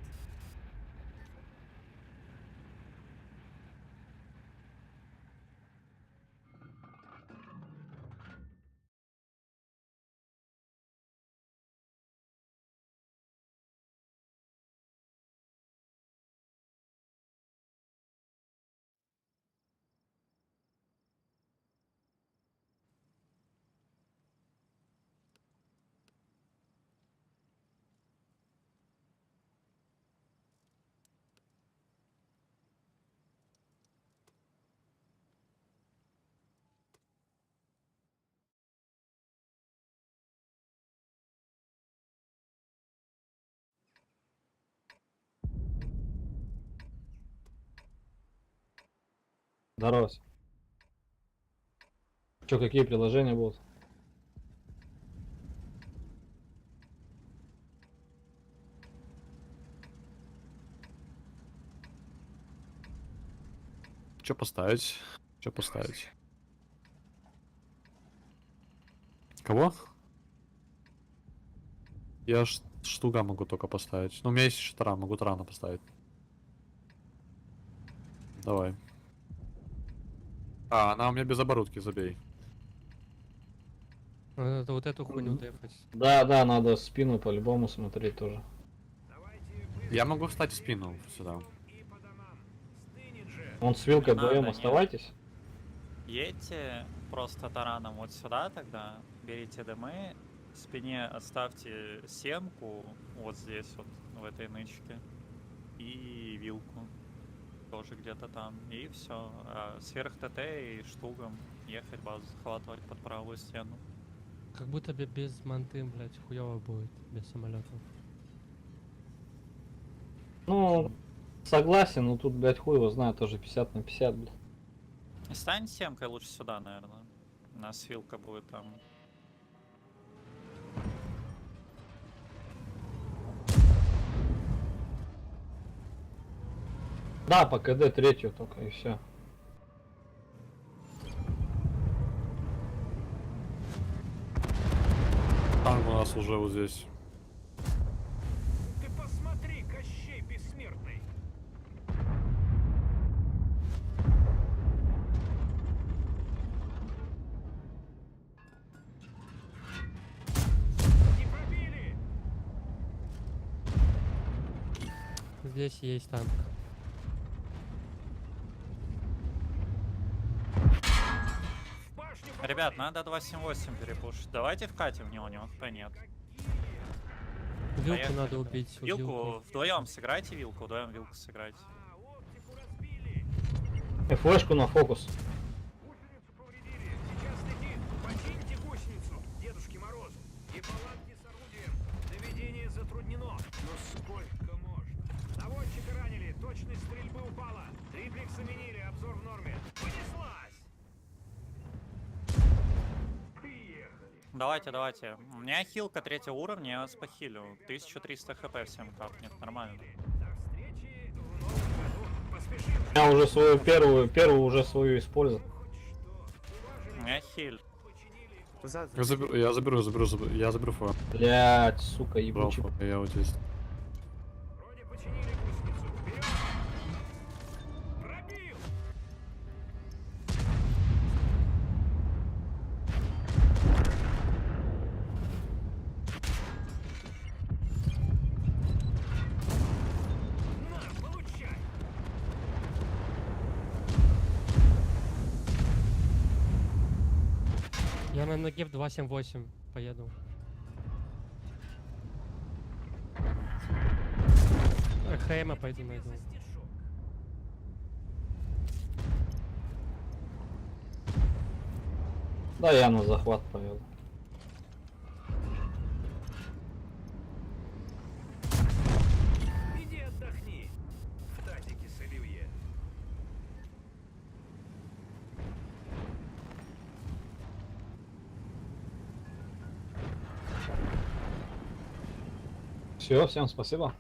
Здорово. Че, какие приложения будут? Что поставить? Что поставить? Кого? Я штука могу только поставить. Ну, у меня есть еще таран, могу тарана поставить. Давай. А, она у меня без оборудки, забей. Надо вот эту хуйню дефать. Да, да, надо спину по-любому смотреть тоже. Я могу встать в спину сюда. И по домам. Стынет же. Он с вилкой Не вдвоем надо, нет. оставайтесь. Едьте просто тараном вот сюда тогда, берите дымы, в спине оставьте семку вот здесь вот, в этой нычке, и вилку тоже где-то там, и все. А сверх ТТ и штугом ехать базу захватывать под правую стену. Как будто бы без манты, блядь, хуёво будет, без самолетов. Ну, согласен, но тут, блядь, хуй его знает, тоже 50 на 50, блядь. Стань семкой лучше сюда, наверное. У нас вилка будет там. Да, по КД третью только и все. Танк у нас уже вот здесь. Ты посмотри, Кощей бессмертный. Не пробили! Здесь есть танк. В башню Ребят, попали. надо 278 перепушить. Давайте вкатим в него, у него хп нет. Вилку Поехали. надо убить. Вилку вдвоем сыграйте вилку, вдвоем вилку сыграть. А, оптику разбили. И флешку на фокус. Гусеницу повредили. Сейчас летит. Починьте гусеницу, Дедушке Морозу. И палатки с орудием. Наведение затруднено. Но сколько можно? Наводчика ранили. Точность стрельбы упала. Триплекс заменили. Обзор в норме. Понеслась! Давайте, давайте. У меня хилка 3 уровня, я вас похилю. 1300 хп всем капнет, нормально. До встречи в новом году. Поспешим. Я уже свою первую уже свою использовал. У меня хиль. Я заберу фа. Блять, сука, ебучий. Я вот здесь. Вроде починили гусеницу. Вперед! Пробил! На, получай! Я на ноге в 278 поеду. ХМ пойду найду. Стишок. Да, я на захват повел. Иди отдохни. В тазике с оливье. Все, всем спасибо.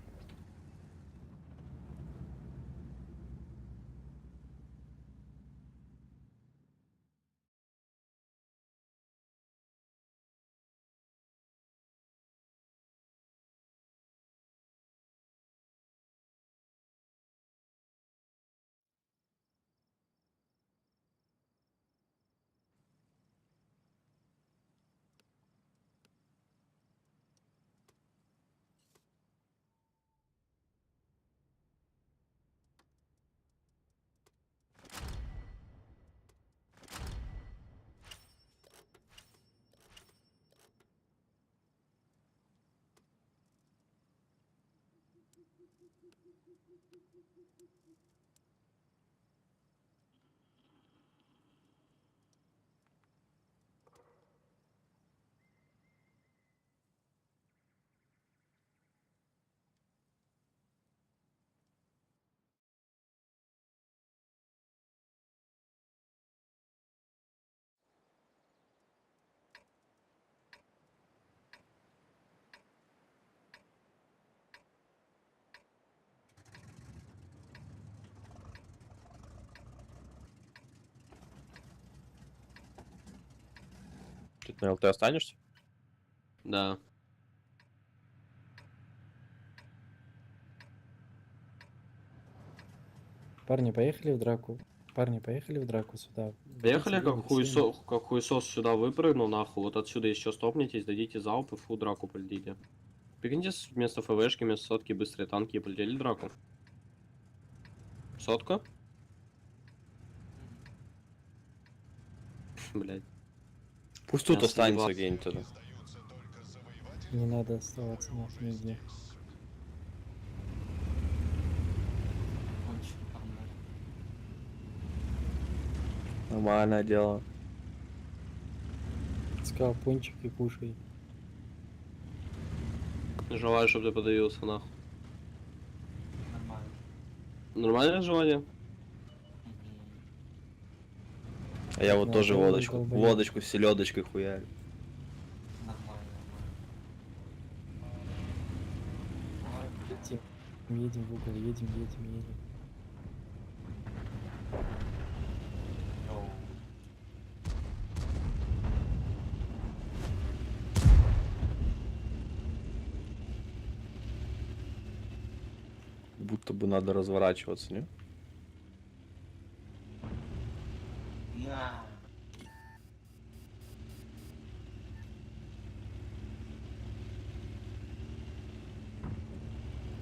Ты останешься? Да. Парни, поехали в драку. Парни, поехали в драку сюда. Поехали, как хуесос сюда выпрыгнул, нахуй. Вот отсюда еще стопнитесь, дадите залп и фу драку полетите. Прикиньте, вместо ФВшки, вместо сотки быстрые танки и полетели в драку. Сотка? Блять. Пусть тут Я останется съебал. где-нибудь тогда. Не надо оставаться нахуй нигде. Нормальное дело. Сказал пончик и кушай. Желаю, чтобы ты подавился, нахуй. Нормальное желание? А я вот Ну, тоже долбоёб, водочку. долбоёб. Водочку с селедочкой хуярю. Едем в угол, едем. Будто бы надо разворачиваться, не?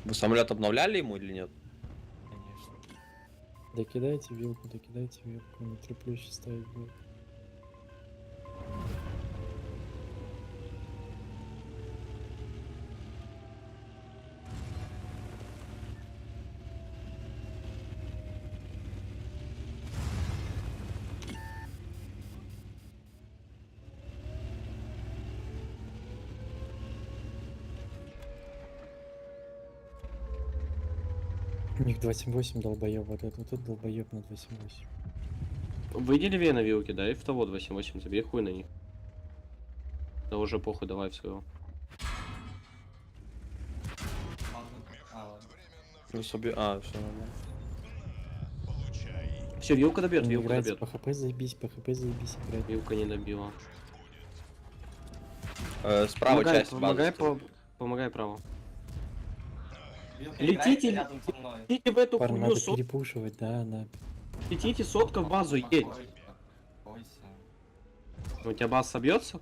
Вы самолет обновляли ему или нет? Докидайте вилку, не треплющий ставить будет. У них 278 долбоёб, вот этот долбоёб на 278. Выйди левее на вилке, да, и в того 278, забей хуй на них. Да уже похуй, давай в своего. Ну, а, все нормально. Все, вилка добьет, вилка добьет. По хп заебись играть. Вилка не добила. Справа Помогай, часть помогай, базы. помогай право. Летите в эту Пару хуйню, надо перепушивать, да, надо. летите, сотка в базу, едь. У тебя база собьется?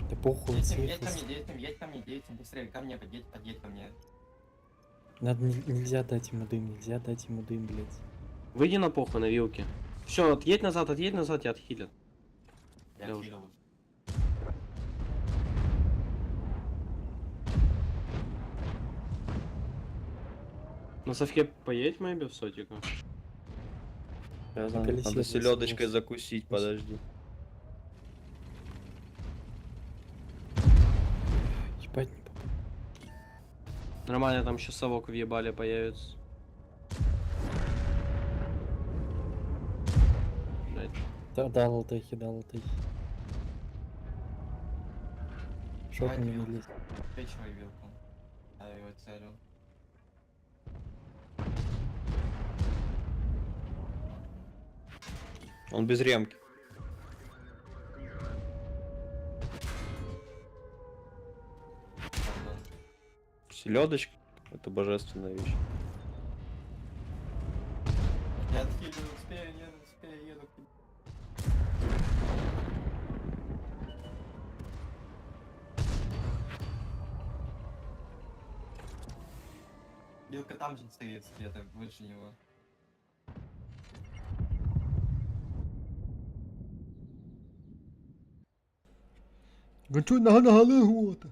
Да похуй, Едь сейф. ко мне, быстрее, ко мне, подъедь ко мне. Надо, нельзя дать ему дым, блядь. Выйди на похуй, на вилке. Все, отъедь назад, тебя отхилят. Я уже. отхилил. На совке поедь, мэйби, в сотику. Я знаю, колесе надо селедочкой засунулся. закусить, подожди. Ебать не попал. Нормально, там сейчас совок въебали появится. Блядь. Да, дал алтехи. Шок Давай мне вилку. не лезь. Печевой вилку. Я его целил. Он без ремки. Селедочка — это божественная вещь. Я отхилил, не успею, еду. Вилка там же стоит, где-то выше него. Гончой нагадали гота.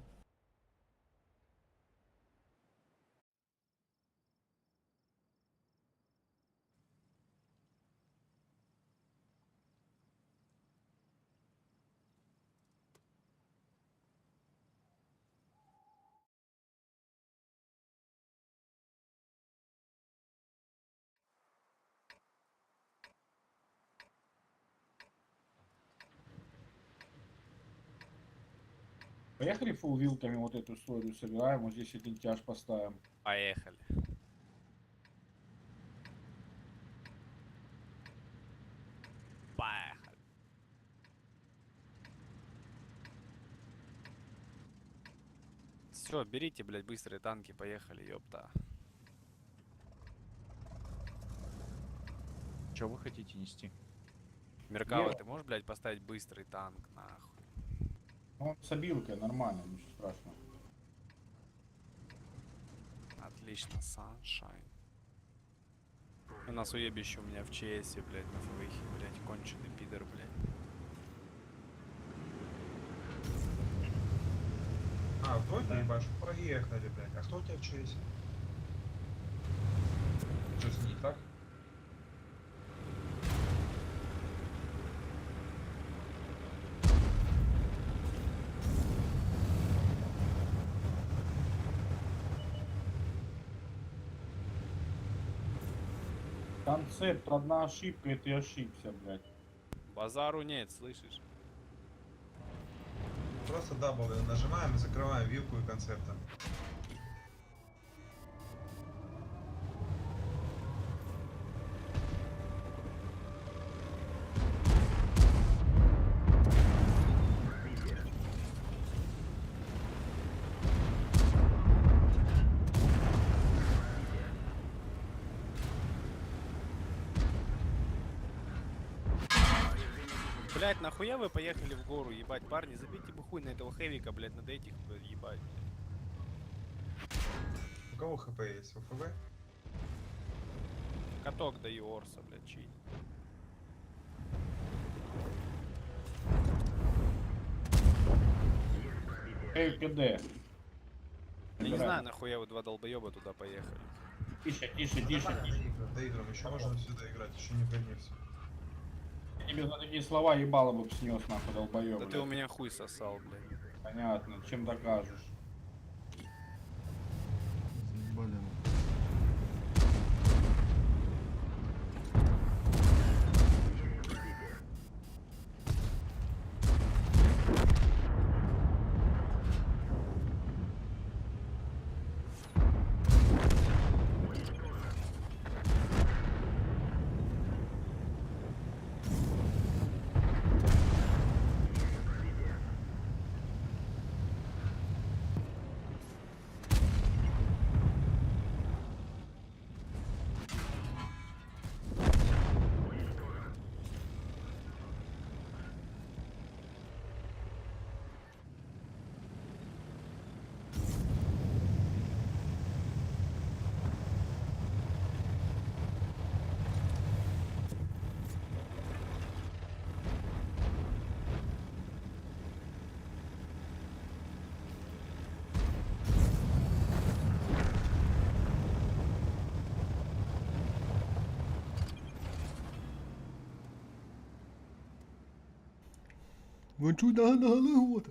Поехали фул вилками вот эту историю собираем, вот здесь один тяж поставим. Поехали. Поехали. Все, берите, блядь, быстрые танки, поехали, ёпта. Что вы хотите нести? Меркава, Я- ты можешь, блядь, поставить быстрый танк, нахуй? Ну, с обилкой нормально, ничего страшного. Отлично, Sunshine. У нас уебище у меня в ЧС, блядь, на ФВХе, блядь, конченый пидор, блядь. А, вроде ебашь, проехали, блядь. А кто у тебя в ЧС? Что-то не так? Концепт, одна ошибка, и ты ошибся, блядь. Базару нет, слышишь? Просто дабл нажимаем и закрываем вилку и концептом. Блять, нахуя вы поехали в гору, ебать, парни, забейте бы хуй на этого хэвика, блять, надо этих ебать. У кого хп есть? У ФВ? Каток даю Орса, блять, чей. Эй, КД. Я не знаю, нахуя вы два долбоеба туда поехали. Тише, тише. Доиграем, еще можно сюда играть, еще не вгонился. Я тебе за такие слова ебало бы снес, нахуй, долбоёб, Да ты у меня хуй сосал, блядь. Понятно, чем докажешь? Заебали. Вон сюда на вот.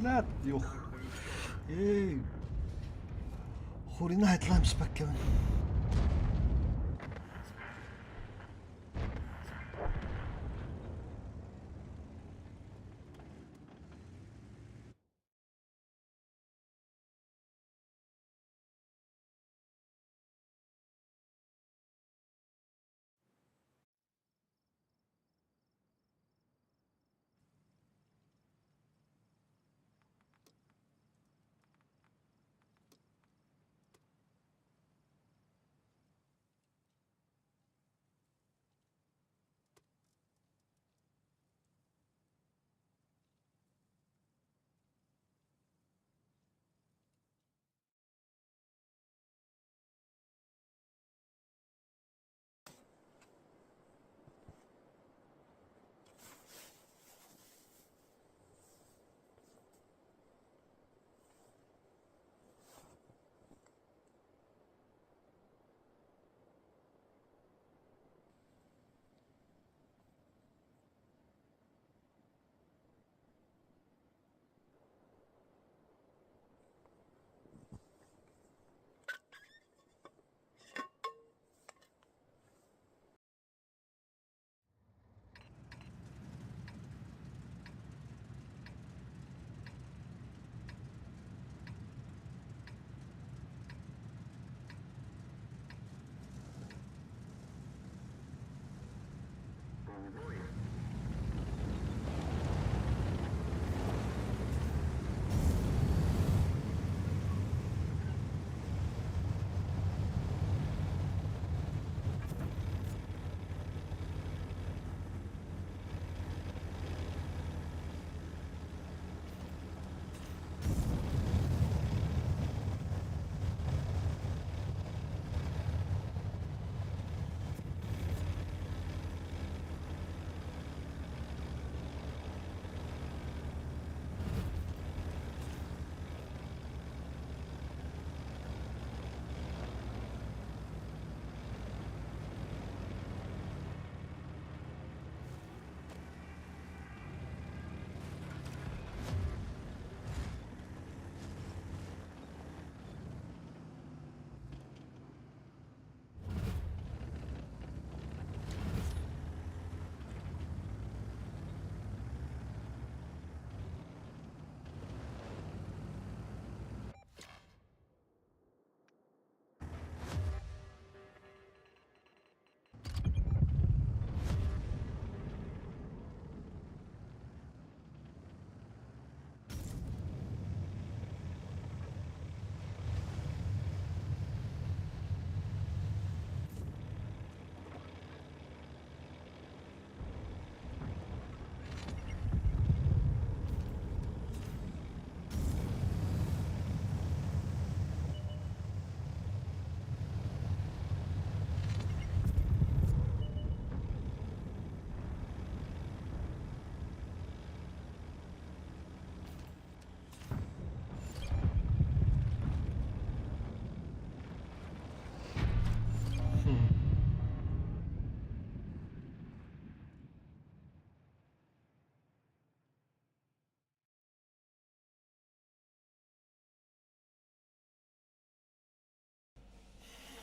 لا يخ ايه خورينا هيطلع مش بك كمان.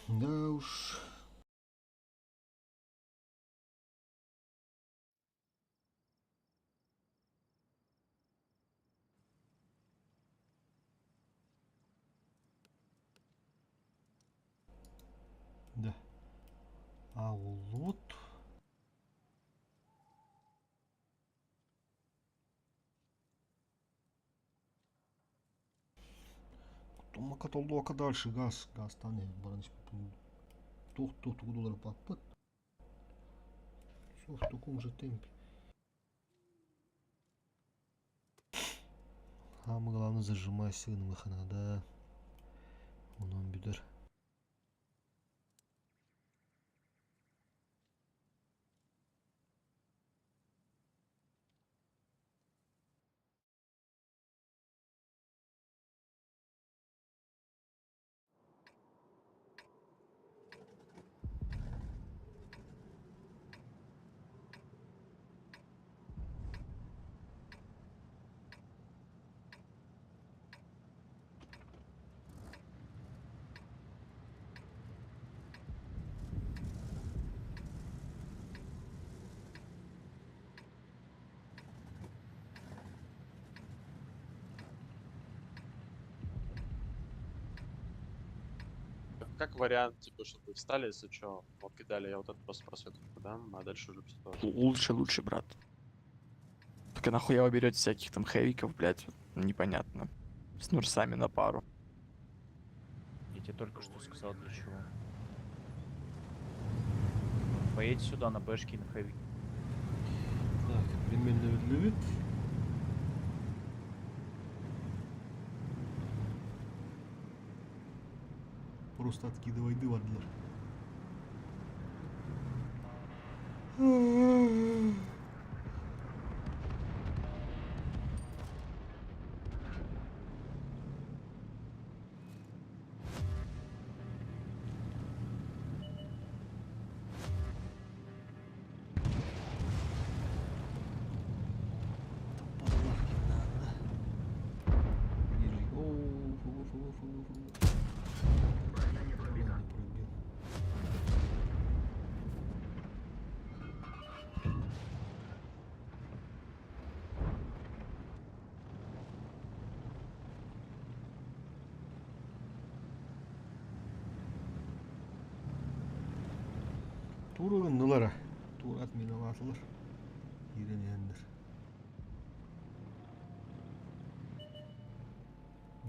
Да уж. Да. А вот. Тумма katoldu o kadar şu gaz. Gaz tane. Barış. Тух долларов подпад. Все в таком же темпе. Самое главное зажимай сильно выхода, да. Ondan bilir. как вариант, типа, чтобы вы встали, если что, вот кидали, я вот это просто просветку дам, а дальше уже все тоже. Лучше, брат. Только нахуя вы берете всяких там хэвиков, блядь, непонятно. С нурсами на пару. Я тебе только что сказал для чего. Поедь сюда на бэшки и на хэви. Так, примерно выглядит. Просто откидывай дывадлер. Tuğrulundular ha. Tuğ atmayla atılır. Yirenenler.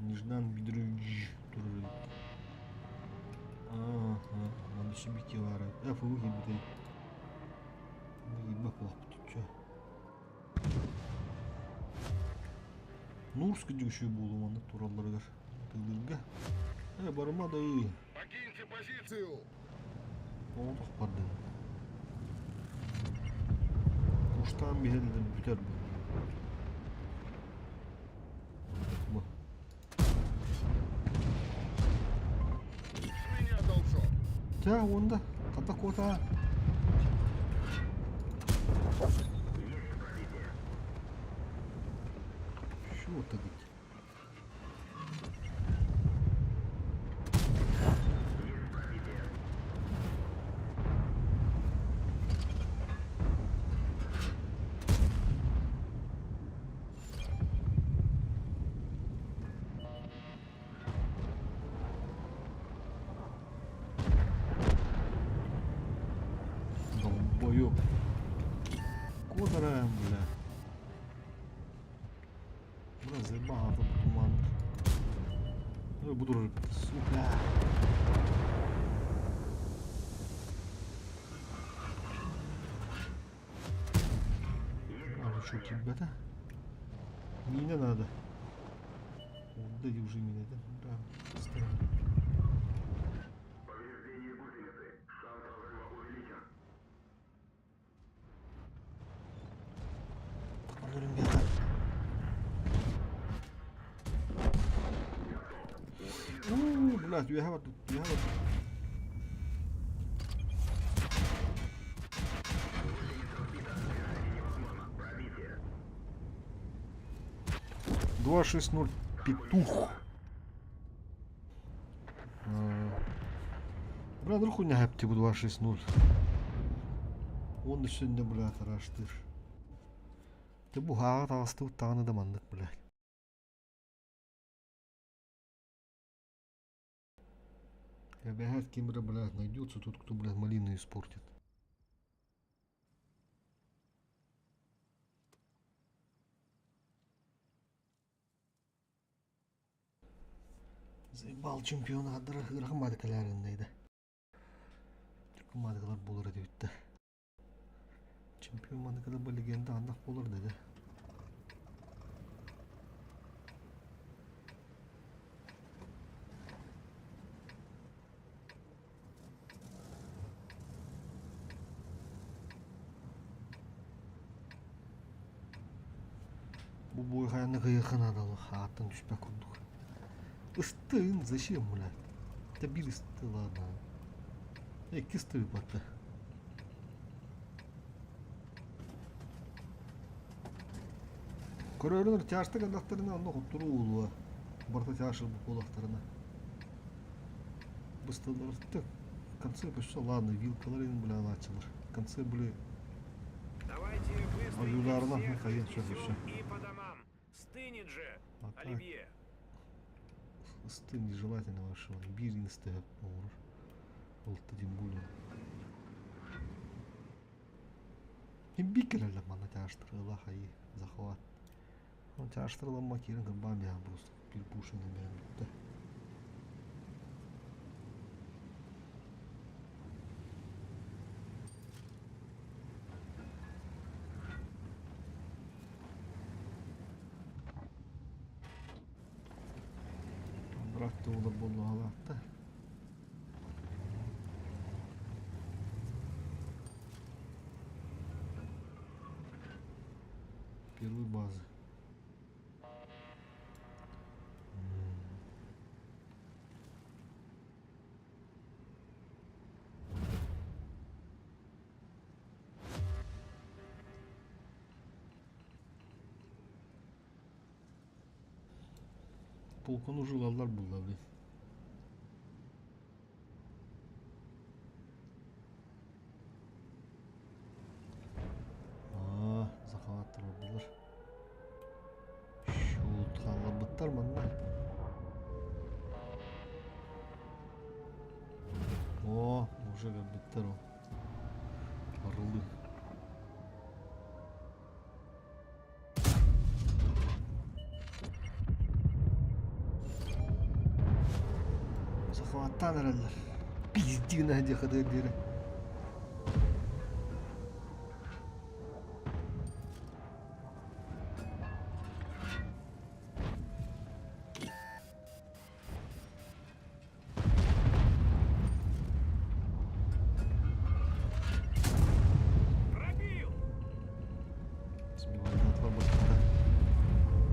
Неждан Бидрюдж. Туры. Ага. Надо шибики варать. Фуги битей. Ебак лапты. Чё? Нурска дюші болу маны туралларгар. Тылдырга. Барыма да үй. Покиньте позицию! Олдық барды. Уштан бейден бүтер бұл. Меня должок! Да, онда. Қата кота. Что-то ведь. Долбоёб. Кодaraем, бля. Бля, заебал, это туман. Ну, буду уже, сука. А, что тебя-то? Меня надо. Вот дай уже меня, да? Да, ставим. Повреждение гусеницы. Шанс разрыва увеличен. Ребята. Блядь, я вот тут, я вот. Пробитие. 260 петух. Бля, вдруг у меня гепти bu 260. Onun üstünde bля araştır. De bu hağa tağıstı tağını da mandık bля. Бегать кемера, блядь, найдется тот, кто, блядь, малину испортит. Заебал чемпиона рахмадыкаларындайды. Рахмадыкалар болыр дебитти. Чемпион мадыкада легенда андак болыр деди. Bu boyğanı kıyıkın adalı hatın düşpek olduk. Istığın zачем, блядь? Да bir ıstığı ладно. İki ıstığı battı. Көрөрүнөр тяжты кандактарына аны хуттуру улуа. Барта тяжы bu kulaklarına. Быстылырды. Концы почти ладно, вилкаларын бля началыр. Концы были. Давайте быстренько Аюларына всех кайын все. и по домам. Стынет же, А так. Оливье. Исты нежелательно вашего. Бир инсты olur. Oldu tем более. Бикерля мана чаштырыла хай захват. Он чаштырыла макирин гамбами просто перепушены да. Бıraktı olur bunu Allah'ta. Первой базы. Полкон ужылалар булды abi. Захваттар булар. Шут халабыттар мында. О, уже габыттар о. Арылды. Захваттан аралар. Пиздина где ходы бери.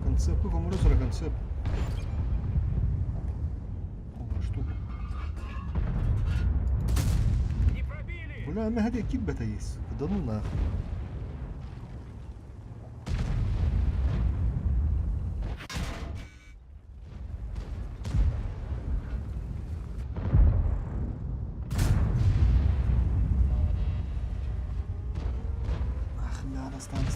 Концепт, ну кому разора концепт. О, штука. Бля, ما هذه أكيد بتايس. ده نونا. Ах, لا استنى.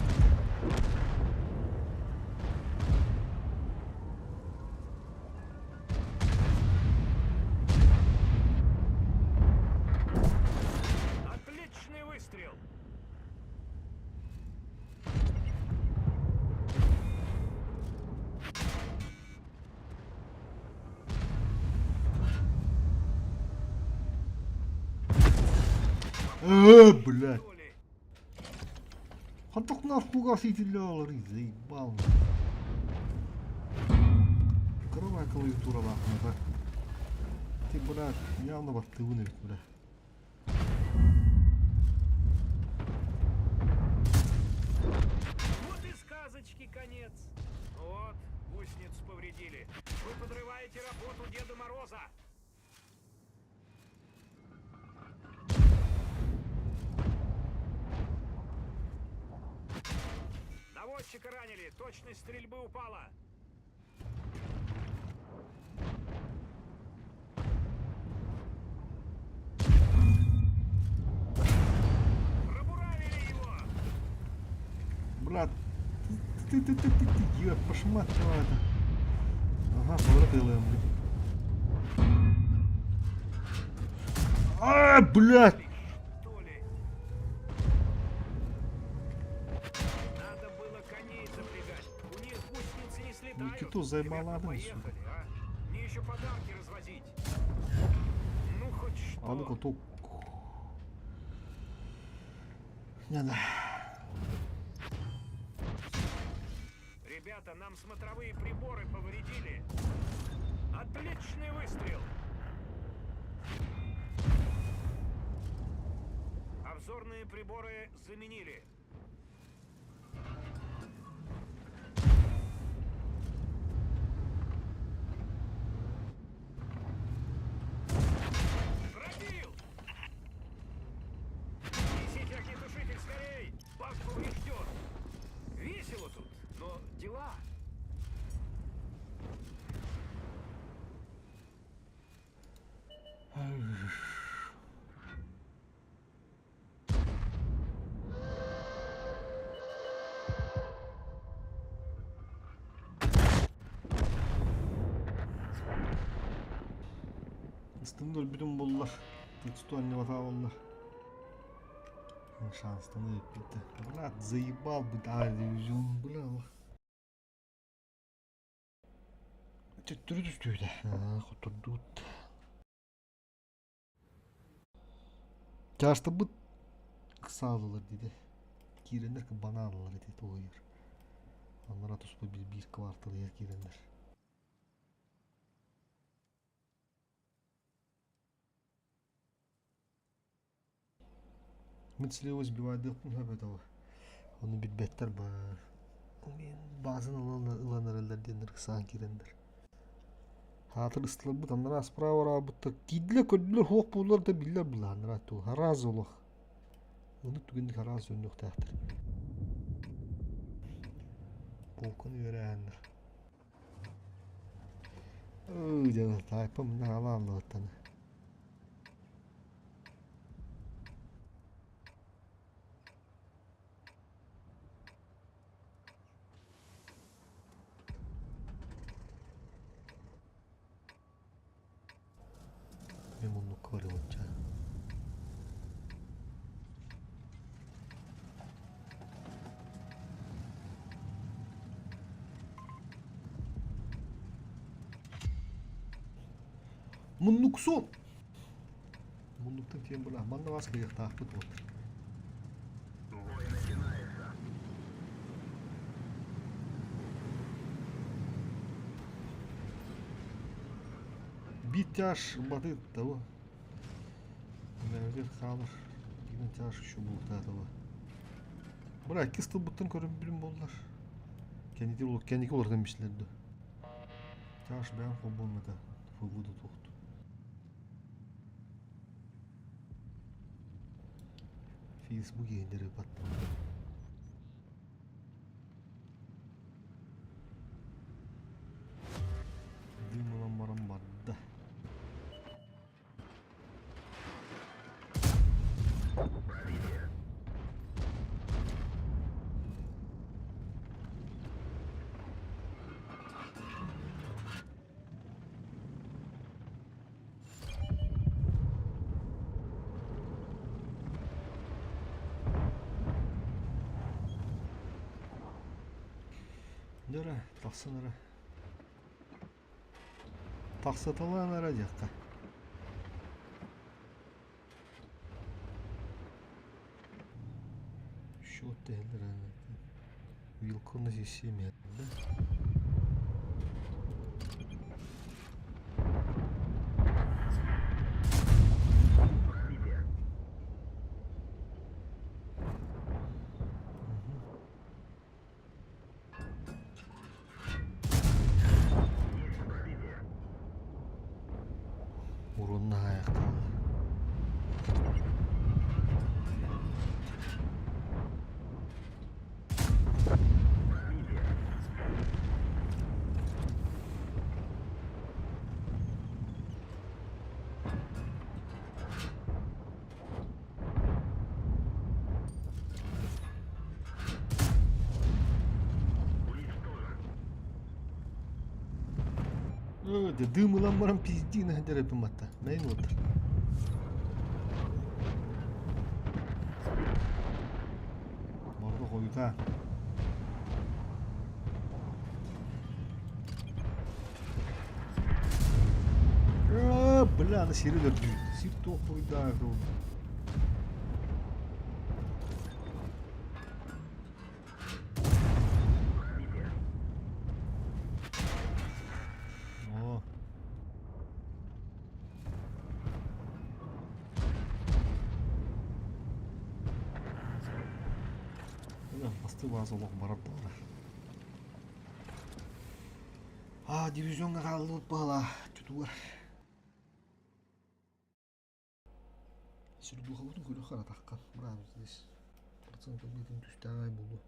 Блядь. Ханток нахуй гасить лялары, заебал. Кровая клавиатура нахуй, да. Ты, блядь, явно вас ты вынырт, блядь. Вот и сказочки конец. Вот, гусеницу повредили. Вы подрываете работу Деда Мороза. Наводчика ранили, точность стрельбы упала. Пробуравили его. Брат, ты, еб, пошмат, это. Ага, поворотилаем, блядь. А, блядь! Никиту заебала, да, сука. Мне еще подарки развозить. Ну хоть что. А ну-ка, то... Не надо. Ребята, нам смотровые приборы повредили. Отличный выстрел. Обзорные приборы заменили. Пробил! Несите огнетушитель скорей! Бак поврежден. Весело тут, но дела. Üstümde bütün bollar Текстуальный ватаваллар. Шанстаны өтпейді. Брат, заебал бы, дивизион, бля. Түрі түстүйді. Құтырдуд. Жашты бұд қыса алылыр дейді. Кирендер кі бана алылыр дейді ойыр. Анлара тұспы бір квартал ер кирендер. Митслево сбивает дыхпун этого. Он битбеттер ба. Мен базын ыланырылдар денер кысан кирендер. Хатыр ыстылы бұд, анлара справа рабыттыр. Кидле көділер хоқ болар да биллер бұла анлара тұл. Хараз олық. Оны түгендік хараз өнлік тәқтір. Полкын өре әндір. Жаңа тайпы мұнда аланлы өттені. Мен мұны көрі өтчі. Мұнлық сон! Мұнлықтың тем бұла. Манда басқа еқта ақпыт отыр. Bir taş batı tava. Nerede kalır? Bir taş şu bu tava. Bırak kıstık butun körün bilim bollar. Kendi olurdanmişlerdi. Taş ben futbolmadı. Futbolda toxtu. Facebook yayınları battı. Dim olan baran vardı. Нера, тақсыныры. Тақсаталан ара жаққа. Шот дәлдір әні. Вилконы зесеме. Урынна аяқталды. Дым ламбарам пизди на дерепимата. Нейн отыр. Морды қойға. Бля, ана серілер дүйді. Сир тоқ қойда ағыл. Базалық барып бала. Дивизионға қалып бала. Түтуар. Сүрді қауытын көлі қара таққан. Бұрам здесь. Процентов бетін түсті ағай болу.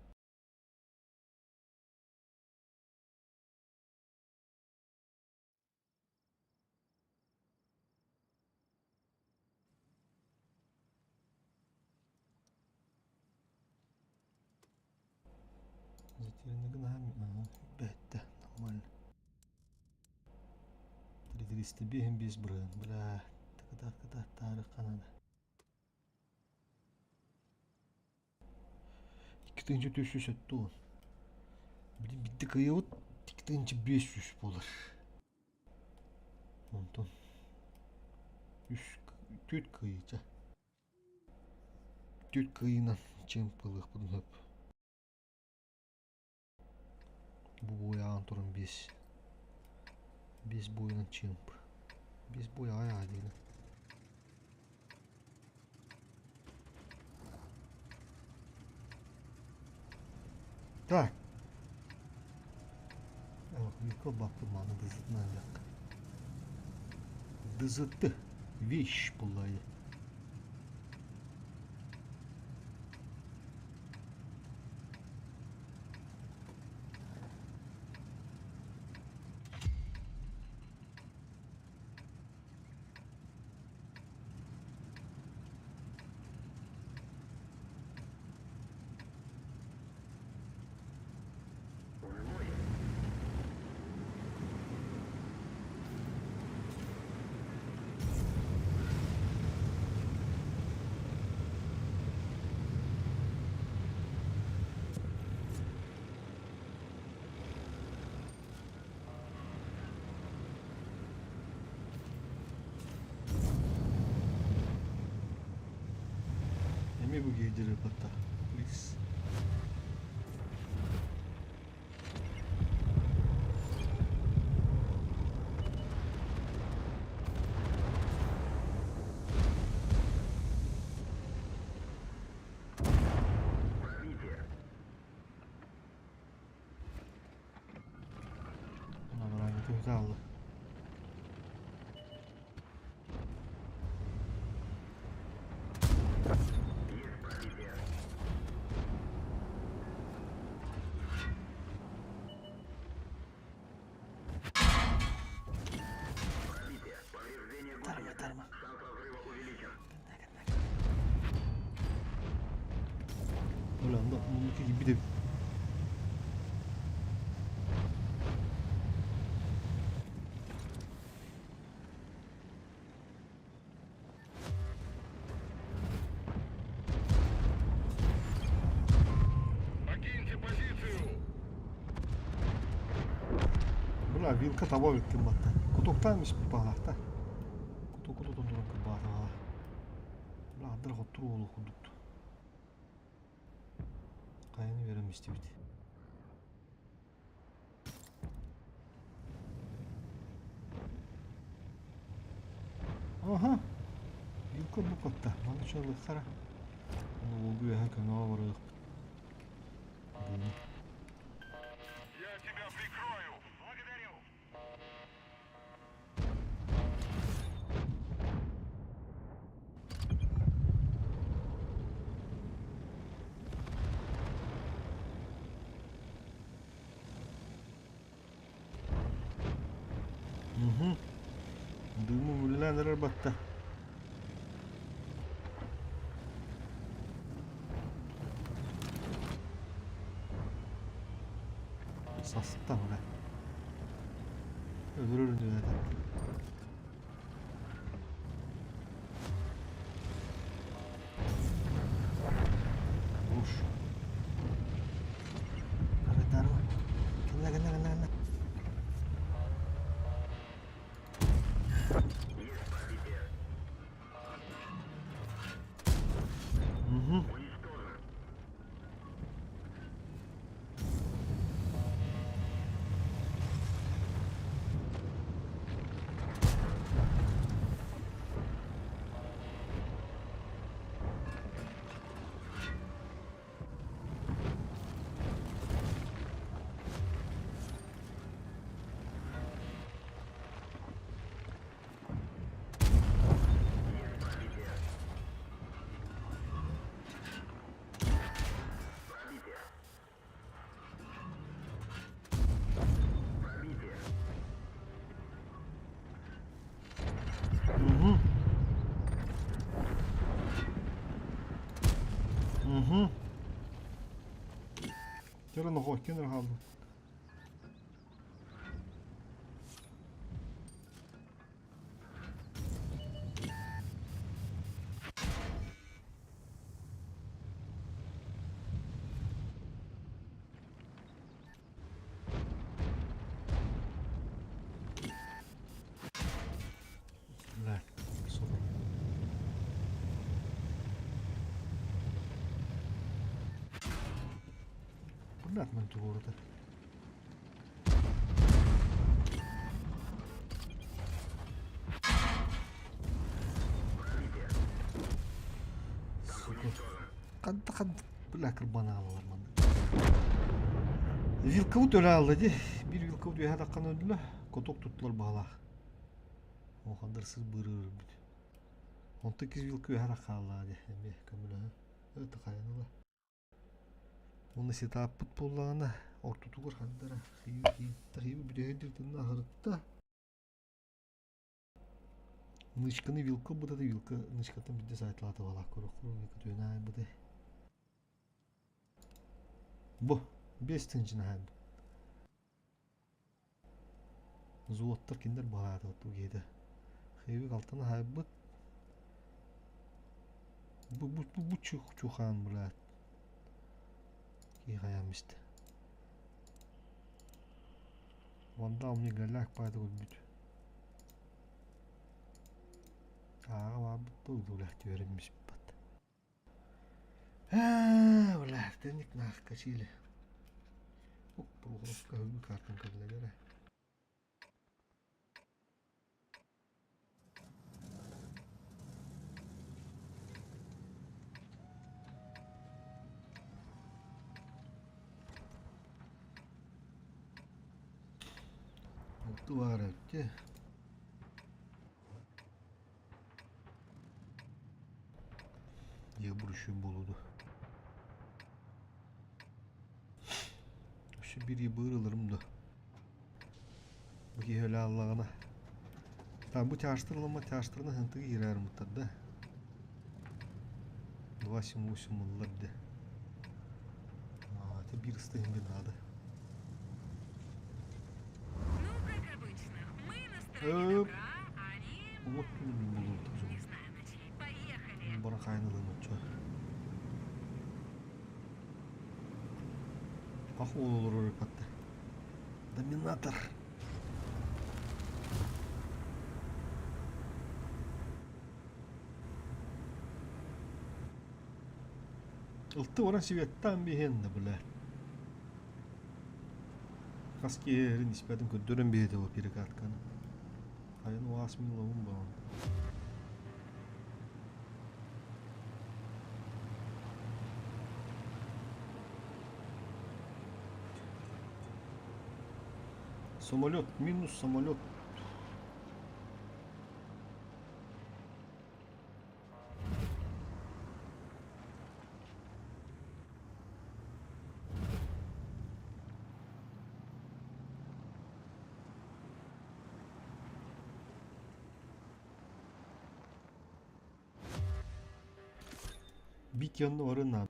Затерянный нами. Бетта. Нормально. 300 бегаем без брен. Бля. Kadar Tarık kanadı. İkinci düşüş etti o. Bitti kıyıvıt. İkinci 500 olur. Ondan. 4 kıyıca. 4 kıyıyla çempılık bunu hep. Bu boyağın turun 5. 5 boyunun çemp. 5 boyağı ayağı değil. Так. Yıkıl baktım bana dızıtmayacak. Dızıttı. Viş bulayı. Emi bu giydirir hatta. Please. Buna bırakın kötü aldı. Ulan da bununki gibi de Bula vilka tava vilkin batta. Kutuktaymış bu bahta. Kutu durun ku bahta. Bula adır hotur oğlu kuduktu. Kayını veremişti bir de. Aha. Vilka bu katta. Bana şöyle kara. Onu olgu ya hakikaten hava var. Duymu bilenler battı. Sasıkta mı lan? Öldürürüm diyor zaten. Vuş. Evet darma. Kanda. Gel onu koy, kenara kaldı. блядь, мен тут города. Қанды, бля, кірбана алалар манда. Вилкавут өлі алды де. Bir вилкавут өйі таққан өділі. Коток тұттылар бағала. Оқандырсыз бұрыр бүд. 18 вилка өйі таққа алла де. Әме көмілі. Өті қайынылы. Оны сетап бұт болағына. Орты тұғыр қандыра. Қиып бірегендердің ағырытта. Нышканы вилка бұда да вилка. Нышкатын бізде сайтлаты бала. Көрі вилка түйін ай бұда. Бұ. 5 тынчын ай бұ. Зуоттар кендер бағады оту кейді. Қиып алтаны ай бұд. Бұ чухан бұлад. Кей қаямысты. Ванда мне галяк пайда көбіді. Аға бар бұд ұлақ түйеріміз бат. Олар, дәнік нақ качилі. Оқ, бұлғырыққа өгі картын кәділер. Oltu var ötte. Ya buruşu buludu. Şu bir yıbırılırım da. Bu ki öyle Allah'ına. Tamam bu çarştırılma çarştırına hıntı girer mutlaka. 28 yıllar de. Te bir ıstayım bir nada. Вот было тоже. Барахайны ночью. Похоже, ролик подта. Доминатор. Алты оран светтан бехенді, бля. Қаскерін іспәдің көддөрін бейді о перекатканы. Қайын оғас мен лауын бағын. Самолет, минус самолет. Бить yanına varın abi.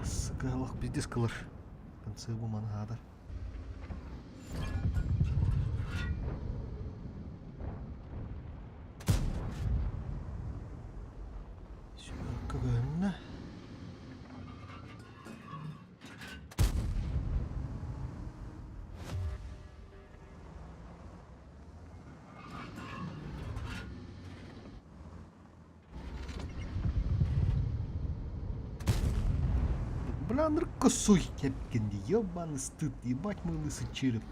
Sıkılıq bizde sıkılır. Kansı bu bana hadar. Şöyle önüne. Блянр косой кепкинди, ебаный стыд, ебать мой лысый череп.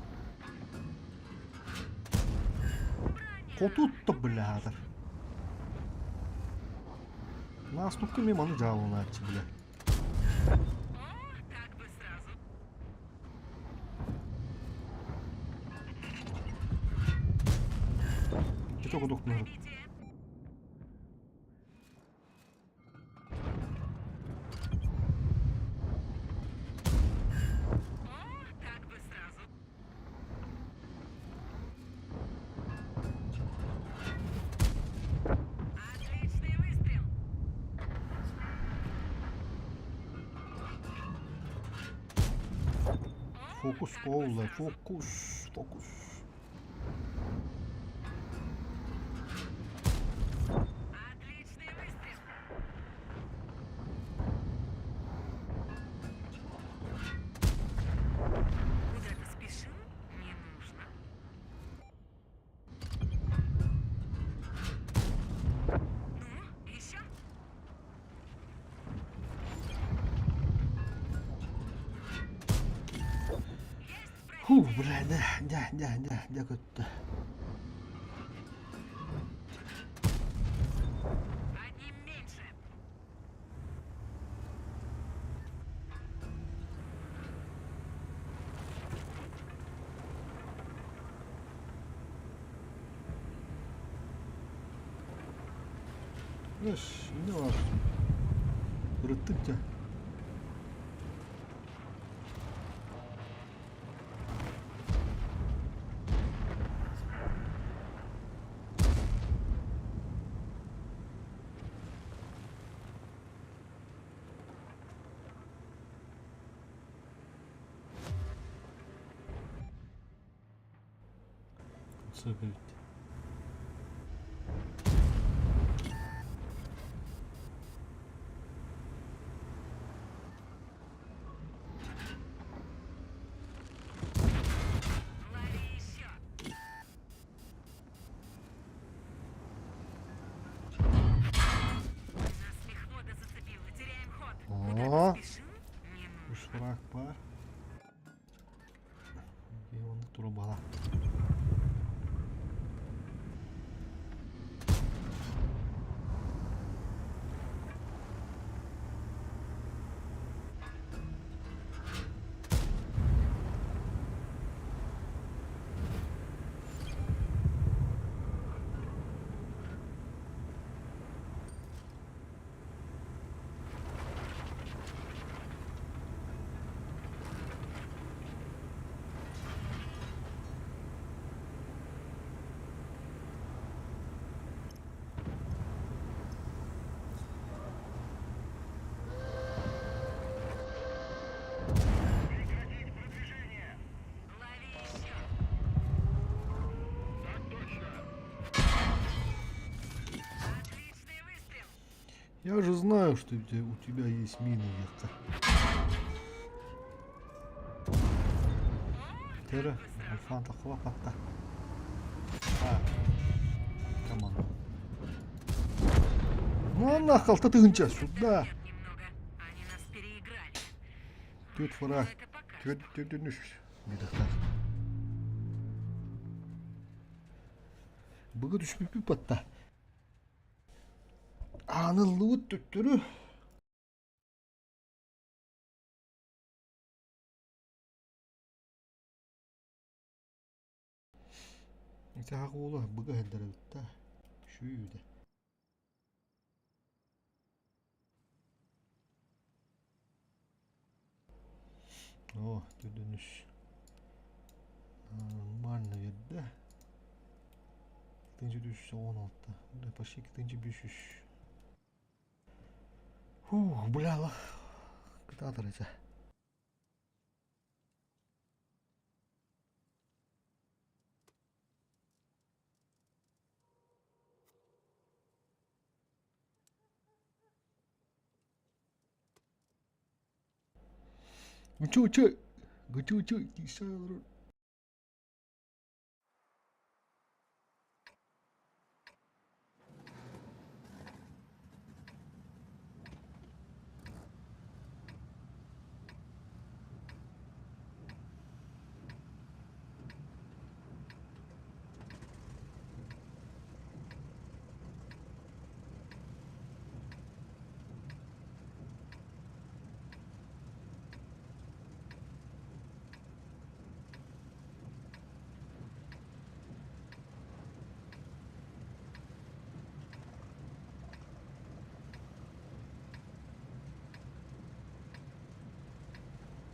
Котут-то, блядр. Наступка мимо джалу начи, бля. Ты только дохнул. Фокус, Коула, фокус, фокус. Куда ты спешил? Не нужно. Ну, еще? Фу, бля, да, как-то. Одним меньше. Знаешь, не важно. Рытык-то. Супер. Лови еще. Нас мехвода зацепила. Теряем ход. О, Куда ты спешил? Не нужно. уж враг пар. И он турбала. Лови еще. Отличный выстрел. Я же знаю, что у тебя есть мины, Ехка. Тера, Альфанта хлопота. Команда. Ну нахал-то ты гонча сюда. Нет, немного. Они нас переиграли. Тут Ну, враг. это покажет. Бедохтар. Богатуш пипипатта. Анылы өттүрү. Итак, ола быга хеддеребитта. Шүйүдө. О, төдөнүш. Нормально жерде. Экинчи düşüş 16. Мындай почти экинчи düşüş. Фу, бляла. Куда тарача? Учу. Гучу, кисалру.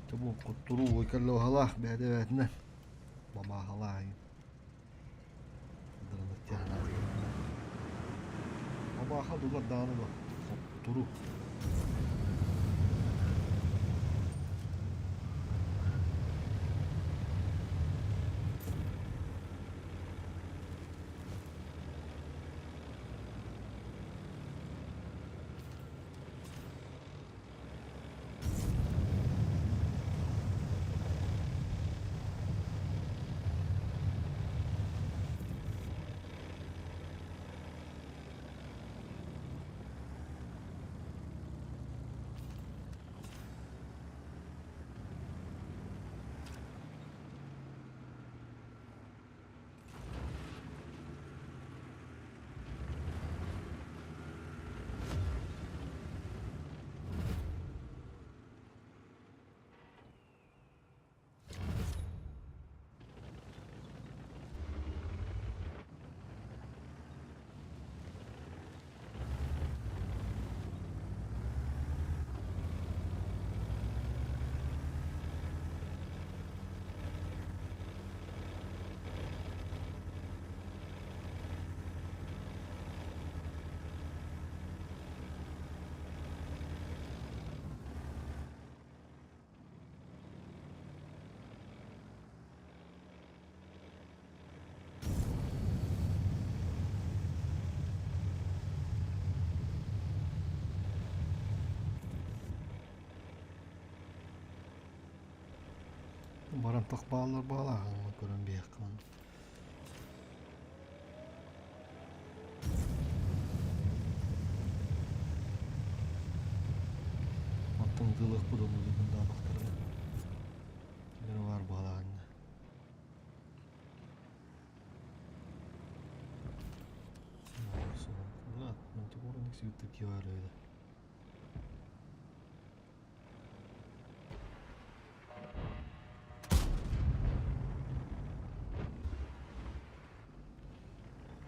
Tubuh kuturu kalau halah beda beda. Mama halah. Dalam tiada. Mama hal dulu dah nabo. Kuturu. Барантақ балалар балағын көрін бейққан. Аттың дылық бұда мұзыкында абақтарына. Бір бар балағында. Ладно, мен тек орын ексігітті кевар өйді.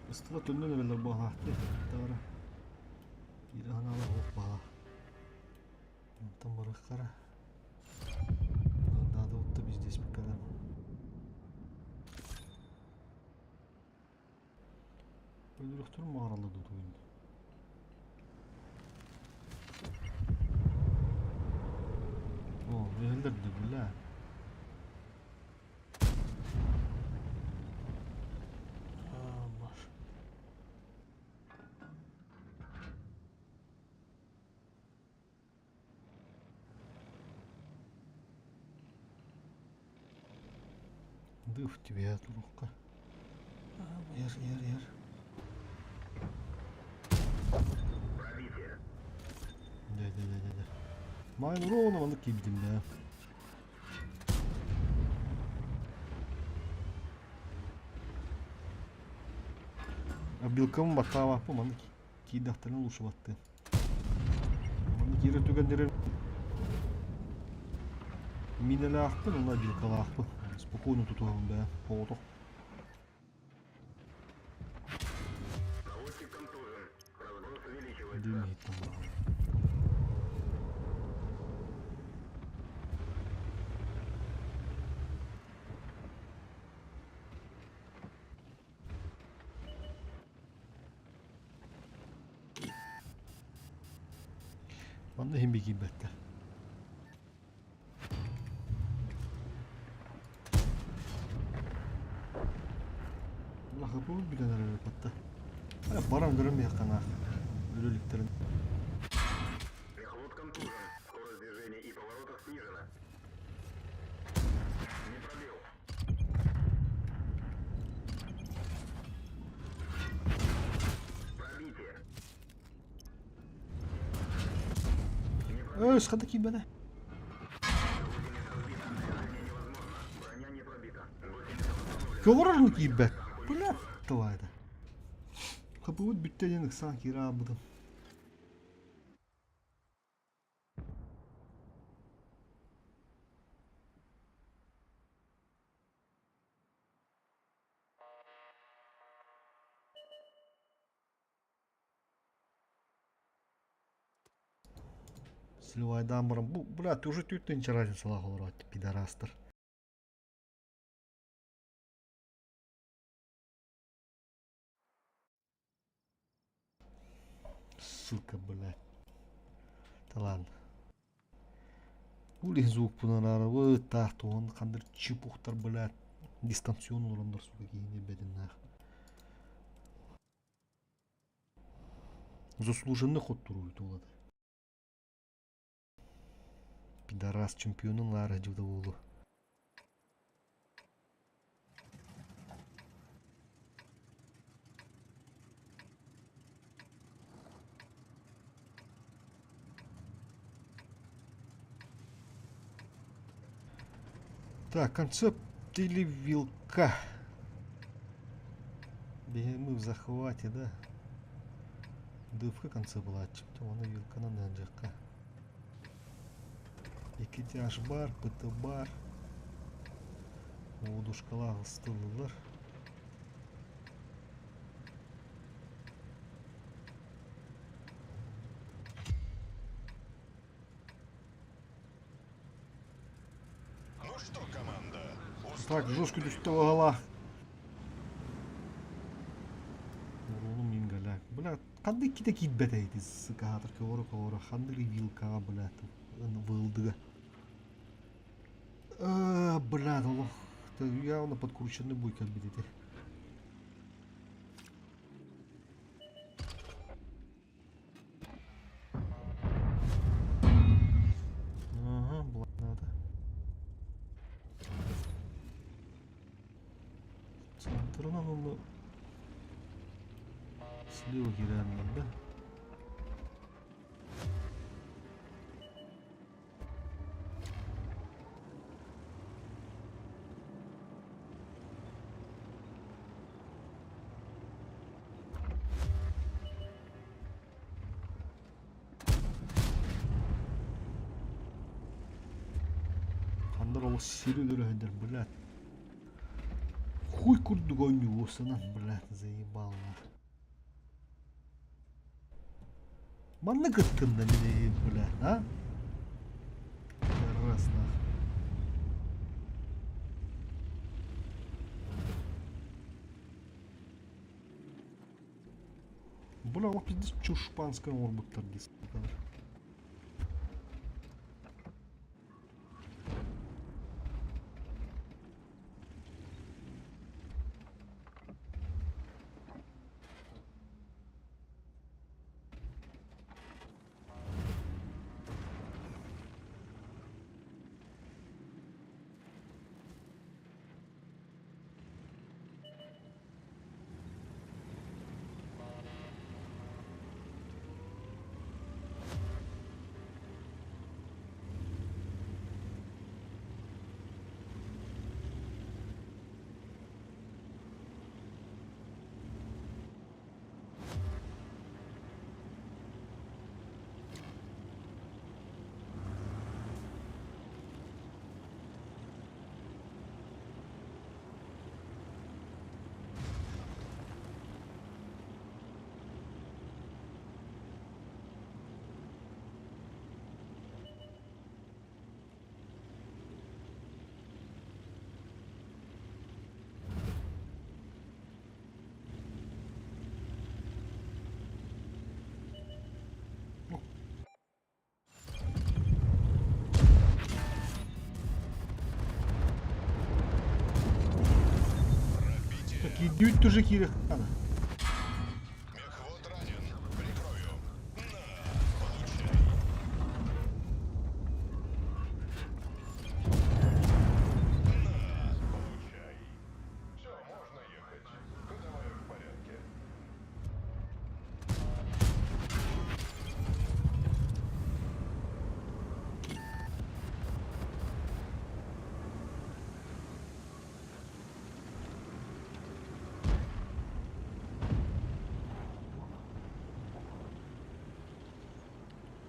Ыстыла түннен өлелер бағақты. Тавара. Бері ғаналы оқ баға. Онтан барық қара. Дады отты бізде спекадар. Өлірік тұрым мағаралы дұды ойынды. О, өлдірді білі. Дыв тебе турукка. Ер. Да. Майын ровно оны кибдим, да. А белкам батава, маны кидахтарын лучше батты. Маны кире түгендерін минелі ақпын, она белкала ақпы. Спокойно тут вам, да, фото. Дымит там. Bana hem bir gibbette. Allah kapı bir tane hatta. Hani baran görünmüyor kana. Ölülüklerin. Приход контужен. Скорость движения и поворотов снижена. Не пробил. Пробитие. Сходи кибене. Броня не пробита. Kıvırırın kibet. Bu ne tavaydı? Kapı bütteyenik sanki rabıdım. Сливайдан барам. Bu блядь, уже тüttенче разницалар олар пидорастар. Сука, блядь. Да ладно. Улин звук пунарара, вот так, он хандыр чипухтар, блядь. Дистанционный урандар, сука, кейне беден нах. Заслуженный ход турует олады. Пидорас чемпионын лара жывда болу. Так, концепт или вилка. Мы в захвате, да? Дывка конце была, чем-то она вилка на наджака. Екетяж бар, пыты бар. Удушкала ыстылылар. Ну что, команда? Так, жестко düştü valla. Oğlum ingeler. Bля, kandı kite kidbeteydi sıkıdır ki oru. Kandı вилка, bля, вылдыга. Бля, ну, это явно подкрученный бой, как видите. Ага, надо. Центрынан оны слева кираннан да. Қандар ол сирелер өндер, блядь. Хуй курдук ойнуосынан, блядь, заебало. Манны кыттым да мене, блядь, а? Раз нахуй. Бля, вот пиздец чушпанская орбуттар дейсің. Такие дють тоже кирих. Мехвод ранен. Прикрою. На, получай. На, получай. Все, можно ехать. Ходовая в порядке.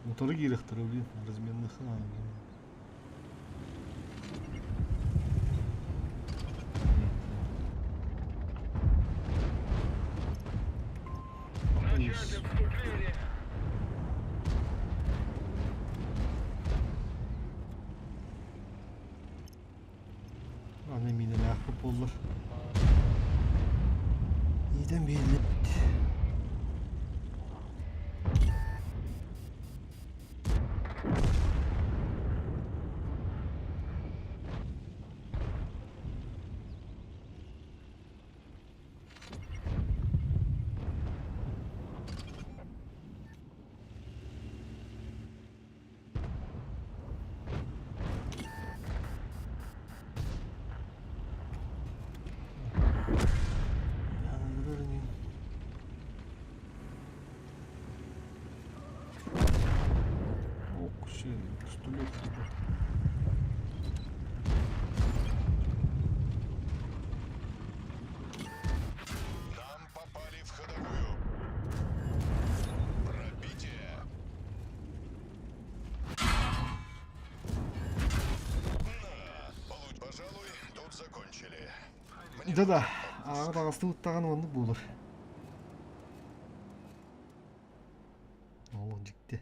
Моторы кирихтер, блин, разменных. Anne minele akıp olur. İyiden belli. Нам попали в ходовую. Пробитие. На, пожалуй, тут закончили. Да-да, ағы тағасты ұттаған оны болыр. Олық жікте.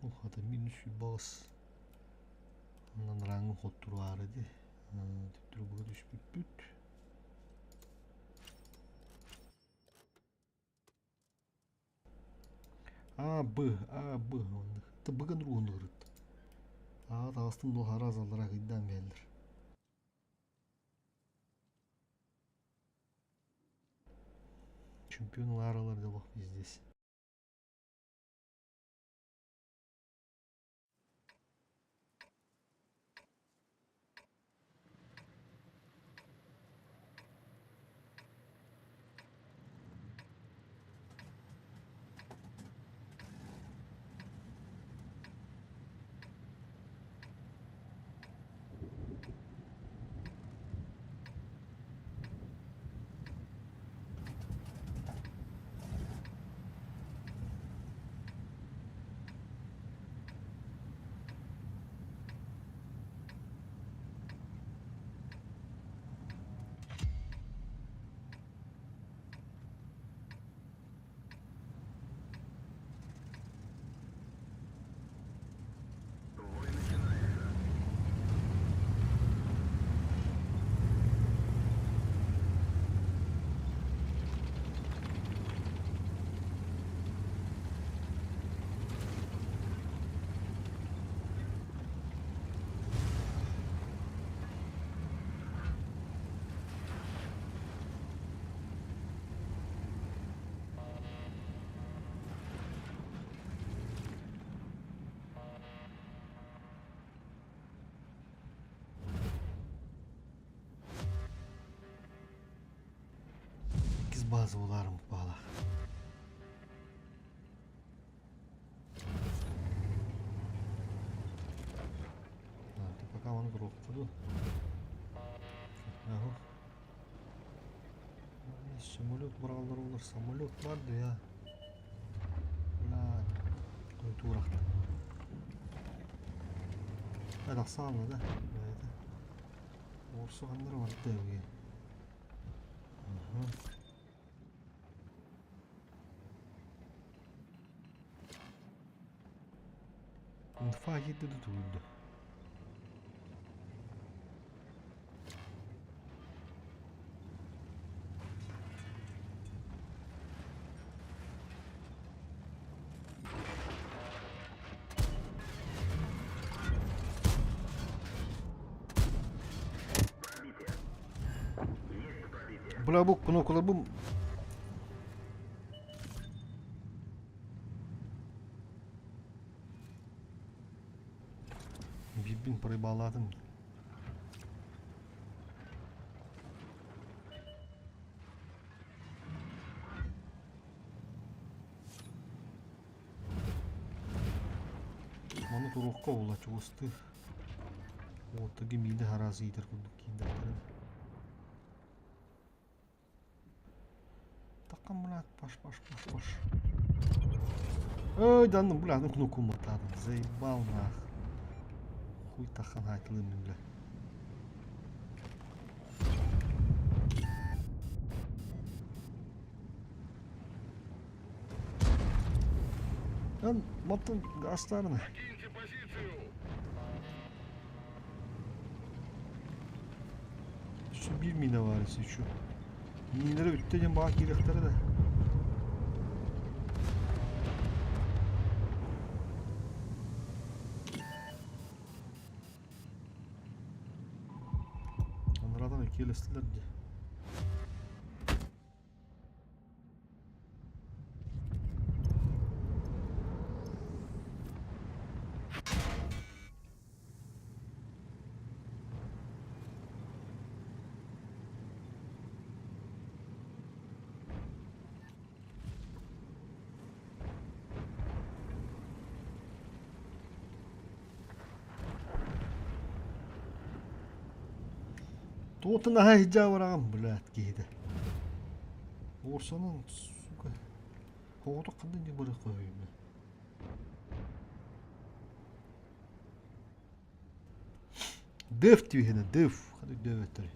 Охата минус бас. Ondan rangı hottur var idi. Tüttürü bu düşüp büt. B. Tıbbıgın ruhunu kırıttı. Dağıstın da haraz alarak iddiam geldir. чемпион aralarda bak bizdeyiz. Bazı olarım bağla. Пока он игрок буду. Самолет бралдар olur. Самолет vardı ya. La koyturak. Hadi sağla da. Orsu hanları var devge. İntifa gitti de tutuldu. Бля, бук, bunu kulübüm. Bin parayı bağladım. Маны турукка була чугусты. Вот таги миде харазы идер кудук киндер. Такам блядь, паш. Ой, да ну блядь, ну кнопку мотадым, заебал нах. Хуй тахан хайтылым бля. Lan motor gazlarını. Şu bir mine var ise şu. Mineleri ütteceğim bak gerekleri de. Onlardan ikilestiler diye. Тут на хиджаварам, блядь, кейді. Орсанын, сука. Хоғыда қандай не бұры қойым. Деф түйені, деф. Қандай деф әттірі.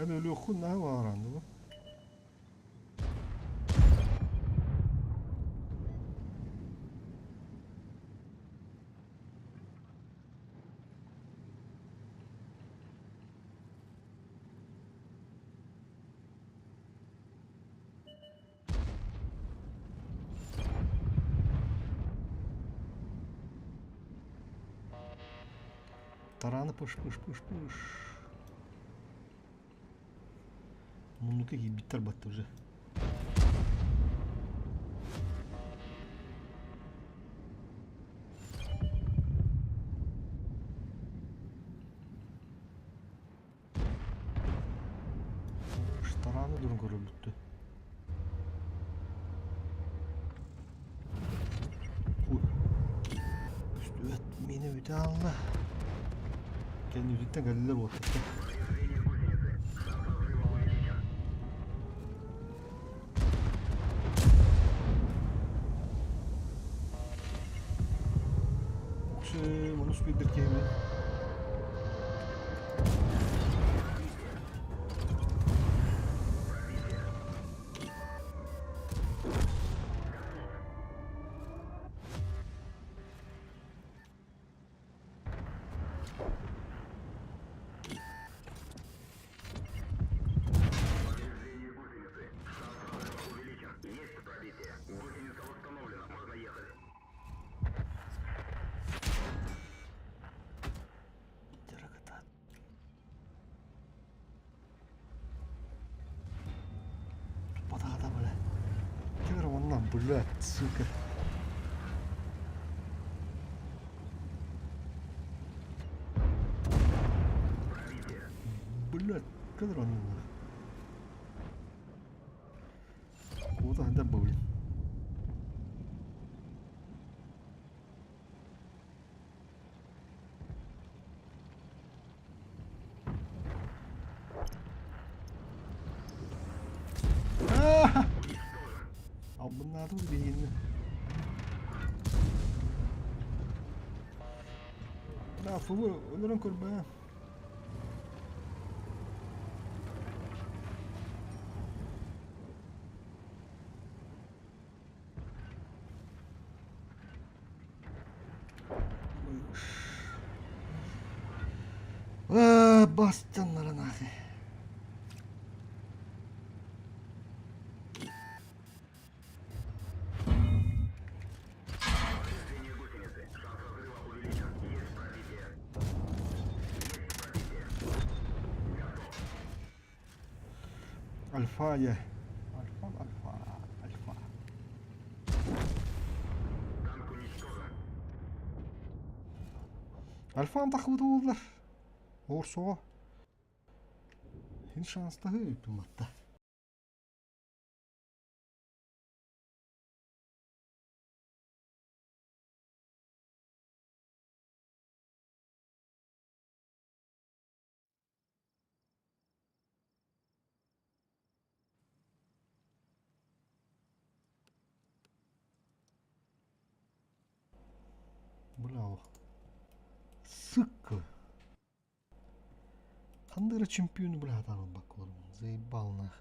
أنا لو خدنا هوا عنده Тараны пыш. Мунука гибиттер батты уже. Тараны дұрын көрілді. Üstüvet meni öte anla. Kendi yüzükten galiler ortada. Manus bildir keymi. Блядь, сука. Блядь, кадр он нахуй. Вот тогда блин. Bunlardan bir yeni. La fugu ölürüm kurban. Bas canlarına. Альфа. Альфа тақыбы болдылар. Орсоға. Хин шанстағы өйтім атта. Браво. Сука. Қандыры чемпионы блядь бак олар. Заебал нах.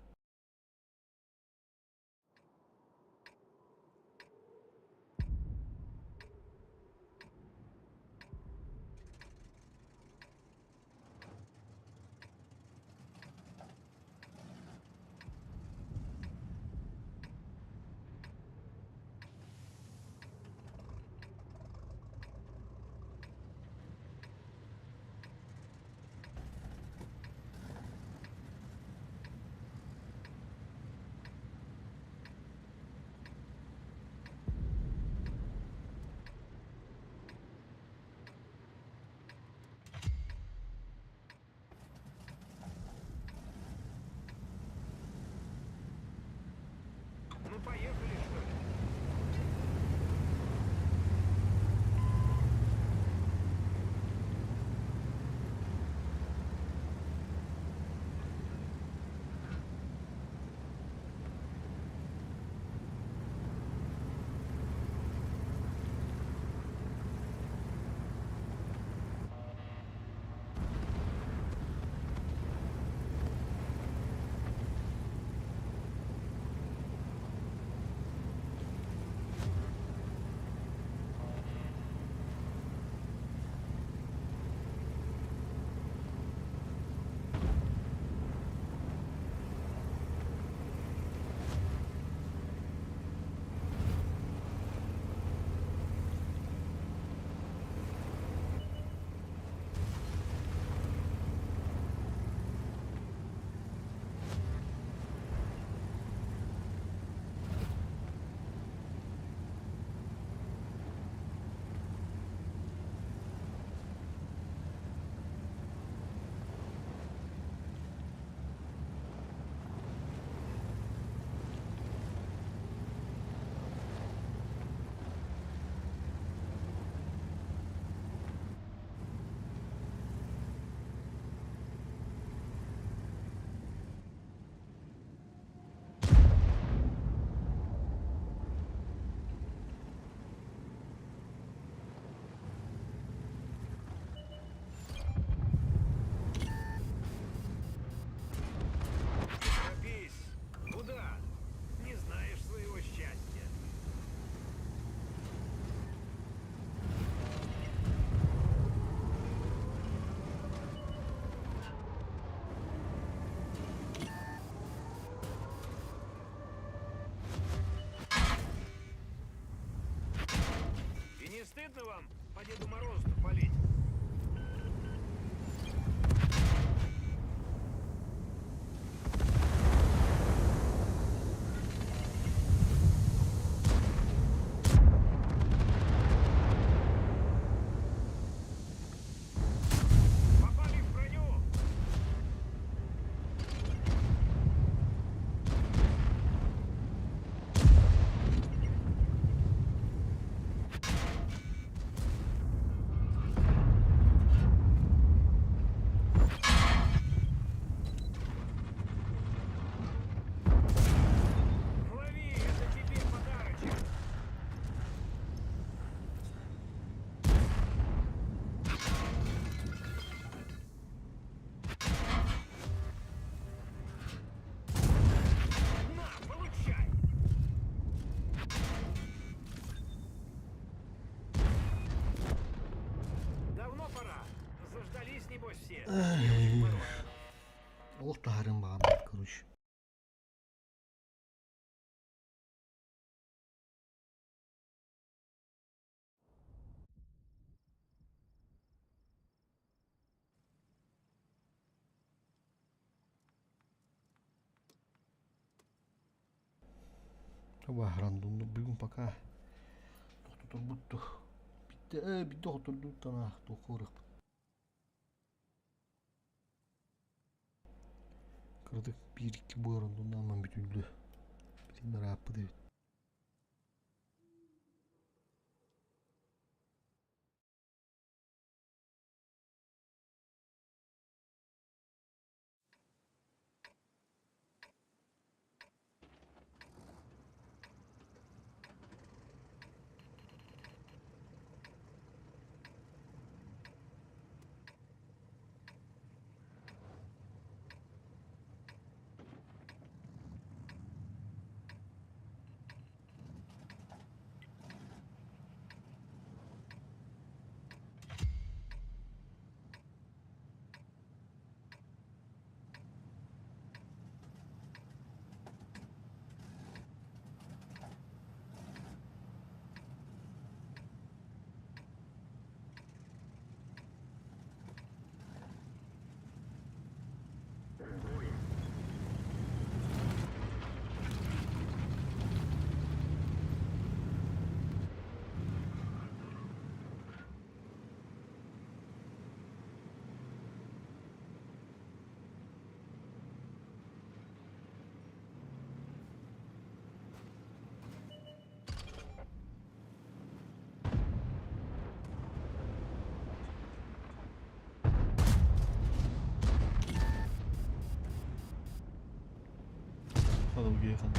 таһарын баам короче. Вah randомды бүгін пока тоқтотор бұтты. Бітті отырды тана тоқырық. Кырдык 1-2 бой рандомды аман бүтілді. Бірін рапы деп. Hadi bu yakın.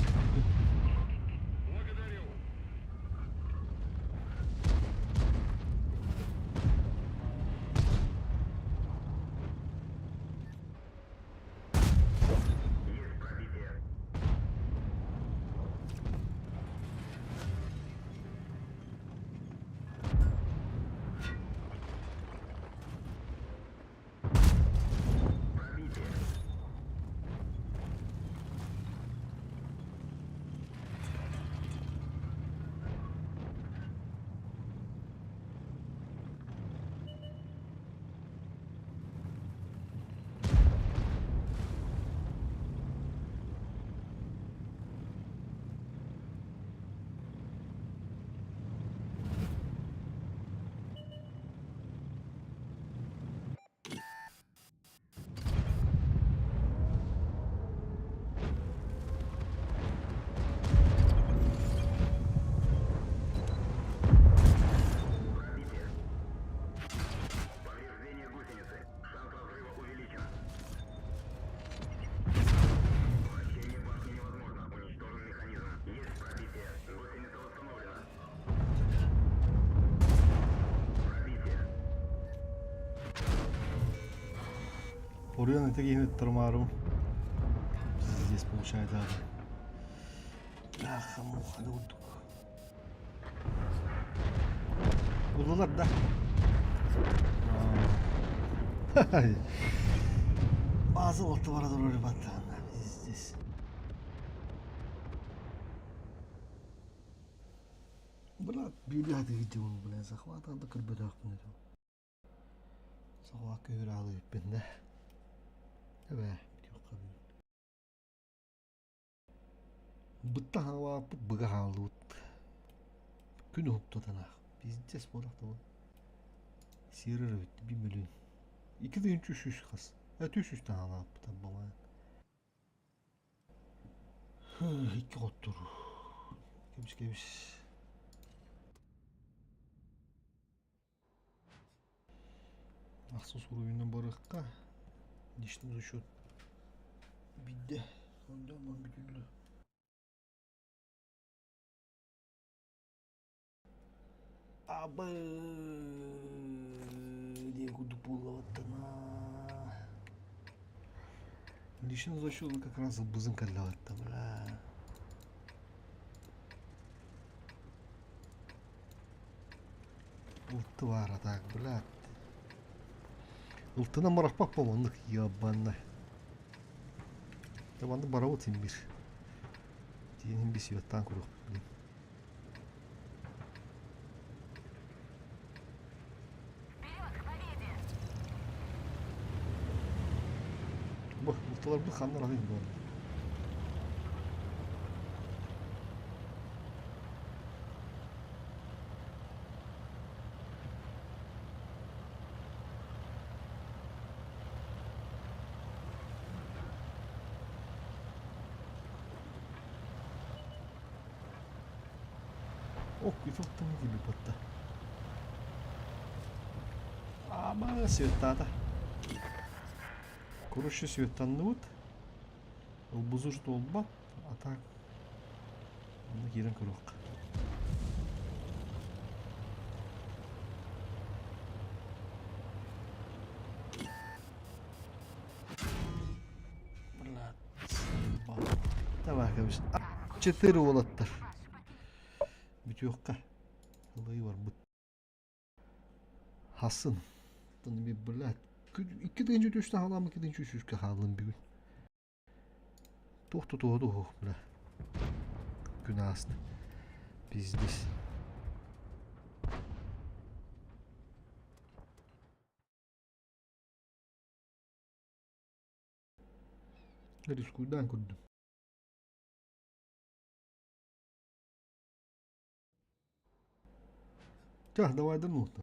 Орион это гинет тормару. Здесь получается. Ах, муха, да вот. Удалар, да. Bazı ortalara doğru battığında здесь. Брат, бюлят видеоны, бля, захватывал кырбыдак bunu. Захват көр алып ben de. Evet, yok abi. Бытта хава быга халут. Күн оптотана. Bizde спорта var. Сирер бит 1 миллион. 2'den 3 кыз. 3 tane alap tabi bana. 2 ottur. Kemiş. Махсус уровеньнен барыққа личный зачет бидде онда ман бүтүлдү. Абы не буду пулаваттана. Личный зачет как раз бызын каллаватта, бля. Улты бар атак, блядь. Ултына марақпақ болмандық, ебанна. Tabandı barava tim bir. Diyenin bir siyattan kuruk. Bu ortalar bir kanlar alayım bu arada. Ok, fatto un gibi patta. Ama svettada. Короче, светанут. Бузу что олба, а так. Аны кирен курок. Tamam arkadaşlar. 4 olattır. Bitiyor ka. Olayı var bu. Hasın. Bunu bir bırak. İkinci düştü halam ikinci üçüncü halam bir gün. Doğdu bırak. Günah aslında. Biz. Рискуйдан курдum. Давай до ноута.